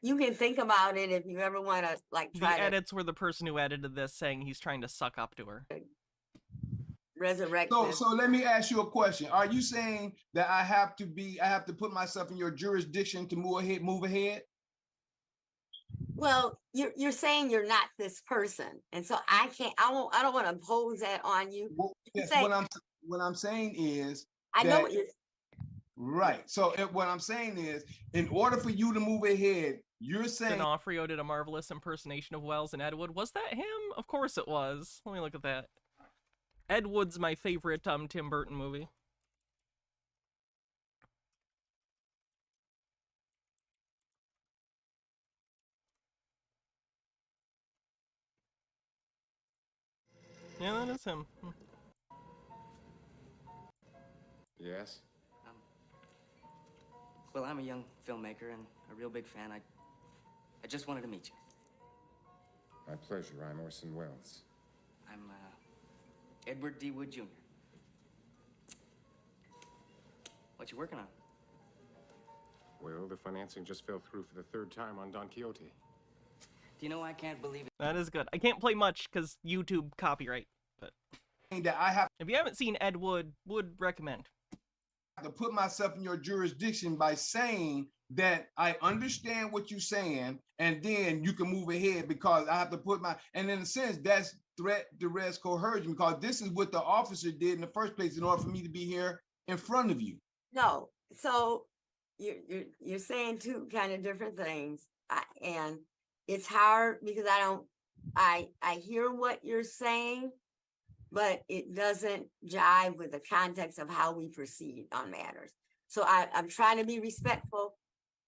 You can think about it if you ever want to try the edits were the person who edited this saying he's trying to suck up to her. Resurrect. So let me ask you a question. Are you saying that I have to put myself in your jurisdiction to move ahead? Well, you're saying you're not this person, and so I don't want to impose that on you. Well, yes, what I'm saying is I know what you're right. So what I'm saying is, in order for you to move ahead, you're saying D'Onofrio did a marvelous impersonation of Wells and Ed Wood. Was that him? Of course it was. Let me look at that. Ed Wood's my favorite Tim Burton movie. Yeah, that is him. Yes? Well, I'm a young filmmaker and a real big fan. I just wanted to meet you. My pleasure. I'm Orson Welles. I'm Edward D. Wood Jr. What you working on? Well, the financing just fell through for the third time on Don Quixote. Do you know, I can't believe it. That is good. I can't play much because YouTube copyright, but if you haven't seen Ed Wood, would recommend. To put myself in your jurisdiction by saying that I understand what you're saying, and then you can move ahead because I have to put and in a sense, that's threat, duress, coercion, because this is what the officer did in the first place in order for me to be here in front of you. No, so you're saying two kind of different things, and it's hard because I hear what you're saying, but it doesn't jive with the context of how we proceed on matters. So I'm trying to be respectful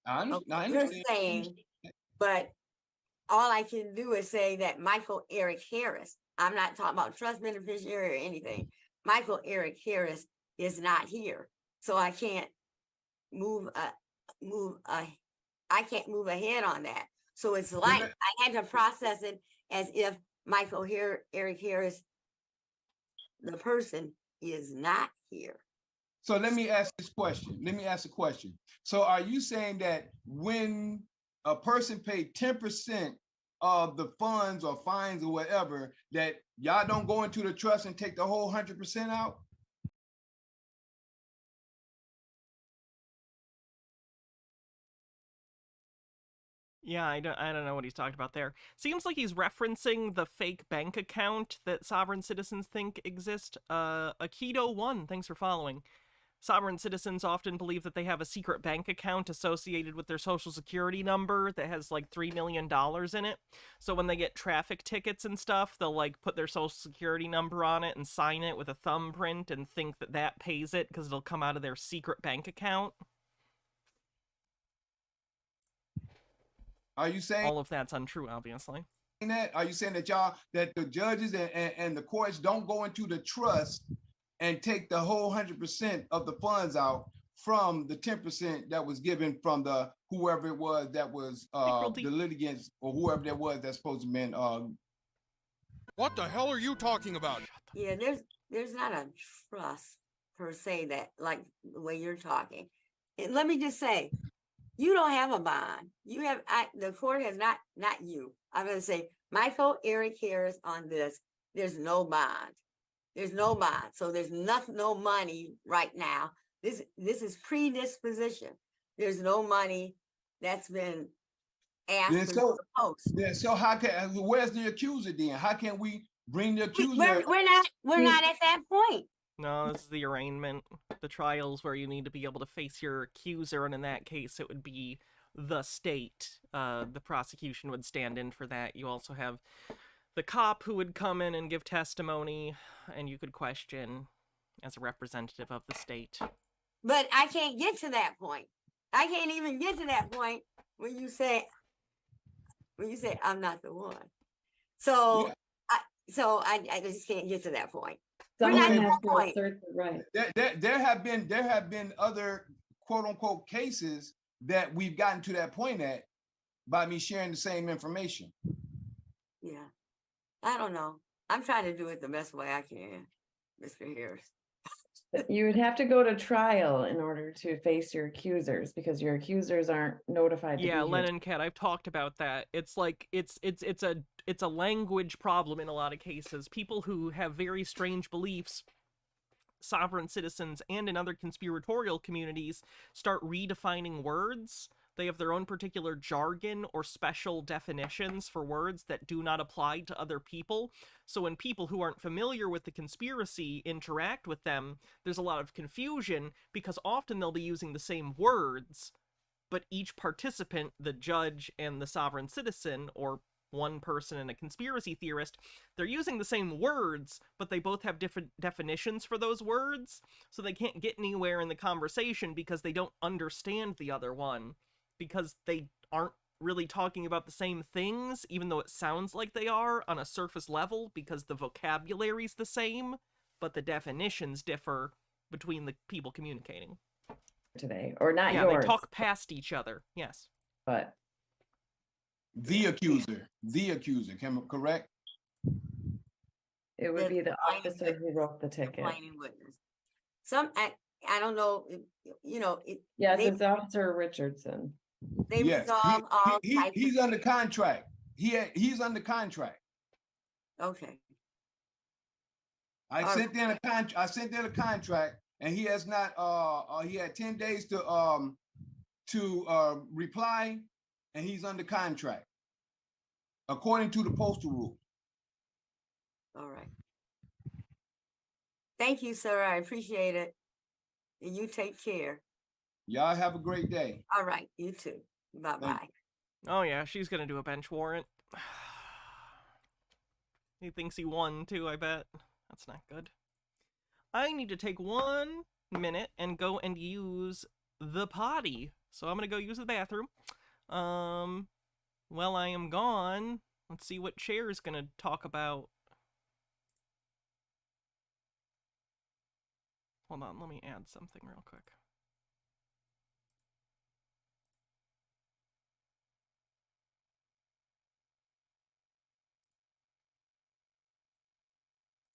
of what you're saying, but all I can do is say that Michael Eric Harris, I'm not talking about trust beneficiary or anything. Michael Eric Harris is not here. So I can't I can't move ahead on that. So it's like I had to process it as if Michael Eric Harris, the person, is not here. So let me ask this question. Let me ask a question. So are you saying that when a person paid 10% of the funds or fines or whatever, that y'all don't go into the trust and take the whole 100% out? Yeah, I don't know what he's talking about there. Seems like he's referencing the fake bank account that sovereign citizens think exist. Aikido1, thanks for following. Sovereign citizens often believe that they have a secret bank account associated with their social security number that has like $3 million in it. So when they get traffic tickets and stuff, they'll like put their social security number on it and sign it with a thumbprint and think that that pays it because it'll come out of their secret bank account. Are you saying all of that's untrue, obviously? Are you saying that the judges and the courts don't go into the trust and take the whole 100% of the funds out from the 10% that was given from the whoever it was that was the litigants or whoever that was that's supposed to be What the hell are you talking about? Yeah, there's not a trust. per se that, like the way you're talking. And let me just say, you don't have a bond. You have, the court has not you. I'm gonna say, Michael Eric Harris on this, there's no bond. There's no bond. So there's no money right now. This is predisposition. There's no money that's been asked for the post. So how can, where's the accuser then? How can we bring the accuser? We're not at that point. No, this is the arraignment. The trials where you need to be able to face your accuser, and in that case, it would be the state. The prosecution would stand in for that. You also have the cop who would come in and give testimony, and you could question as a representative of the state. But I can't get to that point. I can't even get to that point when you say I'm not the one. So, yeah. I just can't get to that point. Someone We're not has at that to point. assert the right. There have been other quote unquote cases that we've gotten to that point at by me sharing the same information. Yeah, I don't know. I'm trying to do it the best way I can, Mr. Harris. You would have to go to trial in order to face your accusers because your accusers aren't notified. Yeah, Lennon Cat, I've talked about that. It's like it's a language problem in a lot of cases. People who have very strange beliefs, sovereign citizens, and in other conspiratorial communities start redefining words. They have their own particular jargon or special definitions for words that do not apply to other people. So when people who aren't familiar with the conspiracy interact with them, there's a lot of confusion because often they'll be using the same words, but each participant, the judge and the sovereign citizen, or one person and a conspiracy theorist, they're using the same words, but they both have different definitions for those words, so they can't get anywhere in the conversation because they don't understand the other one. Because they aren't really talking about the same things, even though it sounds like they are on a surface level, because the vocabulary's the same, but the definitions differ between the people communicating. Today, or not yours. Yeah, they talk past each other, yes. But the accuser, correct? It would be the officer who wrote the ticket. I don't know, Yes, it's Officer Richardson. They resolve all types. He's under contract. He's under contract. Okay. I sent in a contract, and he has not. He had 10 days to reply, and he's under contract according to the postal rule. All right. Thank you, sir. I appreciate it. And you take care. Y'all have a great day. All right, you too. Bye-bye. Oh yeah, she's gonna do a bench warrant. He thinks he won too, I bet. That's not good. I need to take 1 minute and go and use the potty. So I'm gonna go use the bathroom. While I am gone, let's see what Chair's gonna talk about. Hold on, let me add something real quick.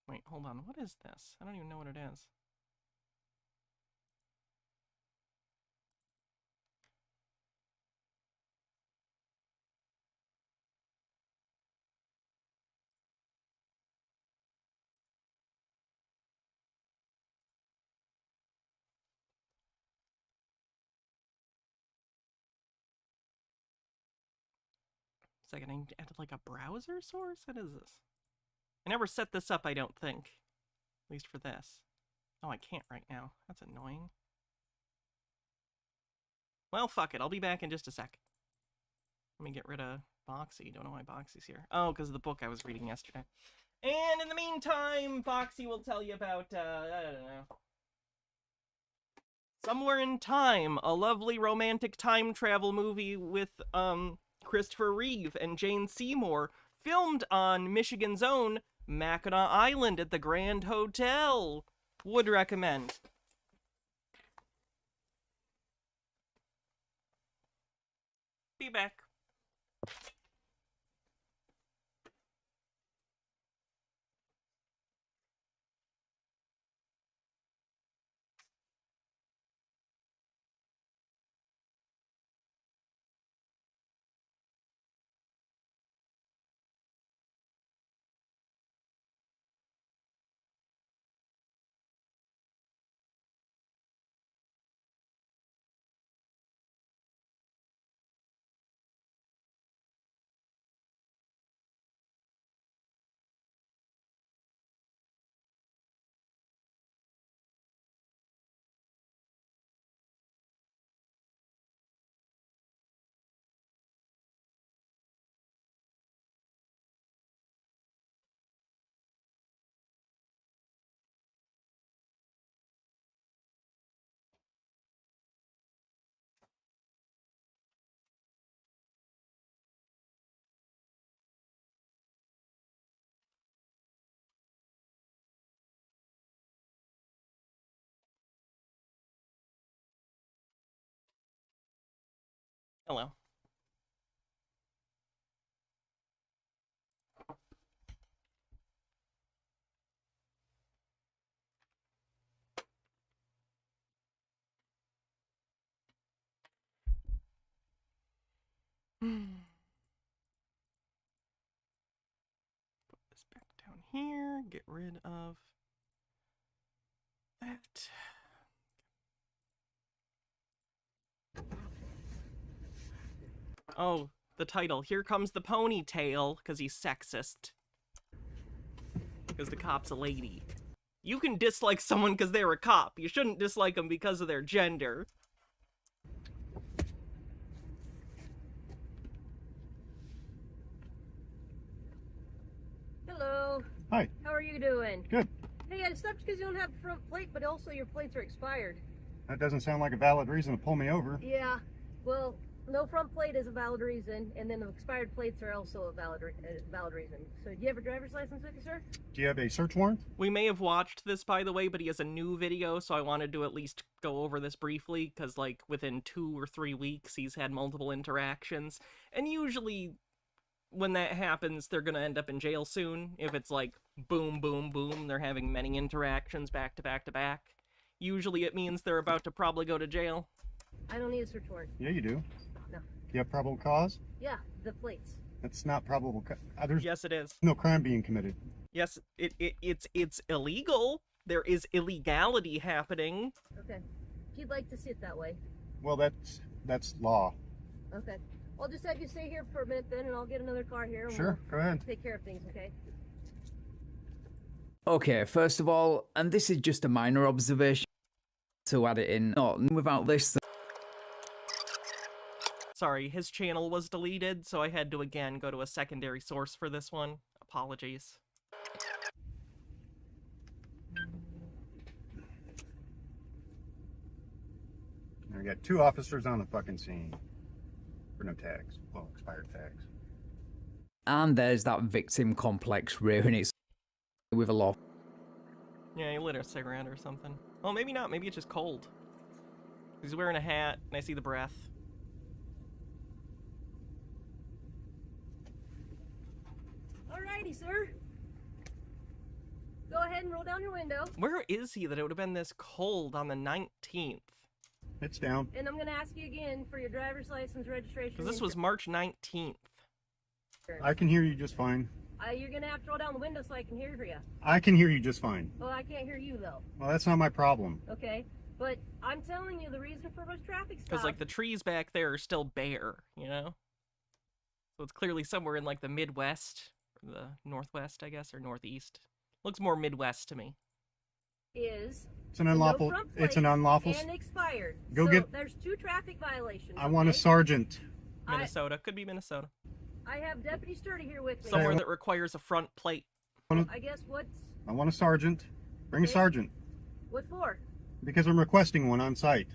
Wait, hold on. What is this? I don't even know what it is. Second, I added like a browser source? What is this? I never set this up, I don't think. At least for this. Oh, I can't right now. That's annoying. Well, fuck it. I'll be back in just a sec. Let me get rid of Boxy. Don't know why Boxy's here. Oh, because of the book I was reading yesterday. And in the meantime, Boxy will tell you about, I don't know. Somewhere in Time, a lovely romantic time travel movie with, Christopher Reeve and Jane Seymour, filmed on Michigan's own Mackinac Island at the Grand Hotel. Would recommend. Be back. Hello. Put this back down here. Get rid of that. Oh, the title. Here comes the ponytail, because he's sexist. Because the cop's a lady. You can dislike someone because they're a cop. You shouldn't dislike them because of their gender. Hello. Hi. How are you doing? Good. Hey, I stopped because you don't have a front plate, but also your plates are expired. That doesn't sound like a valid reason to pull me over. Yeah. Well, no front plate is a valid reason, and then the expired plates are also a valid reason. So, do you have a driver's license with you, sir? Do you have a search warrant? We may have watched this, by the way, but he has a new video, so I wanted to at least go over this briefly, because, like, within 2 or 3 weeks, he's had multiple interactions, and usually when that happens, they're gonna end up in jail soon. If it's like, boom, boom, boom, they're having many interactions back to back to back. Usually it means they're about to probably go to jail. I don't need a search warrant. Yeah, you do. No. You have probable cause? Yeah, the plates. That's not probable cause. There's Yes, it is. no crime being committed. Yes, it's illegal. There is illegality happening. Okay. If you'd like to see it that way. Well, that's law. Okay. I'll just have you stay here for a minute then, and I'll get another car here. And Sure, we'll go ahead. Take care of things, okay? Okay, first of all, and this is just a minor observation to add it in, not without this. Sorry, his channel was deleted, so I had to again go to a secondary source for this one. Apologies. I got 2 officers on the fucking scene. For no tags. Well, expired tags. And there's that victim complex rearing its with a lot. Yeah, he lit a cigarette or something. Oh, maybe not. Maybe it's just cold. He's wearing a hat, and I see the breath. Alrighty, sir. Go ahead and roll down your window. Where is he that it would have been this cold on the 19th? It's down. And I'm going to ask you again for your driver's license registration. Because this was March 19th. I can hear you just fine. You're going to have to roll down the window so I can hear you. I can hear you just fine. Well, I can't hear you, though. Well, that's not my problem. Okay? But I'm telling you the reason for most traffic stops. Because, like, the trees back there are still bare, you know? So it's clearly somewhere in, like, the Midwest. Or the Northwest, I guess, or Northeast. Looks more Midwest to me. Is It's an unlawful. It's an unlawful. and expired. Go So get. There's 2 traffic violations. I want a sergeant. Minnesota. Could be Minnesota. I have Deputy Sturdy here with me. Somewhere that requires a front plate. I guess what's I want a sergeant. Bring a sergeant. what for? Because I'm requesting one on site.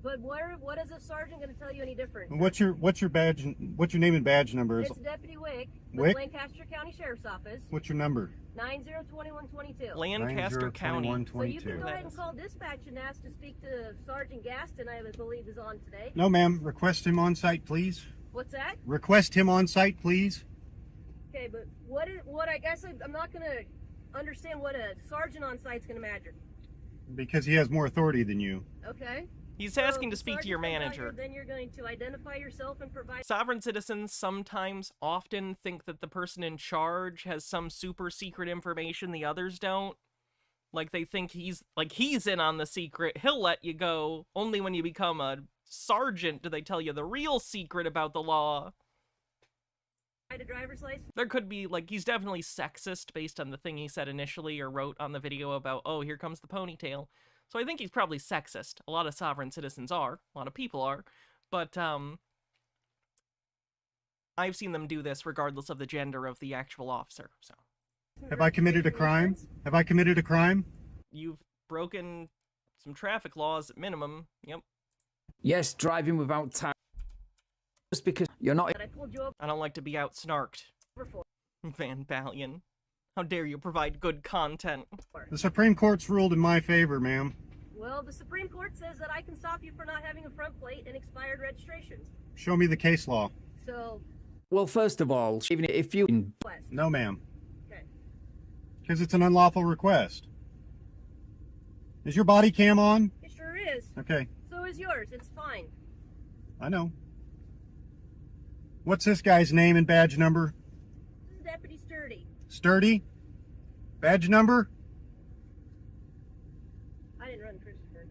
But what is a sergeant going to tell you any different? What's your badge? What's your name and badge number? It's Deputy Wick, Wick? Lancaster County Sheriff's Office. What's your number? 902122. Lancaster County. So you can go ahead and call dispatch and ask to speak to Sergeant Gaston, I believe is on today. No, ma'am. Request him on site, please. What's that? Request him on site, please. Okay, but what I guess I'm not going to understand what a sergeant on site's going to matter. Because he has more authority than you. Okay. He's asking to speak to your manager. Then you're going to identify yourself and provide. Sovereign citizens sometimes often think that the person in charge has some super secret information the others don't. Like they think he's in on the secret. He'll let you go. Only when you become a sergeant do they tell you the real secret about the law. A driver's license. There could be, like, he's definitely sexist based on the thing he said initially or wrote on the video about, oh, here comes the ponytail. So I think he's probably sexist. A lot of sovereign citizens are. A lot of people are. But, I've seen them do this regardless of the gender of the actual officer, so. Have I committed a crime? Have I committed a crime? You've broken some traffic laws at minimum. Yep. Yes, driving without time. Just because you're not. I don't like to be outsnarked. Van Balian. How dare you provide good content? The Supreme Court's ruled in my favor, ma'am. Well, the Supreme Court says that I can stop you for not having a front plate and expired registrations. Show me the case law. So, Well, first of all, even if you... No, ma'am. okay. Because it's an unlawful request. Is your body cam on? It sure is. Okay, So is yours. It's fine. I know. What's this guy's name and badge number? This is Deputy Sturdy. Sturdy? Badge number? I didn't run Christopher.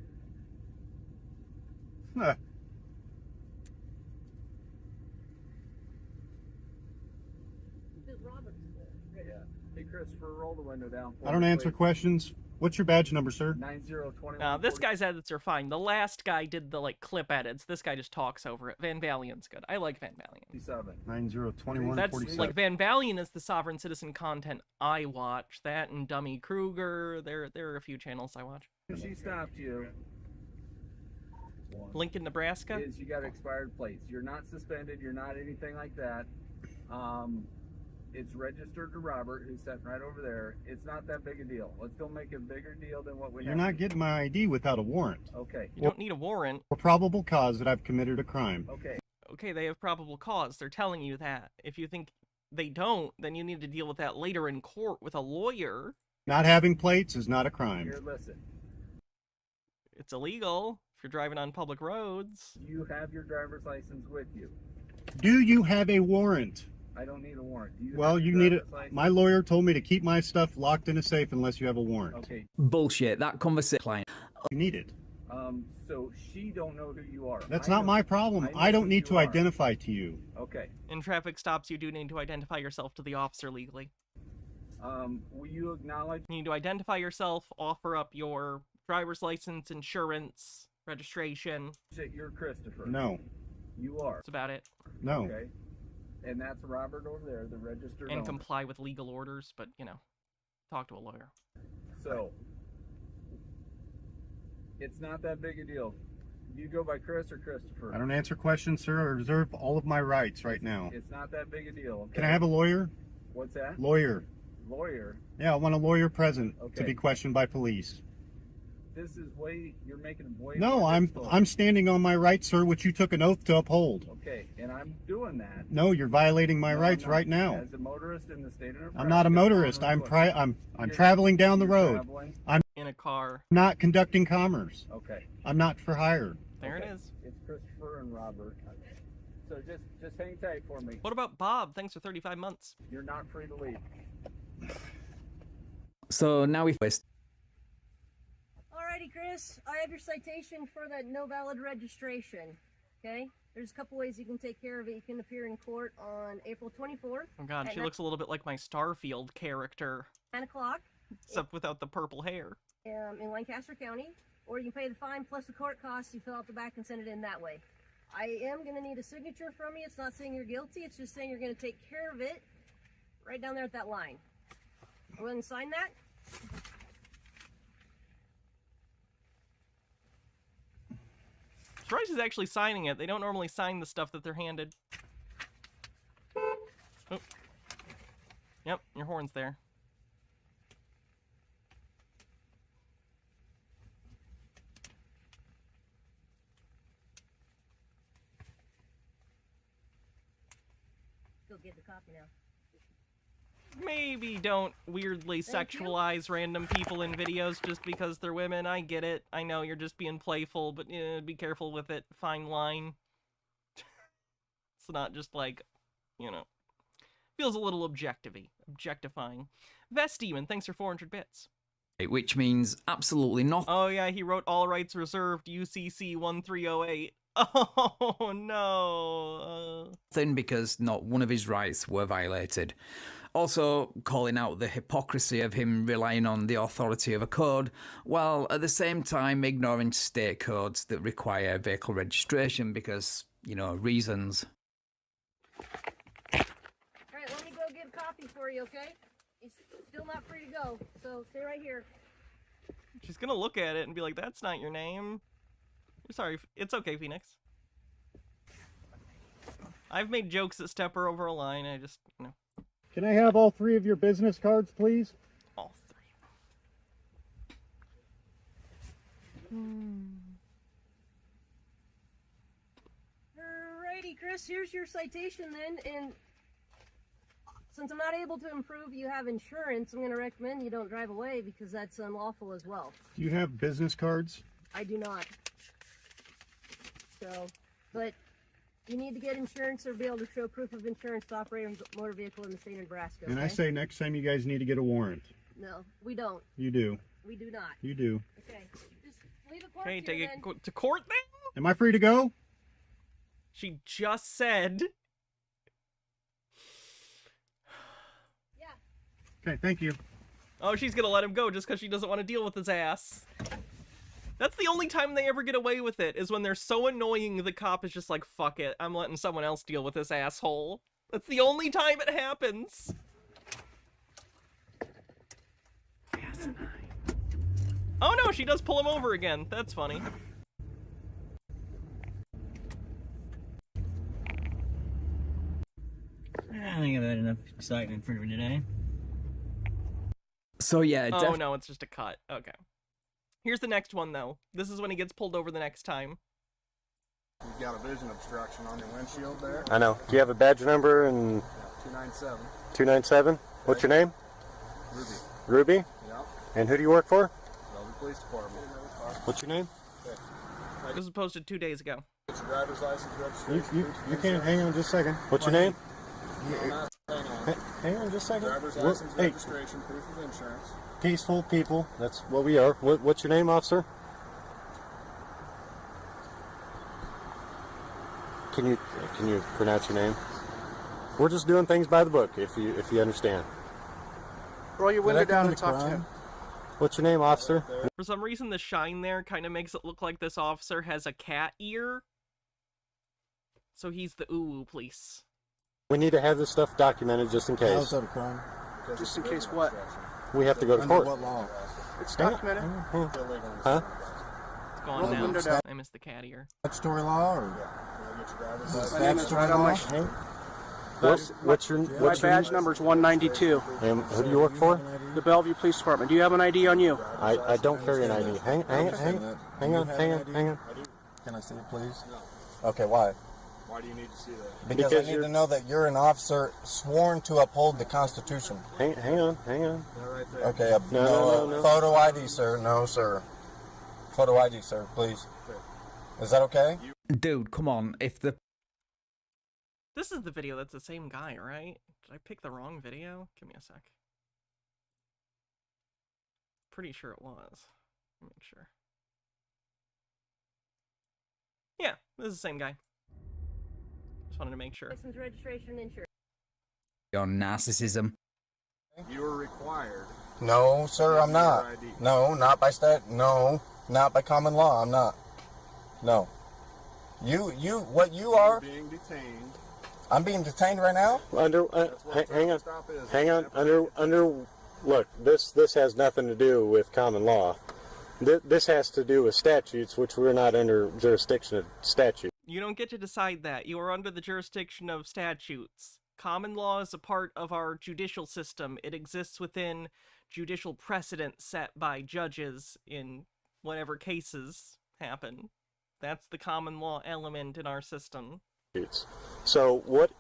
Huh. This is Robert's. Yeah. Hey, Christopher, roll the window down. I don't answer questions. What's your badge number, sir? 9021. This guy's edits are fine. The last guy did the like clip edits. This guy just talks over it. Van Valian's good. I like Van Valian. 9021. That's like Van Valian is the sovereign citizen content I watch. That and Dummy Kruger. There are a few channels I watch. She stopped you. Lincoln, Nebraska. Is you got expired plates. You're not suspended. You're not anything like that. It's registered to Robert, who's sitting right over there. It's not that big a deal. Let's don't make it a bigger deal than what we You're have. not getting my ID without a warrant. Okay. You don't need a warrant. For probable cause that I've committed a crime. Okay. Okay, they have probable cause. They're telling you that. If you think they don't, then you need to deal with that later in court with a lawyer. Not having plates is not a crime. Here, listen. It's illegal if you're driving on public roads. You have your driver's license with you. Do you have a warrant? I don't need a warrant. Do you Well, have you your need it. driver's license? My lawyer told me to keep my stuff locked in a safe unless you have a warrant. Okay. Bullshit. That conversation. You need it. So she don't know who you are. That's I not know- my problem. know I don't who need you to are. identify to you. Okay. In traffic stops, you do need to identify yourself to the officer legally. Will you acknowledge? You need to identify yourself, offer up your driver's license, insurance, registration. That you're Christopher. No. You are. That's about it. No. Okay. And that's Robert over there, the registered And owner. comply with legal orders, but, you know, talk to a lawyer. So, it's not that big a deal. You go by Chris or Christopher? I don't answer questions, sir. I reserve all of my rights right now. It's not that big a deal. Okay? Can I have a lawyer? What's that? Lawyer. Lawyer. Yeah, I want a lawyer present to Okay. be questioned by police. This is you're making it way No, more I'm difficult. standing on my rights, sir, which you took an oath to uphold. Okay, and I'm doing that. No, you're violating my No, rights I'm not. right now. As a motorist in the state of Nebraska. I'm not a motorist. I'm traveling down the You're road. traveling? I'm In a car. not conducting commerce. Okay. I'm not for hire. There Okay. it is. It's Christopher and Robert. So just hang tight for me. What about Bob? Thanks for 35 months. You're not free to leave. So now we've... Alrighty, Chris. I have your citation for that no valid registration. Okay? There's a couple ways you can take care of it. You can appear in court on April 24th. Oh god, at she looks a little bit like my Starfield character, 9 o'clock except without the purple hair. in Lancaster County. Or you can pay the fine plus the court costs. You fill out the back and send it in that way. I am going to need a signature from you. It's not saying you're guilty. It's just saying you're going to take care of it right down there at that line. Go ahead and sign that. Surprised she's actually signing it. They don't normally sign the stuff that they're handed. Oh. Yep, your horn's there. Go get the copy now. Maybe don't weirdly sexualize random people in videos just because they're women. I get it. I know you're just being playful, but be careful with it. Fine line. It's not just like, you know, feels a little objectifying. Vest Demon, thanks for 400 bits. Which means absolutely nothing. Oh yeah, he wrote all rights reserved UCC 1308. Oh no. Because not one of his rights were violated. Also calling out the hypocrisy of him relying on the authority of a code, while at the same time ignoring state codes that require vehicle registration because, you know, reasons. Alright, let me go get a copy for you, okay? He's still not free to go, so stay right here. She's gonna look at it and be like, that's not your name. Sorry, it's okay, Phoenix. I've made jokes that step her over a line, I just, you know. Can I have all three of your business cards, please? All Alrighty, Chris, here's your citation then, and since I'm not able to improve you have insurance, I'm going to recommend you don't drive away because that's unlawful as well. Do you have business cards? I do not. So, but you need to get insurance or be able to show proof of insurance to operate a motor vehicle in the state of Nebraska. And I okay? say next time you guys need to get a warrant. No, we don't. You do. We do not. You do. Okay, just leave the court Okay, here take it then. to court then? Am I free to go? She just said. Okay, thank you. Oh, she's gonna let him go just because she doesn't want to deal with his ass. That's the only time they ever get away with it, is when they're so annoying the cop is just like, fuck it, I'm letting someone else deal with this asshole. That's the only time it happens. Oh no, she does pull him over again. That's funny. I think I've had enough excitement for today. So yeah, Oh no, it's just a cut. Okay. Here's the next one though. This is when he gets pulled over the next time. You've got a vision obstruction on your windshield there. I know. Do you have a badge number and... 297. 297? What's your name? Ruby. Ruby? Yeah. And who do you work for? Bellevue Police Department. What's your name? This was posted 2 days ago. Get your driver's license, registration. You can't hang on just a second. What's your name? Hang on just a second. Driver's What- license, hey, registration, proof of insurance. Peaceful people. That's what we are. What's your name, officer? Can you pronounce your name? We're just doing things by the book, if you understand. Roll your window down and talk to him. What's your name, officer? For some reason, the shine there kind of makes it look like this officer has a cat ear. So he's the ooh police. We need to have this stuff documented just in case. How's that a crime? Just in case what? We have to go to Under court. what law? It's Hang on, documented. hang on, hang on. Huh? It's gone Roll the now. window down. I missed the cat ear. Statutory law or? My name is right on my... What's your My badge number is 192. And who do you work for? The Bellevue Police Department. Do you have an ID on you? I don't carry an ID. Hang on. Can I see it, please? Okay, why? Why do you need to see that? Because I need to know that you're an officer sworn to uphold the Constitution. Hang on. Right there. Okay, No. photo ID, sir. No, sir. Photo ID, sir, please. Is that okay? Dude, come on. If the This is the video that's the same guy, right? Did I pick the wrong video? Give me a sec. Pretty sure it was. Let me make sure. Yeah, this is the same guy. Just wanted to make sure. License, registration, insurance. your narcissism. You are required. No, sir, I'm not. ID. No, not by No, not by common law. I'm not. No. What you are? You're being detained. I'm being detained right now. Hang on. Look, this has nothing to do with common law. This has to do with statutes, which we're not under jurisdiction of statute. You don't get to decide that. You are under the jurisdiction of statutes. Common law is a part of our judicial system. It exists within judicial precedent set by judges in whatever cases happen. That's the common law element in our system. So what?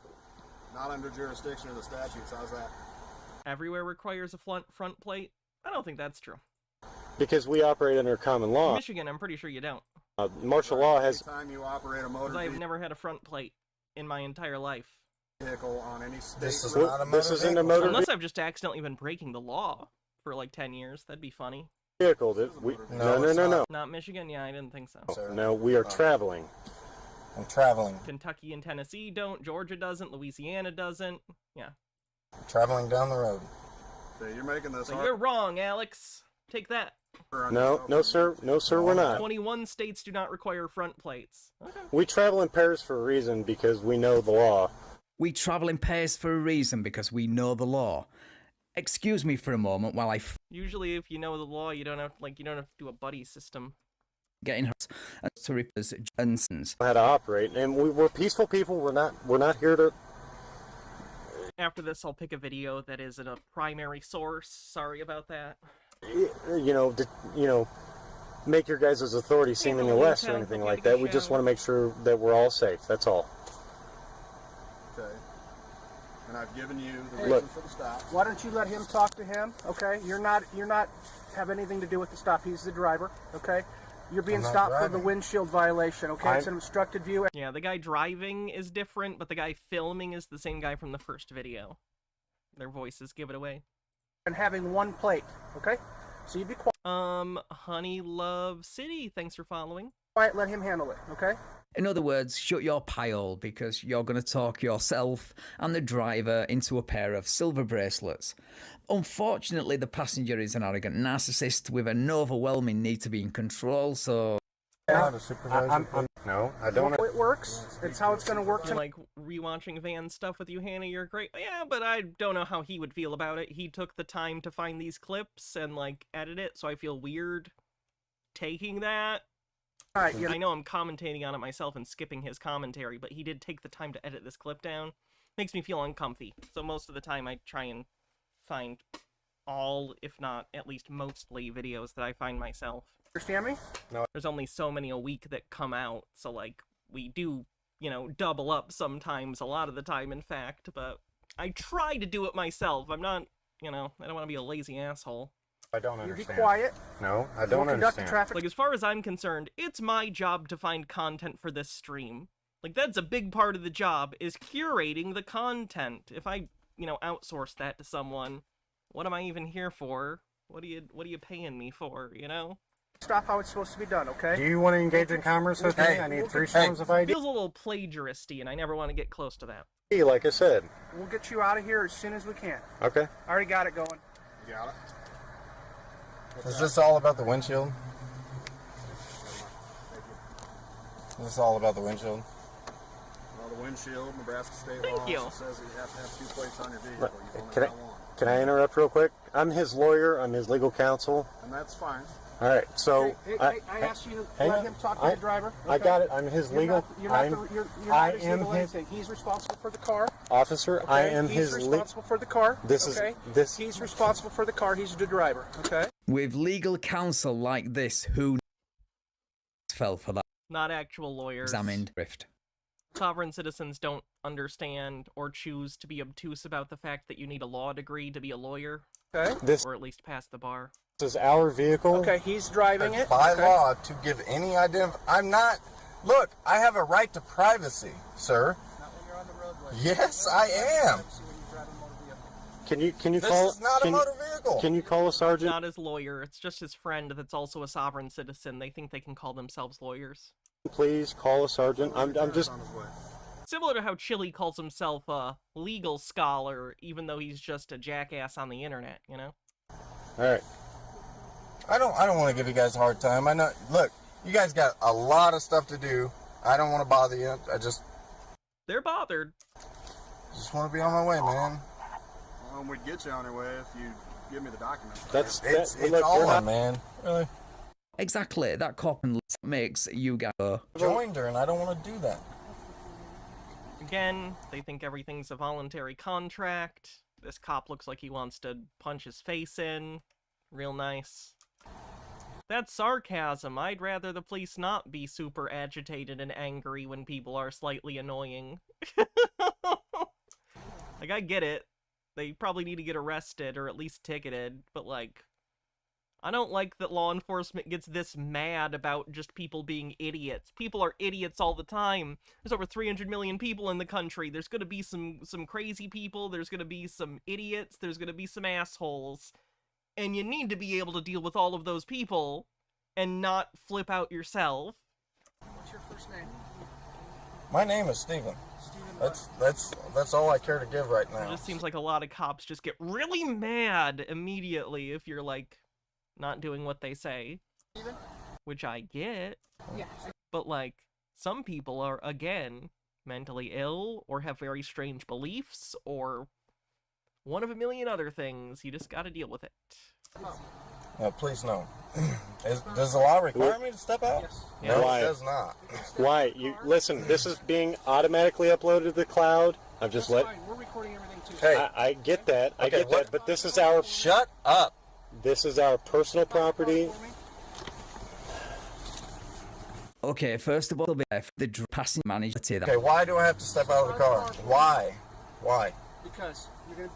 Not under jurisdiction of the statutes. How's that? Everywhere requires a front plate? I don't think that's true. Because we operate under common law. Michigan, I'm pretty sure you don't. Martial law has... Anytime you operate a motor 'Cause I've never had a front plate in my entire life. vehicle on any state... This is not a motor This isn't a vehicle. motor Unless I've just accidentally been breaking the law for like 10 years. That'd be funny. vehicle. No. Not Michigan? Yeah, I didn't think so. No, we are traveling. I'm traveling. Kentucky and Tennessee don't. Georgia doesn't. Louisiana doesn't. Yeah. Traveling down the road. So you're making this... So you're wrong, Alex. Take that. No, sir, we're not. 21 states do not require front plates. Okay. We travel in pairs for a reason because we know the law. We travel in pairs for a reason because we know the law. Excuse me for a moment while I Usually, if you know the law, you don't have to do a buddy system. get in to Rippers Johnson's. How to operate, and we're peaceful people. We're not here to. After this, I'll pick a video that is in a primary source. Sorry about that. make your guys' authority seem any less or anything like that. We just want to make sure that we're all safe. That's all. Okay. And I've given you the Look. reason for the stop. Why don't you let him talk to him? Okay, you're not have anything to do with the stop. He's the driver. Okay, you're being I'm not stopped for the driving. windshield violation. Okay, it's an obstructed view. Yeah, the guy driving is different, but the guy filming is the same guy from the first video. Their voices give it away. And having one plate. Okay, so you'd be Honey Love City, thanks for following. quiet. Let him handle it. Okay. In other words, shut your pile because you're going to talk yourself and the driver into a pair of silver bracelets. Unfortunately, the passenger is an arrogant narcissist with an overwhelming need to be in control, so... No, I don't. It works. It's how it's going to work. Like, rewatching Van stuff with you, Hannah, you're great. Yeah, but I don't know how he would feel about it. He took the time to find these clips and, like, edit it, so I feel weird taking that. Right, I know I'm commentating on it myself and skipping his commentary, but he did take the time to edit this clip down. Makes me feel uncomfy. So most of the time I try and find all, if not at least mostly, videos that I find myself. Understand me? No. There's only so many a week that come out, so like we do, you know, double up sometimes, a lot of the time in fact, but I try to do it myself. I'm not, you know, I don't want to be a lazy asshole. I don't You understand. be quiet. No, I don't understand. Like, as far as I'm concerned, it's my job to find content for this stream. Like, that's a big part of the job, is curating the content. If I, you know, outsource that to someone, what am I even here for? What are you paying me for, you know? Stop how it's supposed to be done. Okay. Do you want to engage in commerce with me? I need 3 forms of ID. Feels a little plagiaristy, and I never want to get close to that. Hey, like I said. We'll get you out of here as soon as we can. Okay. I already got it going. You got it? Is this all about the windshield? Is this all about the windshield? Well, the windshield, Nebraska state Thank law you. says that you have to have 2 plates on your vehicle. You've only Can I, got 1. can I interrupt real quick? I'm his lawyer. I'm his legal counsel. And that's fine. All right. So I asked you to let him talk to the driver. I got it. I'm his legal. You're not his legal anything. He's responsible for the car. Officer. Okay? I am He's his responsible for the car. This okay? is this. He's responsible for the car. He's the driver. Okay. With legal counsel like this, who fell for that? Not actual lawyers. Examined rift. Sovereign citizens don't understand or choose to be obtuse about the fact that you need a law degree to be a lawyer. Okay. Or at least pass the bar. This is our vehicle. Okay, he's driving it. By okay. law, to give any identity. I'm not. Look, I have a right to privacy, sir. Not when you're on the roadway. Yes, I am. Can you This call? is not a can, motor vehicle. Can you call a sergeant? Not his lawyer. It's just his friend that's also a sovereign citizen. They think they can call themselves lawyers. Please call a sergeant. I'm just. Similar to how Chili calls himself a legal scholar, even though he's just a jackass on the internet, you know? All right. I don't want to give you guys a hard time. I know. Look, you guys got a lot of stuff to do. I don't want to bother you. They're bothered. Just want to be on my way, man. We'd get you on your way if you give me the documents. It's look, all we're on, not- man. Really. Exactly, that cop and makes you go. Joined her, and I don't want to do that. Again, they think everything's a voluntary contract. This cop looks like he wants to punch his face in. Real nice. That's sarcasm. I'd rather the police not be super agitated and angry when people are slightly annoying. Like, I get it. They probably need to get arrested or at least ticketed, but like, I don't like that law enforcement gets this mad about just people being idiots. People are idiots all the time. There's over 300 million people in the country. There's gonna be some crazy people. There's gonna be some idiots. There's gonna be some assholes. And you need to be able to deal with all of those people and not flip out yourself. What's your first name? My name is Steven. That's all I care to give right now. It just seems like a lot of cops just get really mad immediately if you're like not doing what they say, which I get. Yeah. But like, some people are, again, mentally ill or have very strange beliefs or one of a million other things. You just gotta deal with it. No, please no. Does the law require me to step out? Yes. No, Why? it does not. Why? You listen. This is being automatically uploaded to the cloud. I'm just That's letting. fine. We're recording everything too. Hey. I get that. I Okay, get what- that. But this is our. Shut up. This is our personal property. Okay, first of all, the passing manager. Okay, why do I have to step out of the car? Why? Why? Because you're gonna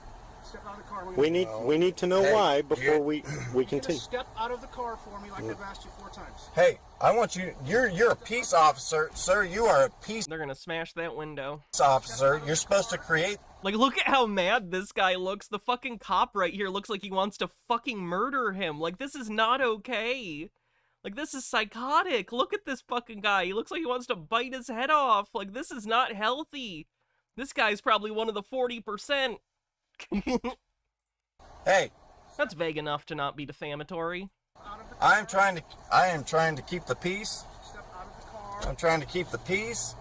step out of the car. We need to know why before we continue. Step out of the car for me like I've asked you 4 times. Hey, I want you. You're a peace officer, sir. You are a peace. They're gonna smash that window. Officer, you're supposed to create. Like, look at how mad this guy looks. The fucking cop right here looks like he wants to fucking murder him. Like, this is not okay. Like, this is psychotic. Look at this fucking guy. He looks like he wants to bite his head off. Like, this is not healthy. This guy's probably one of the 40%. Hey. That's vague enough to not be defamatory. I am trying to keep the peace. I'm trying to keep the peace.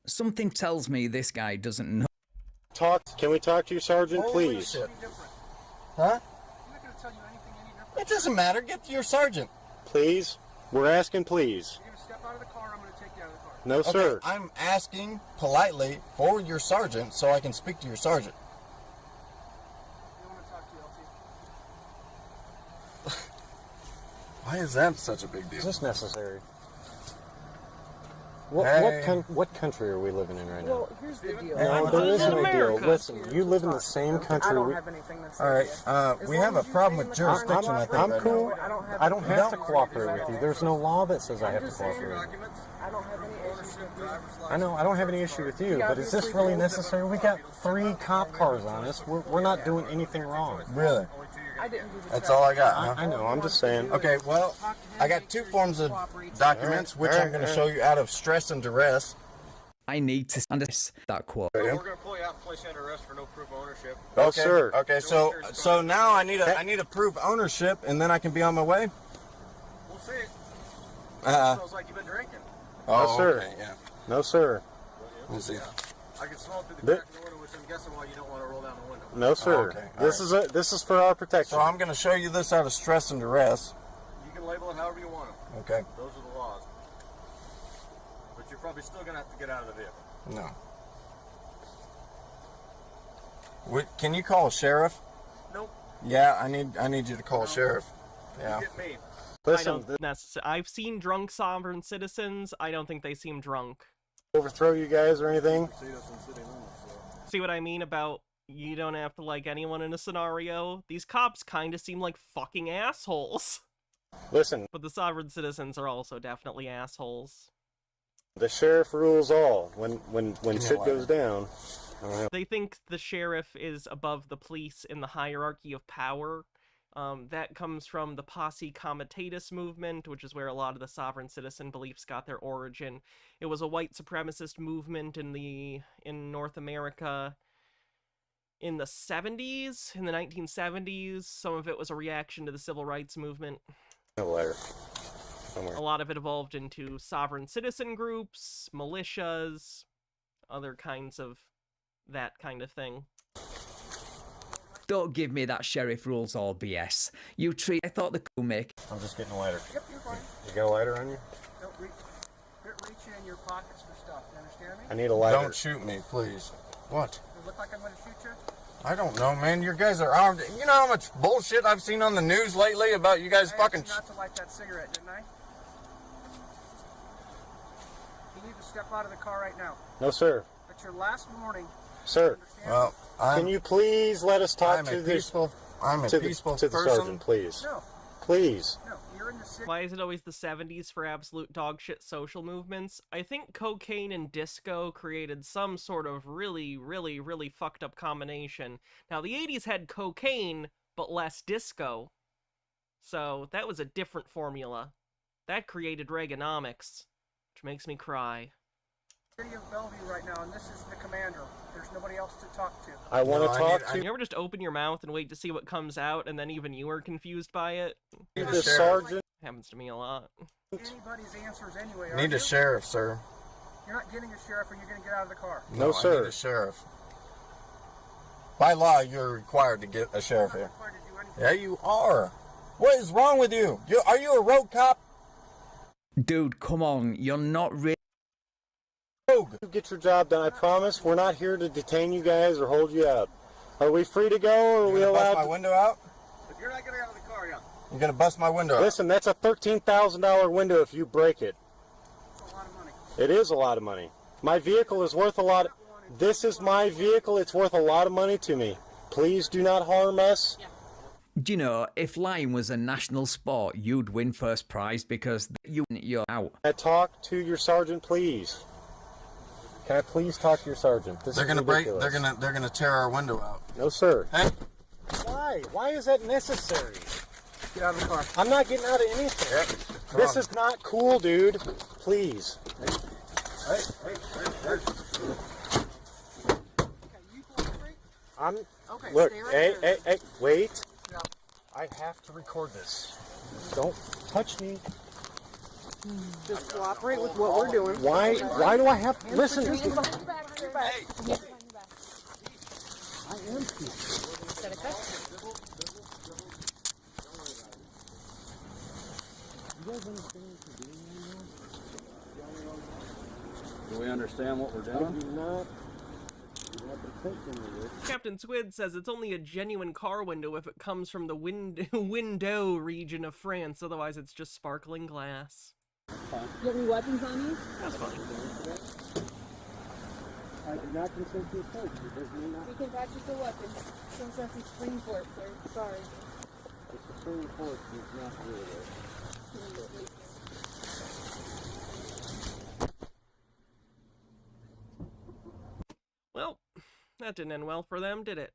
Something tells me this guy doesn't know. Can we talk to you, Sergeant, please? Shit. Huh? It doesn't matter. Get to your sergeant. Please? We're asking, please. You're gonna step out of the car. I'm gonna take you out of the car. No, Okay, sir. I'm asking politely for your sergeant so I can speak to your sergeant. I want to talk to you, LT. Why is that such a big deal? Is this necessary? Hey. What country are we living in right now? Well, here's the deal. No, there isn't a deal. Listen, you live in the same country. I don't have anything to say. All right, we have a problem with jurisdiction, I think. I'm right cool. now. I don't have to cooperate with you. There's no law that says I have to cooperate with you. I don't have any issues with you. I know, I don't have any issue with you, but is this really necessary? We got 3 cop cars on us. We're not doing anything wrong. Really? I didn't do the That's all I got, huh? I know, I'm just saying. Okay, well, I got 2 forms of documents, which I'm going to show you out of stress and duress. I need to understand that quote. We're going to pull you out and place you under arrest for no proof of ownership. Oh, Okay, sir. Okay, so now I need to prove ownership, and then I can be on my way. We'll see. Uh, Smells like you've been drinking. oh, sir. okay, yeah. No, sir. Let's see. I can smell it through the crack in the window, which I'm guessing why you don't want to roll down the window. No, sir. okay, This is for our protection. So I'm going to show you this out of stress and duress. You can label it however you want them. Okay. Those are the laws. But you're probably still going to have to get out of the vehicle. No. Can you call a sheriff? Nope. Yeah, I need you to call a sheriff. Yeah. You get me. Listen, I've seen drunk sovereign citizens. I don't think they seem drunk. overthrow you guys or anything. See what I mean about you don't have to like anyone in a scenario? These cops kind of seem like fucking assholes. Listen. But the sovereign citizens are also definitely assholes. The sheriff rules all. When shit goes down. They think the sheriff is above the police in the hierarchy of power. That comes from the posse comitatus movement, which is where a lot of the sovereign citizen beliefs got their origin. It was a white supremacist movement in North America in the 70s, in the 1970s. Some of it was a reaction to the civil rights movement. A letter. Somewhere. A lot of it evolved into sovereign citizen groups, militias, other kinds of that kind of thing. Don't give me that sheriff rules all BS. You treat. I thought the cool make. I'm just getting a lighter. Yep, you're fine. You got a lighter on you? Don't reach in your pockets for stuff. You understand me? I need a lighter. Don't shoot me, please. What? Does it look like I'm going to shoot you? I don't know, man. You guys are armed. You know how much bullshit I've seen on the news lately about you guys fucking... I asked you not to light that cigarette, didn't I? You need to step out of the car right now. No, sir. That's your last warning. Sir. Well, can you please let us talk to the peaceful to the sergeant, please? No. Please. No, you're in the city. Why is it always the 70s for absolute dogshit social movements? I think cocaine and disco created some sort of really, really, really fucked up combination. Now, the 80s had cocaine, but less disco. So, that was a different formula. That created Reaganomics, which makes me cry. City of Bellevue right now, and this is the commander. There's nobody else to talk to. I want to talk to you. Ever just open your mouth and wait to see what comes out, and then even you are confused by it? the sergeant. Happens to me a lot. Anybody's answers anyway. Need a sheriff, sir. You're not getting a sheriff, or you're going to get out of the car. No, sir. I need a sheriff. By law, you're required to get a sheriff here. Yeah, you are. What is wrong with you? Are you a road cop? Dude, come on. You're not really... You get your job done. I promise. We're not here to detain you guys or hold you out. Are we free to go, or are we allowed? Bust my window out? If you're not getting out of the car, yeah. You're gonna bust my window out. Listen, that's a $13,000 window if you break it. It is a lot of money. My vehicle is worth a lot. This is my vehicle. It's worth a lot of money to me. Please do not harm us. Do you know, if lying was a national sport, you'd win first prize because you're out. Can I talk to your sergeant, please? Can I please talk to your sergeant? This They're is gonna break. ridiculous. They're gonna tear our window out. No, sir. Hey. Why? Why is that necessary? Get out of the car. I'm not getting out of anything. This is not cool, dude. Please. Hey. I'm. Okay, Look. stay right Hey, there. hey, wait. Yeah. I have to record this. Don't touch me. Just cooperate with what we're doing. Why? Why do I have to listen? Hands behind your back. I am here. You guys understand what you're doing right now? Do we understand what we're doing? I do not. You have to think of it. Captain Squid says it's only a genuine car window if it comes from the window region of France, otherwise it's just sparkling glass. You have any weapons on you? That's fine. I do not consent to a search because you're not. We can practice the weapons. Since that's the Supreme Court, sir. Sorry. The Supreme Court is not really there. Well, that didn't end well for them, did it?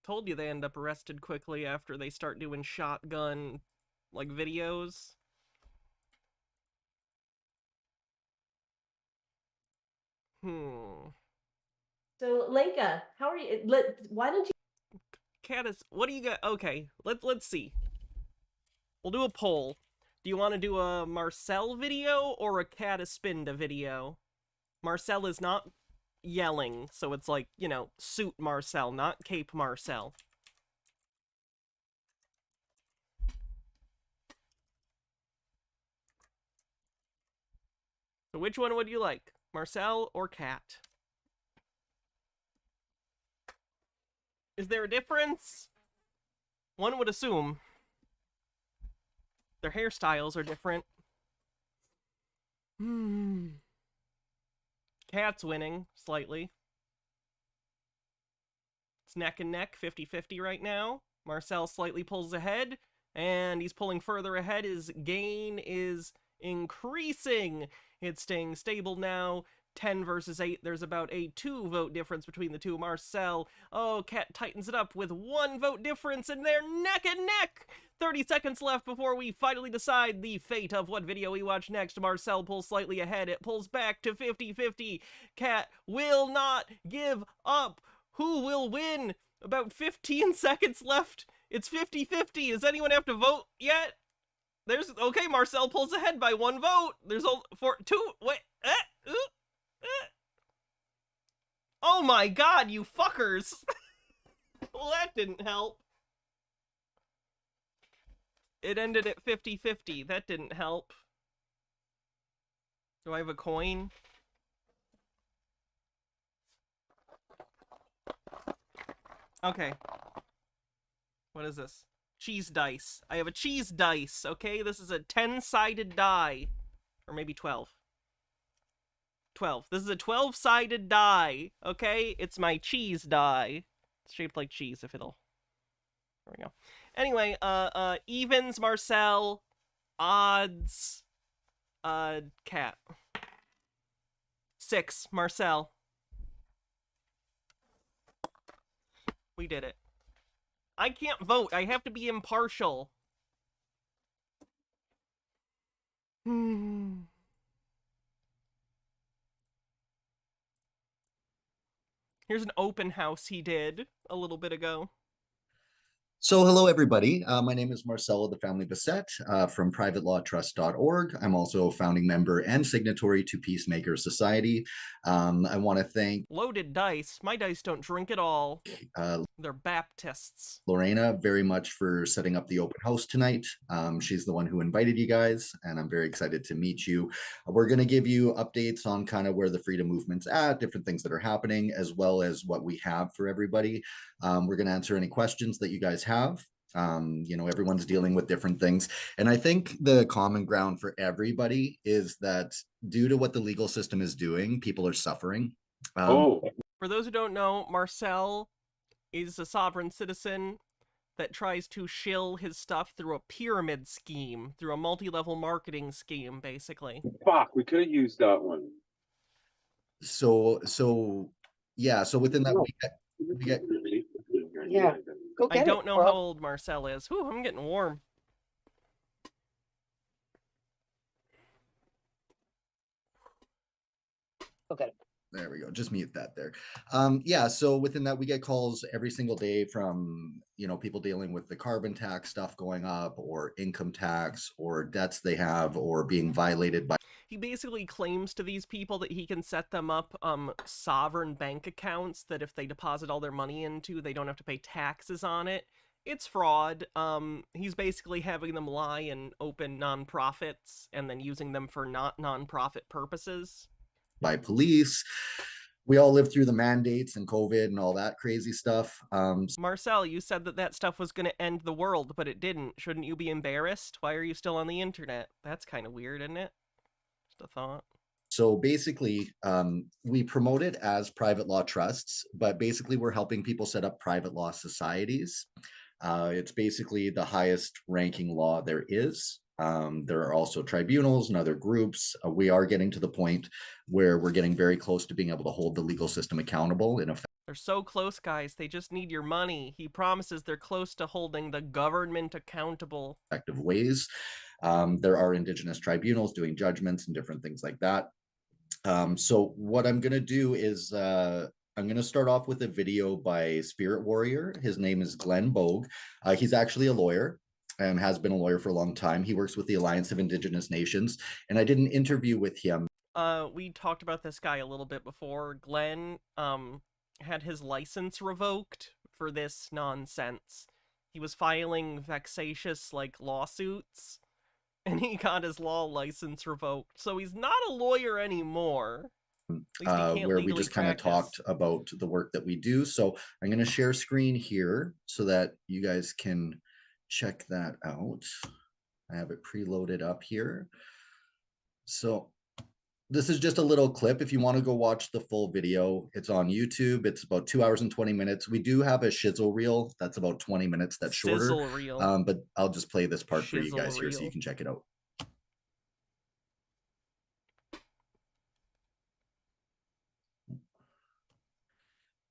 Told you they end up arrested quickly after they start doing shotgun, like, videos. So, Lenka, how are you? Why don't you? Caddis, what do you got? Okay, let's see. We'll do a poll. Do you want to do a Marcel video or a Cadispinda video? Marcel is not yelling, so it's like, you know, suit Marcel, not Cape Marcel. So which one would you like? Marcel or Cat? Is there a difference? One would assume. Their hairstyles are different. Cat's winning, slightly. It's neck and neck, 50-50 right now. Marcel slightly pulls ahead, and he's pulling further ahead. His gain is increasing. It's staying stable now. 10 versus 8. There's about a 2-vote difference between the two. Marcel, oh, Cat tightens it up with 1 vote difference, and they're neck and neck! 30 seconds left before we finally decide the fate of what video we watch next. Marcel pulls slightly ahead. It pulls back to 50-50. Cat will not give up. Who will win? About 15 seconds left. It's 50-50. Does anyone have to vote yet? Okay, Marcel pulls ahead by 1 vote. There's only 2. Wait. Oh my god, you fuckers! Well, that didn't help. It ended at 50-50. That didn't help. Do I have a coin? Okay. What is this? Cheese dice. I have a cheese dice, okay? This is a 10-sided die. Or maybe 12. 12. This is a 12-sided die, okay? It's my cheese die. It's shaped like cheese, if it'll... There we go. Anyway, evens, Marcel, odds, Cat. 6, Marcel. We did it. I can't vote. I have to be impartial. Here's an open house he did a little bit ago. So hello, everybody. My name is Marcel of the Family Bassett from privatelawtrust.org. I'm also a founding member and signatory to Peacemaker Society. I want to thank Loaded dice. My dice don't drink at all. They're Baptists. Lorena very much for setting up the open house tonight. She's the one who invited you guys, and I'm very excited to meet you. We're going to give you updates on kind of where the freedom movement's at, different things that are happening, as well as what we have for everybody. We're going to answer any questions that you guys have. You know, everyone's dealing with different things. And I think the common ground for everybody is that due to what the legal system is doing, people are suffering. For those who don't know, Marcel is a sovereign citizen that tries to shill his stuff through a pyramid scheme, through a multi-level marketing scheme, basically. Fuck, we could have used that one. So yeah, so within that we get Yeah. Go I get don't it, know Carl. how old Marcel is. Whew, I'm getting warm. Okay. There we go. Just mute that there. Yeah, so within that, we get calls every single day from, you know, people dealing with the carbon tax stuff going up, or income tax, or debts they have, or being violated by. He basically claims to these people that he can set them up sovereign bank accounts that if they deposit all their money into, they don't have to pay taxes on it. It's fraud. He's basically having them lie and open nonprofits and then using them for not nonprofit purposes. By police. We all lived through the mandates and COVID and all that crazy stuff. Marcel, you said that that stuff was going to end the world, but it didn't. Shouldn't you be embarrassed? Why are you still on the internet? That's kind of weird, isn't it? Just a thought. So basically, we promote it as private law trusts, but basically we're helping people set up private law societies. It's basically the highest ranking law there is. There are also tribunals and other groups. We are getting to the point where we're getting very close to being able to hold the legal system accountable in effect. They're so close, guys. They just need your money. He promises they're close to holding the government accountable. Effective ways. There are indigenous tribunals doing judgments and different things like that. So what I'm going to do is I'm going to start off with a video by Spirit Warrior. His name is Glenn Bogue. He's actually a lawyer and has been a lawyer for a long time. He works with the Alliance of Indigenous Nations, and I did an interview with him. We talked about this guy a little bit before. Glenn had his license revoked for this nonsense. He was filing vexatious lawsuits, and he got his law license revoked. So he's not a lawyer anymore. Where we just kind of talked about the work that we do. So I'm going to share screen here so that you guys can check that out. I have it preloaded up here. So this is just a little clip. If you want to go watch the full video, it's on YouTube. It's about 2 hours and 20 minutes. We do have a shizzle reel that's about 20 minutes. That's shorter. Sizzle reel. But I'll just play this part for you Shizzle guys here so reel. you can check it out.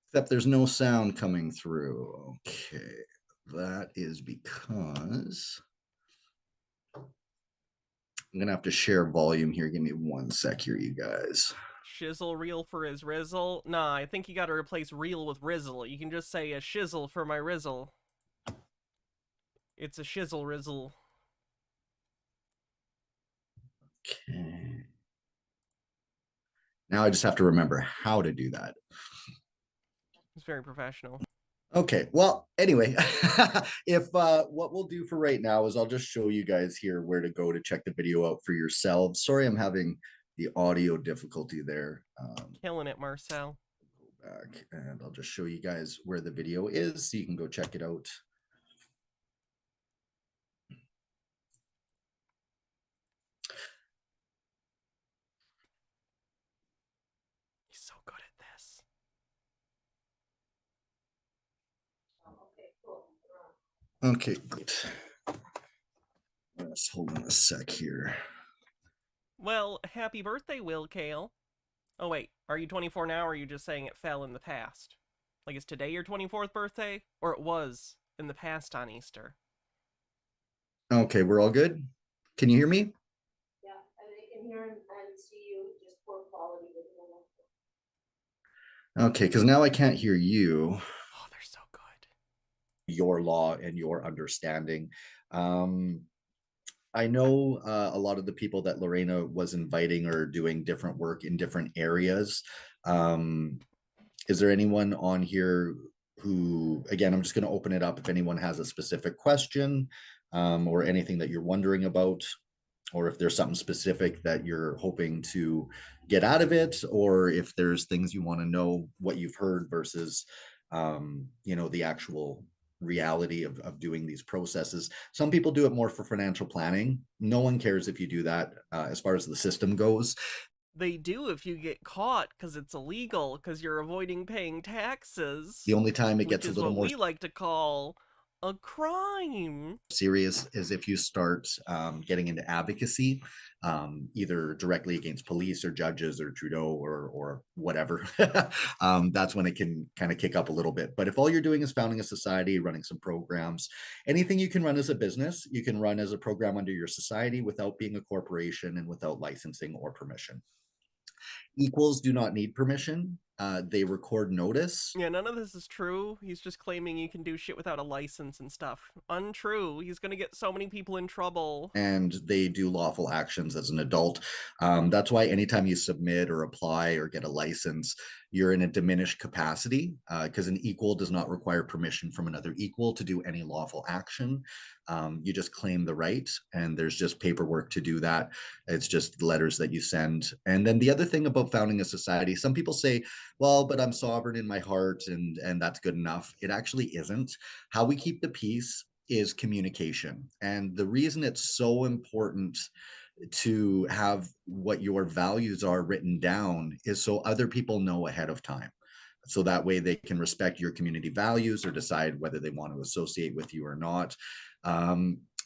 Except there's no sound coming through. Okay, that is because I'm gonna have to share volume here. Give me 1 sec here, you guys. Shizzle reel for his rizzle? Nah, I think you gotta replace reel with rizzle. You can just say a shizzle for my rizzle. It's a shizzle rizzle. Okay. Now I just have to remember how to do that. It's very professional. Okay, well, anyway, if what we'll do for right now is I'll just show you guys here where to go to check the video out for yourselves. Sorry, I'm having the audio difficulty there. Killing it, Marcel. Go back and I'll just show you guys where the video is so you can go check it out. He's so good at this. Okay, good. Let's hold on a sec here. Well, happy birthday, Will Kale. Oh wait, are you 24 now, or are you just saying it fell in the past? Like, is today your 24th birthday? Or it was in the past on Easter? Okay, we're all good? Can you hear me? Yeah, I can hear and see you, just poor quality. Okay, because now I can't hear you. Oh, they're so good. Your law and your understanding. I know a lot of the people that Lorena was inviting are doing different work in different areas. Is there anyone on here who, again, I'm just going to open it up if anyone has a specific question or anything that you're wondering about, or if there's something specific that you're hoping to get out of it, or if there's things you want to know what you've heard versus, you know, the actual reality of doing these processes. Some people do it more for financial planning. No one cares if you do that as far as the system goes. They do if you get caught because it's illegal, because you're avoiding paying taxes. The only time it which gets a is little what more we like to call a crime. serious is if you start getting into advocacy, either directly against police or judges or Trudeau or whatever. That's when it can kind of kick up a little bit. But if all you're doing is founding a society, running some programs, anything you can run as a business, you can run as a program under your society without being a corporation and without licensing or permission. Equals do not need permission. They record notice. Yeah, none of this is true. He's just claiming you can do shit without a license and stuff. Untrue. He's gonna get so many people in trouble. And they do lawful actions as an adult. That's why anytime you submit or apply or get a license, you're in a diminished capacity because an equal does not require permission from another equal to do any lawful action. You just claim the right, and there's just paperwork to do that. It's just letters that you send. And then the other thing about founding a society, some people say, well, but I'm sovereign in my heart and that's good enough. It actually isn't. How we keep the peace is communication. And the reason it's so important to have what your values are written down is so other people know ahead of time. So that way they can respect your community values or decide whether they want to associate with you or not.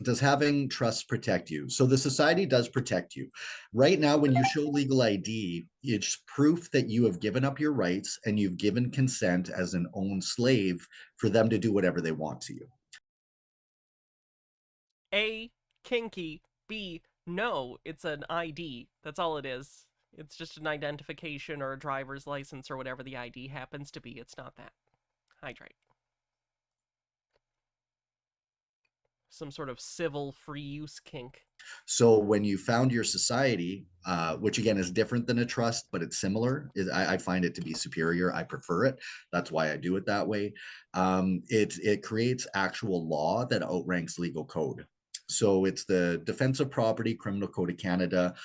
Does having trust protect you? So the society does protect you. Right now, when you show legal ID, it's proof that you have given up your rights and you've given consent as an owned slave for them to do whatever they want to you. A, kinky. B, no, it's an ID. That's all it is. It's just an identification or a driver's license or whatever the ID happens to be. It's not that. Hydrate. Some sort of civil free use kink. So when you found your society, which again is different than a trust, but it's similar, I find it to be superior. I prefer it. That's why I do it that way. It creates actual law that outranks legal code. So it's the Defense of Property, Criminal Code of Canada,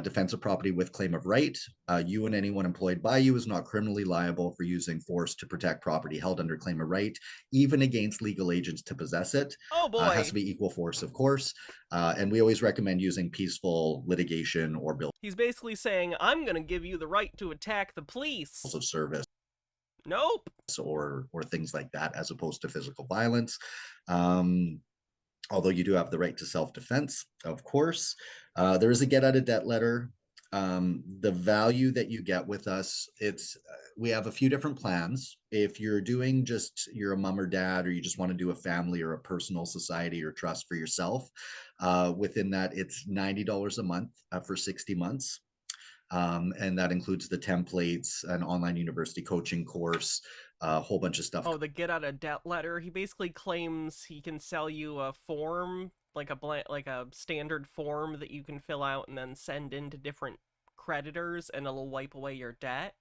Defense of Property with Claim of Right. You and anyone employed by you is not criminally liable for using force to protect property held under claim of right, even against legal agents to possess it. Oh boy. Has to be equal force, of course. And we always recommend using peaceful litigation or bills He's basically saying, I'm going to give you the right to attack the police. of service. Nope. Or things like that, as opposed to physical violence. Although you do have the right to self-defense, of course. There is a get out of debt letter. The value that you get with us, we have a few different plans. If you're doing you're a mom or dad, or you just want to do a family or a personal society or trust for yourself, within that, it's $90 a month for 60 months. And that includes the templates, an online university coaching course, a whole bunch of stuff. Oh, the get out of debt letter. He basically claims he can sell you a form, like a standard form that you can fill out and then send into different creditors, and it'll wipe away your debt.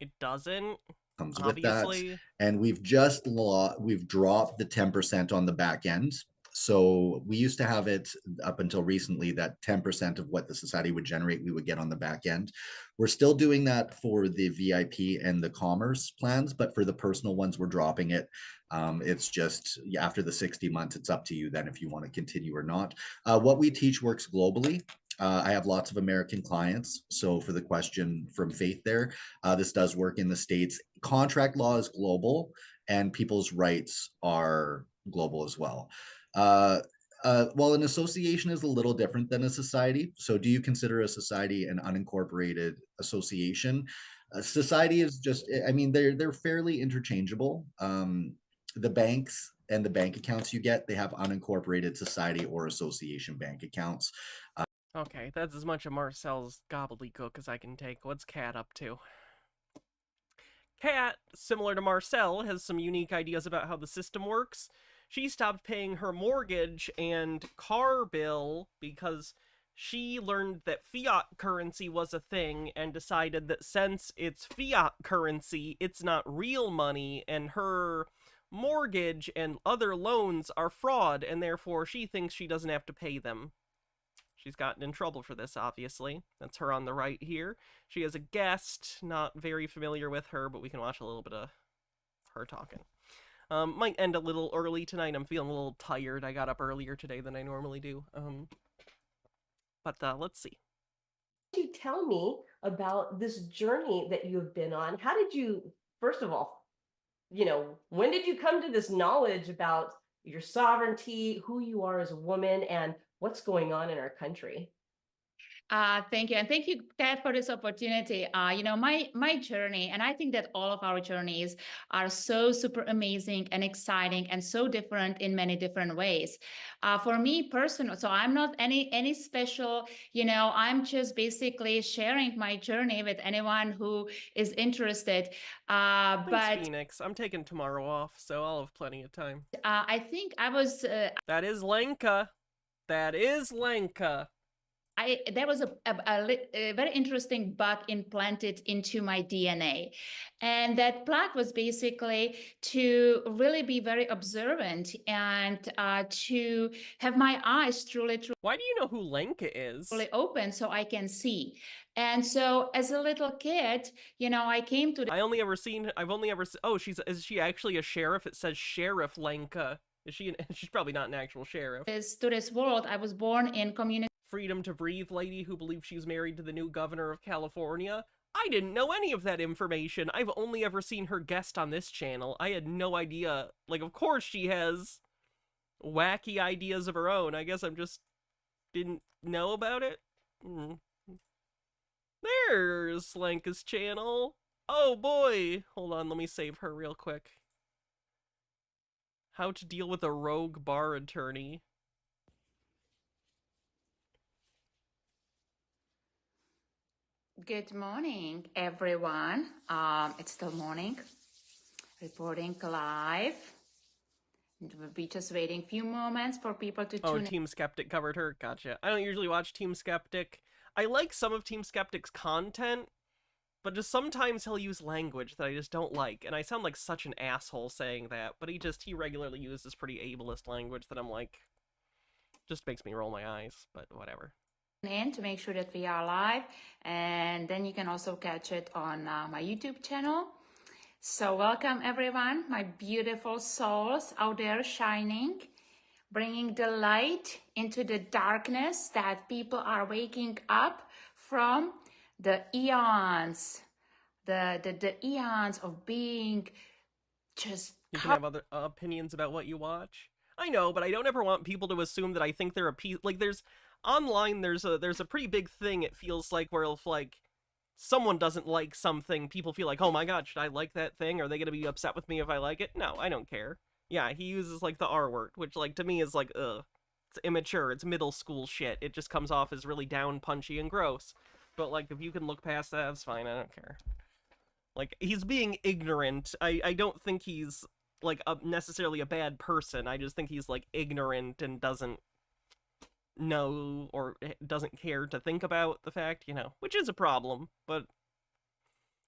It doesn't. Comes obviously. with that. And we've dropped the 10% on the back end. So we used to have it up until recently that 10% of what the society would generate, we would get on the back end. We're still doing that for the VIP and the commerce plans, but for the personal ones, we're dropping it. It's just after the 60 months, it's up to you then if you want to continue or not. What we teach works globally. I have lots of American clients. So for the question from Faith there, this does work in the States. Contract law is global and people's rights are global as well. Well, an association is a little different than a society. So do you consider a society an unincorporated association? Society is just, I mean, they're fairly interchangeable. The banks and the bank accounts you get, they have unincorporated society or association bank accounts. Okay, that's as much of Marcel's gobbledygook as I can take. What's Kat up to? Kat, similar to Marcel, has some unique ideas about how the system works. She stopped paying her mortgage and car bill because she learned that fiat currency was a thing and decided that since it's fiat currency, it's not real money, and her mortgage and other loans are fraud, and therefore she thinks she doesn't have to pay them. She's gotten in trouble for this, obviously. That's her on the right here. She has a guest, not very familiar with her, but we can watch a little bit of her talking. Might end a little early tonight. I'm feeling a little tired. I got up earlier today than I normally do. But let's see. You tell me about this journey that you've been on. How did you, first of all, when did you come to this knowledge about your sovereignty, who you are as a woman, and what's going on in our country? Thank you. And thank you, Ted, for this opportunity. My journey, and I think that all of our journeys are so super amazing and exciting and so different in many different ways. For me personally, so I'm not any special, I'm just basically sharing my journey with anyone who is interested. Thanks, Phoenix. I'm taking tomorrow off, so I'll have plenty of time. I think I was... that is Lenka. That is Lenka. There was a very interesting bug implanted into my DNA. And that plaque was basically to really be very observant and to have my eyes truly... Why do you know who Lenka is? ...truly open so I can see. And so as a little kid, I came to... I've only ever seen, oh, is she actually a sheriff? It says Sheriff Lenka. She's probably not an actual sheriff. To this world, I was born in community... Freedom to Breathe lady who believes she's married to the new governor of California. I didn't know any of that information. I've only ever seen her guest on this channel. I had no idea. Like, of course she has wacky ideas of her own. I guess I'm just didn't know about it. There's Lenka's channel. Oh boy. Hold on, let me save her real quick. How to deal with a rogue bar attorney. Good morning, everyone. It's still morning. Reporting live. We'll be just waiting a few moments for people to tune in. Oh, Team Skeptic covered her. Gotcha. I don't usually watch Team Skeptic. I like some of Team Skeptic's content, but just sometimes he'll use language that I just don't like, and I sound like such an asshole saying that, but he regularly uses pretty ableist language that I'm like, just makes me roll my eyes, but whatever. In to make sure that we are live, and then you can also catch it on my YouTube channel. So welcome everyone, my beautiful souls out there shining, bringing the light into the darkness that people are waking up from the eons, the eons of being just... You can have other opinions about what you watch. I know, but I don't ever want people to assume that I think they're a piece. Like, online, there's a pretty big thing, it feels like, where if, like, someone doesn't like something, people feel like, oh my god, should I like that thing? Are they gonna be upset with me if I like it? No, I don't care. Yeah, he uses, like, the R word, which, like, to me is like, ugh. It's immature, it's middle school shit. It just comes off as really down, punchy, and gross. But, like, if you can look past that, that's fine, I don't care. Like, he's being ignorant. I don't think he's, like, necessarily a bad person. I just think he's, like, ignorant and doesn't know or doesn't care to think about the fact, which is a problem, but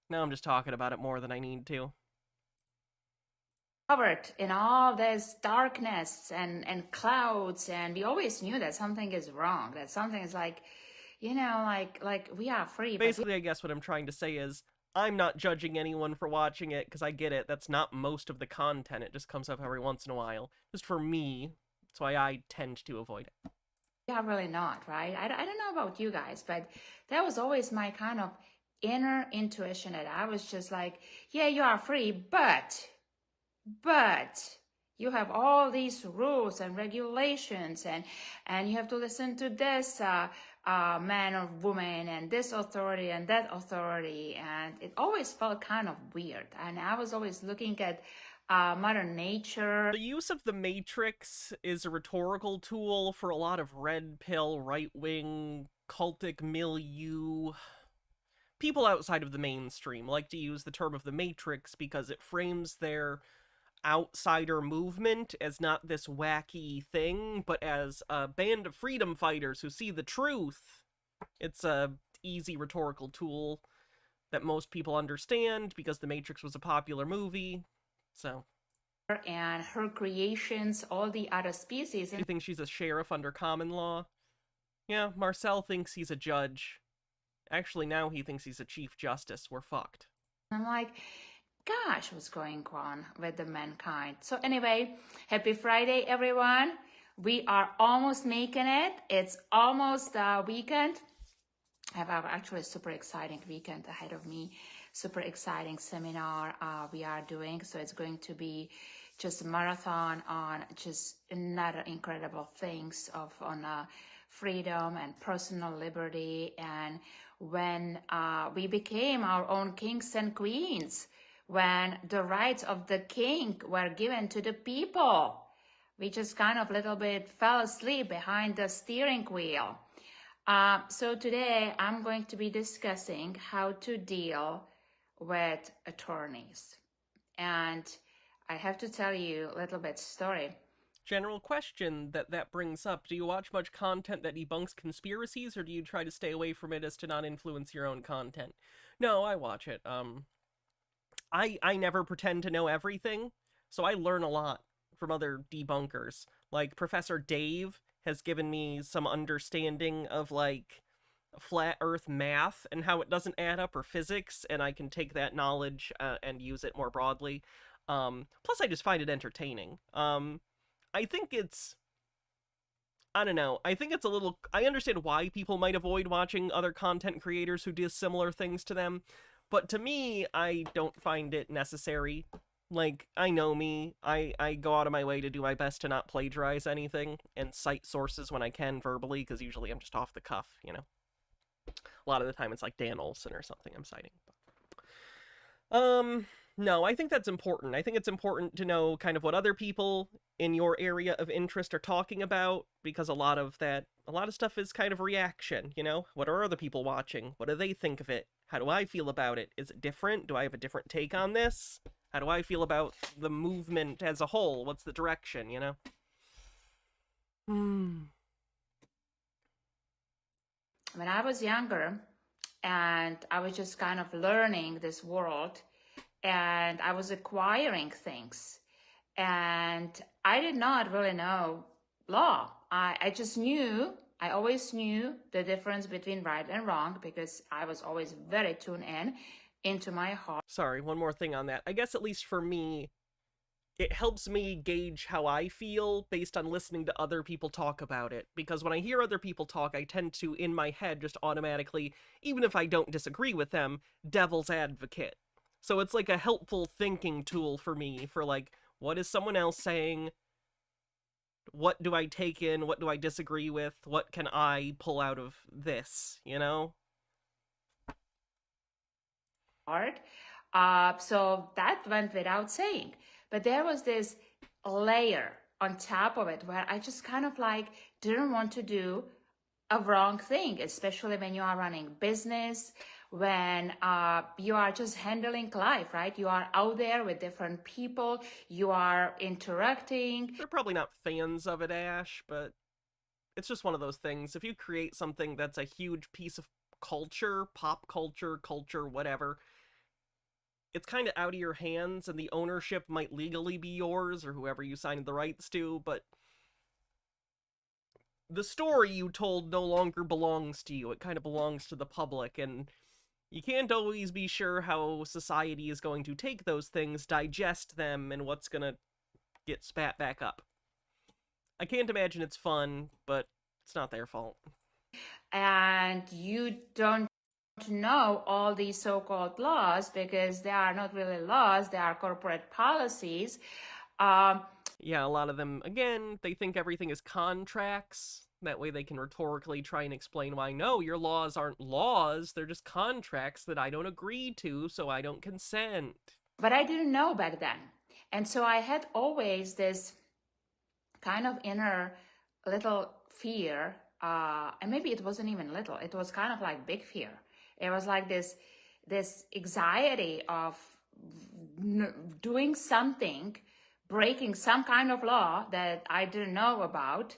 now I'm just talking about it more than I need to. Covered in all this darkness and clouds, and we always knew that something is wrong, that something is like, like we are free. Basically, I guess what I'm trying to say is, I'm not judging anyone for watching it, because I get it, that's not most of the content, it just comes up every once in a while. Just for me, that's why I tend to avoid it. Yeah, really not, right? I don't know about you guys, but that was always my kind of inner intuition that I was just like, yeah, you are free, but you have all these rules and regulations, and you have to listen to this man or woman and this authority and that authority, and it always felt kind of weird. And I was always looking at Mother Nature. The use of the Matrix is a rhetorical tool for a lot of red pill, right-wing, cultic milieu. People outside of the mainstream like to use the term of the Matrix because it frames their outsider movement as not this wacky thing, but as a band of freedom fighters who see the truth. It's a easy rhetorical tool that most people understand because The Matrix was a popular movie. So. And her creations, all the other species. Do you think she's a sheriff under common law? Yeah, Marcel thinks he's a judge. Actually, now he thinks he's a chief justice. We're fucked. I'm like, gosh, what's going on with the mankind? So anyway, happy Friday, everyone. We are almost making it. It's almost the weekend. I have actually a super exciting weekend ahead of me. Super exciting seminar we are doing. So it's going to be just a marathon on just another incredible things on freedom and personal liberty. And when we became our own kings and queens, when the rights of the king were given to the people, we just kind of a little bit fell asleep behind the steering wheel. So today I'm going to be discussing how to deal with attorneys. And I have to tell you a little bit story. General question that brings up. Do you watch much content that debunks conspiracies, or do you try to stay away from it as to not influence your own content? No, I watch it. I never pretend to know everything, so I learn a lot from other debunkers. Like Professor Dave has given me some understanding of like flat earth math and how it doesn't add up, or physics, and I can take that knowledge and use it more broadly. Plus I just find it entertaining. I think it's, I don't know, I think it's a little, I understand why people might avoid watching other content creators who do similar things to them, but to me, I don't find it necessary. Like, I know me, I go out of my way to do my best to not plagiarize anything, and cite sources when I can verbally, because usually I'm just off the cuff, you know? A lot of the time it's like Dan Olson or something I'm citing. No, I think that's important. I think it's important to know kind of what other people in your area of interest are talking about, because a lot of stuff is kind of reaction, you know? What are other people watching? What do they think of it? How do I feel about it? Is it different? Do I have a different take on this? How do I feel about the movement as a whole? What's the direction, you know? When I was younger and I was just kind of learning this world and I was acquiring things, and I did not really know law. I just knew, I always knew the difference between right and wrong because I was always very tuned into my heart. Sorry, one more thing on that. I guess at least for me, it helps me gauge how I feel based on listening to other people talk about it. Because when I hear other people talk, I tend to, in my head, just automatically, even if I don't disagree with them, devil's advocate. So it's like a helpful thinking tool for me for like, what is someone else saying? What do I take in? What do I disagree with? What can I pull out of this, you know? So that went without saying. But there was this layer on top of it where I just kind of like didn't want to do a wrong thing, especially when you are running business, when you are just handling life, right? You are out there with different people, you are interacting. They're probably not fans of it, Ash, but it's just one of those things. If you create something that's a huge piece of culture, pop culture, whatever, it's kind of out of your hands, and the ownership might legally be yours or whoever you signed the rights to, but the story you told no longer belongs to you. It kind of belongs to the public, and you can't always be sure how society is going to take those things, digest them, and what's gonna get spat back up. I can't imagine it's fun, but it's not their fault. And you don't know all these so-called laws because they are not really laws, they are corporate policies. Yeah, a lot of them, again, they think everything is contracts. That way they can rhetorically try and explain why, no, your laws aren't laws, they're just contracts that I don't agree to, so I don't consent. But I didn't know back then. And so I had always this kind of inner little fear, and maybe it wasn't even little, it was kind of like big fear. It was like this anxiety of doing something, breaking some kind of law that I didn't know about,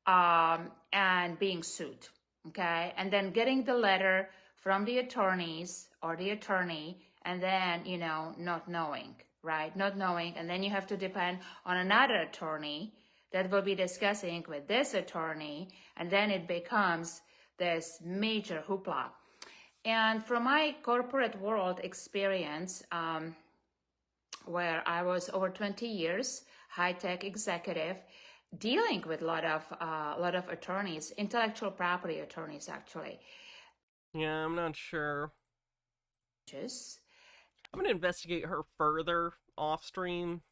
and being sued, okay? And then getting the letter from the attorneys or the attorney, and then, you know, not knowing, right? Not knowing, and then you have to depend on another attorney that will be discussing with this attorney, and then it becomes this major hoopla. And from my corporate world experience, where I was over 20 years, high-tech executive, dealing with a lot of attorneys, intellectual property attorneys, actually. Yeah, I'm not sure. Just I'm gonna investigate her further off stream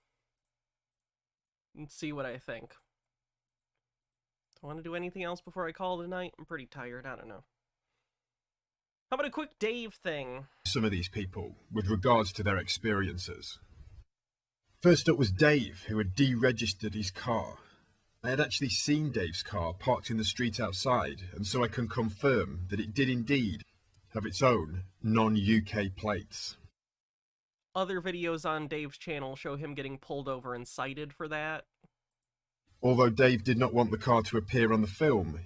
and see what I think. Do I want to do anything else before I call tonight? I'm pretty tired. I don't know. How about a quick Dave thing? Some of these people with regards to their experiences. First up was Dave, who had deregistered his car. I had actually seen Dave's car parked in the street outside, and so I can confirm that it did indeed have its own non-UK plates. Other videos on Dave's channel show him getting pulled over and cited for that. Although Dave did not want the car to appear on the film,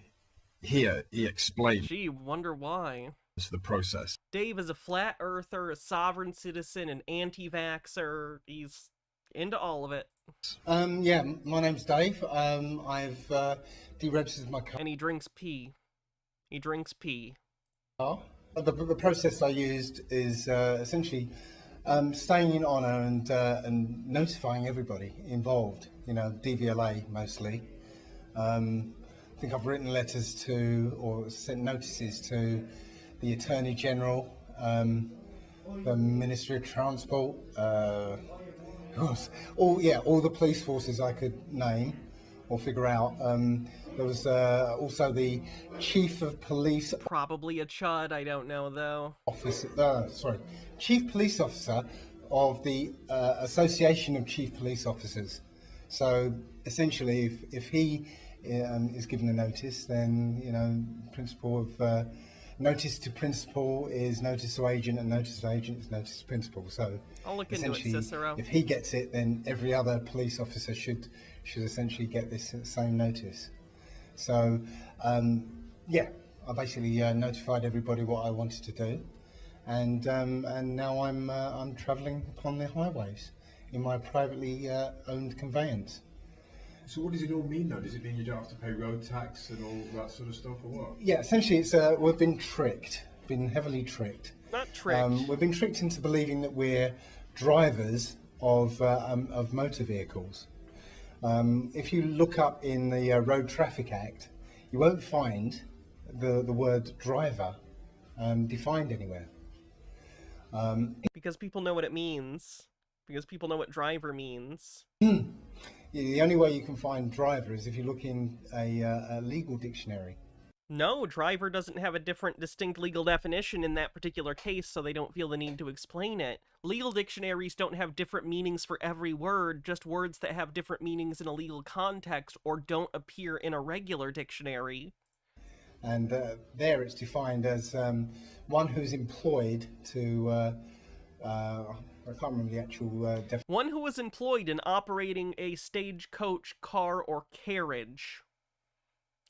here he explained Gee, wonder why. the process. Dave is a flat earther, a sovereign citizen, an anti-vaxxer. He's into all of it. Yeah, my name's Dave. I've deregistered my car. And he drinks pee. He drinks pee. The process I used is essentially staying in honour and notifying everybody involved. You know, DVLA mostly. I think I've written letters to or sent notices to the Attorney General, the Ministry of Transport, all the police forces I could name or figure out. There was also the Chief of Police. Probably a chud, I don't know though. Chief Police Officer of the Association of Chief Police Officers. So essentially, if he is given a notice, then principle of notice to principal is notice to agent, and notice to agent is notice to principal. So I'll look into it, Cicero. If he gets it, then every other police officer should essentially get this same notice. So yeah, I basically notified everybody what I wanted to do, and now I'm travelling upon the highways in my privately owned conveyance. So what does it all mean though? Does it mean you don't have to pay road tax and all that sort of stuff, or what? Yeah, essentially it's we've been tricked, been heavily tricked. Not tricked. We've been tricked into believing that we're drivers of motor vehicles. If you look up in the Road Traffic Act, you won't find the word driver defined anywhere. Because people know what it means. Because people know what driver means. The only way you can find driver is if you look in a legal dictionary. No, driver doesn't have a different, distinct legal definition in that particular case, so they don't feel the need to explain it. Legal dictionaries don't have different meanings for every word, just words that have different meanings in a legal context or don't appear in a regular dictionary. And there it's defined as one who's employed to, I can't remember the actual definition. One who is employed in operating a stagecoach, car, or carriage.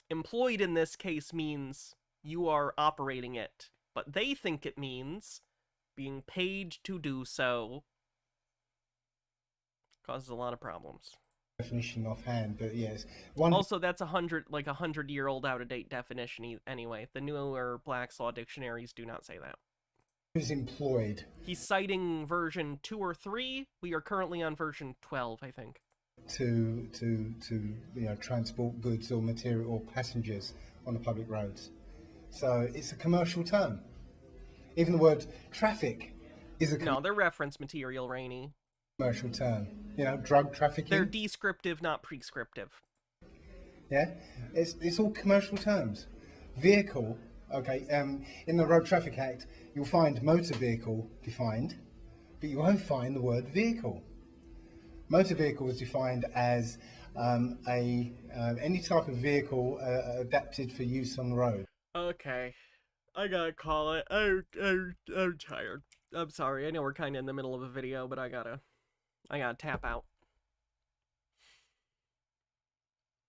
Employed in this case means you are operating it, but they think it means being paid to do so. Causes a lot of problems. Definition offhand, but yes. Also, that's 100-year-old out-of-date definition anyway. The newer Black's Law dictionaries do not say that. Who's employed? He's citing version 2 or 3. We are currently on version 12, I think. To transport goods or material or passengers on the public roads. So it's a commercial term. Even the word traffic is a no, they're reference material, Rainey. Commercial term. Drug trafficking. They're descriptive, not prescriptive. Yeah, it's all commercial terms. Vehicle. Okay. In the Road Traffic Act, you'll find motor vehicle defined, but you won't find the word vehicle. Motor vehicle is defined as any type of vehicle adapted for use on the road. Okay, I gotta call it. I'm tired. I'm sorry. I know we're kind of in the middle of a video, but I gotta tap out.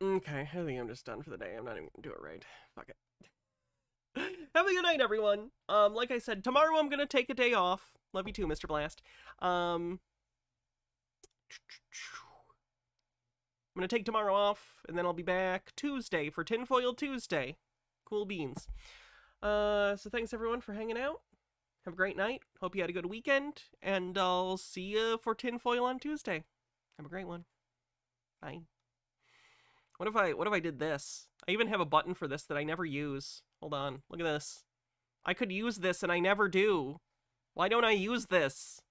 Okay, I think I'm just done for the day. I'm not even gonna do it right. Fuck it. Have a good night, everyone. Like I said, tomorrow I'm gonna take a day off. Love you too, Mr. Blast. I'm gonna take tomorrow off, and then I'll be back Tuesday for Tinfoil Tuesday. Cool beans. So thanks everyone for hanging out. Have a great night. Hope you had a good weekend. And I'll see you for tinfoil on Tuesday. Have a great one. Bye. What if I did this? I even have a button for this that I never use. Hold on. Look at this. I could use this and I never do. Why don't I use this?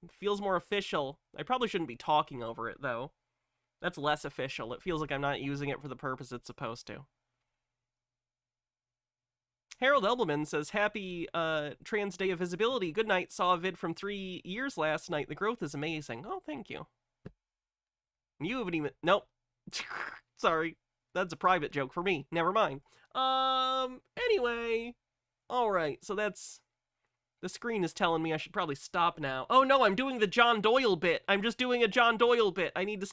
It feels more official. I probably shouldn't be talking over it, though. That's less official. It feels like I'm not using it for the purpose it's supposed to. Harold Elbelman says, happy Trans Day of Visibility. Good night. Saw a vid from 3 years last night. The growth is amazing. Oh, thank you. You haven't even... Nope. Sorry. That's a private joke for me. Never mind. Anyway. Alright, so that's... The screen is telling me I should probably stop now. Oh no, I'm doing the John Doyle bit. I'm just doing a John Doyle bit. I need to stop.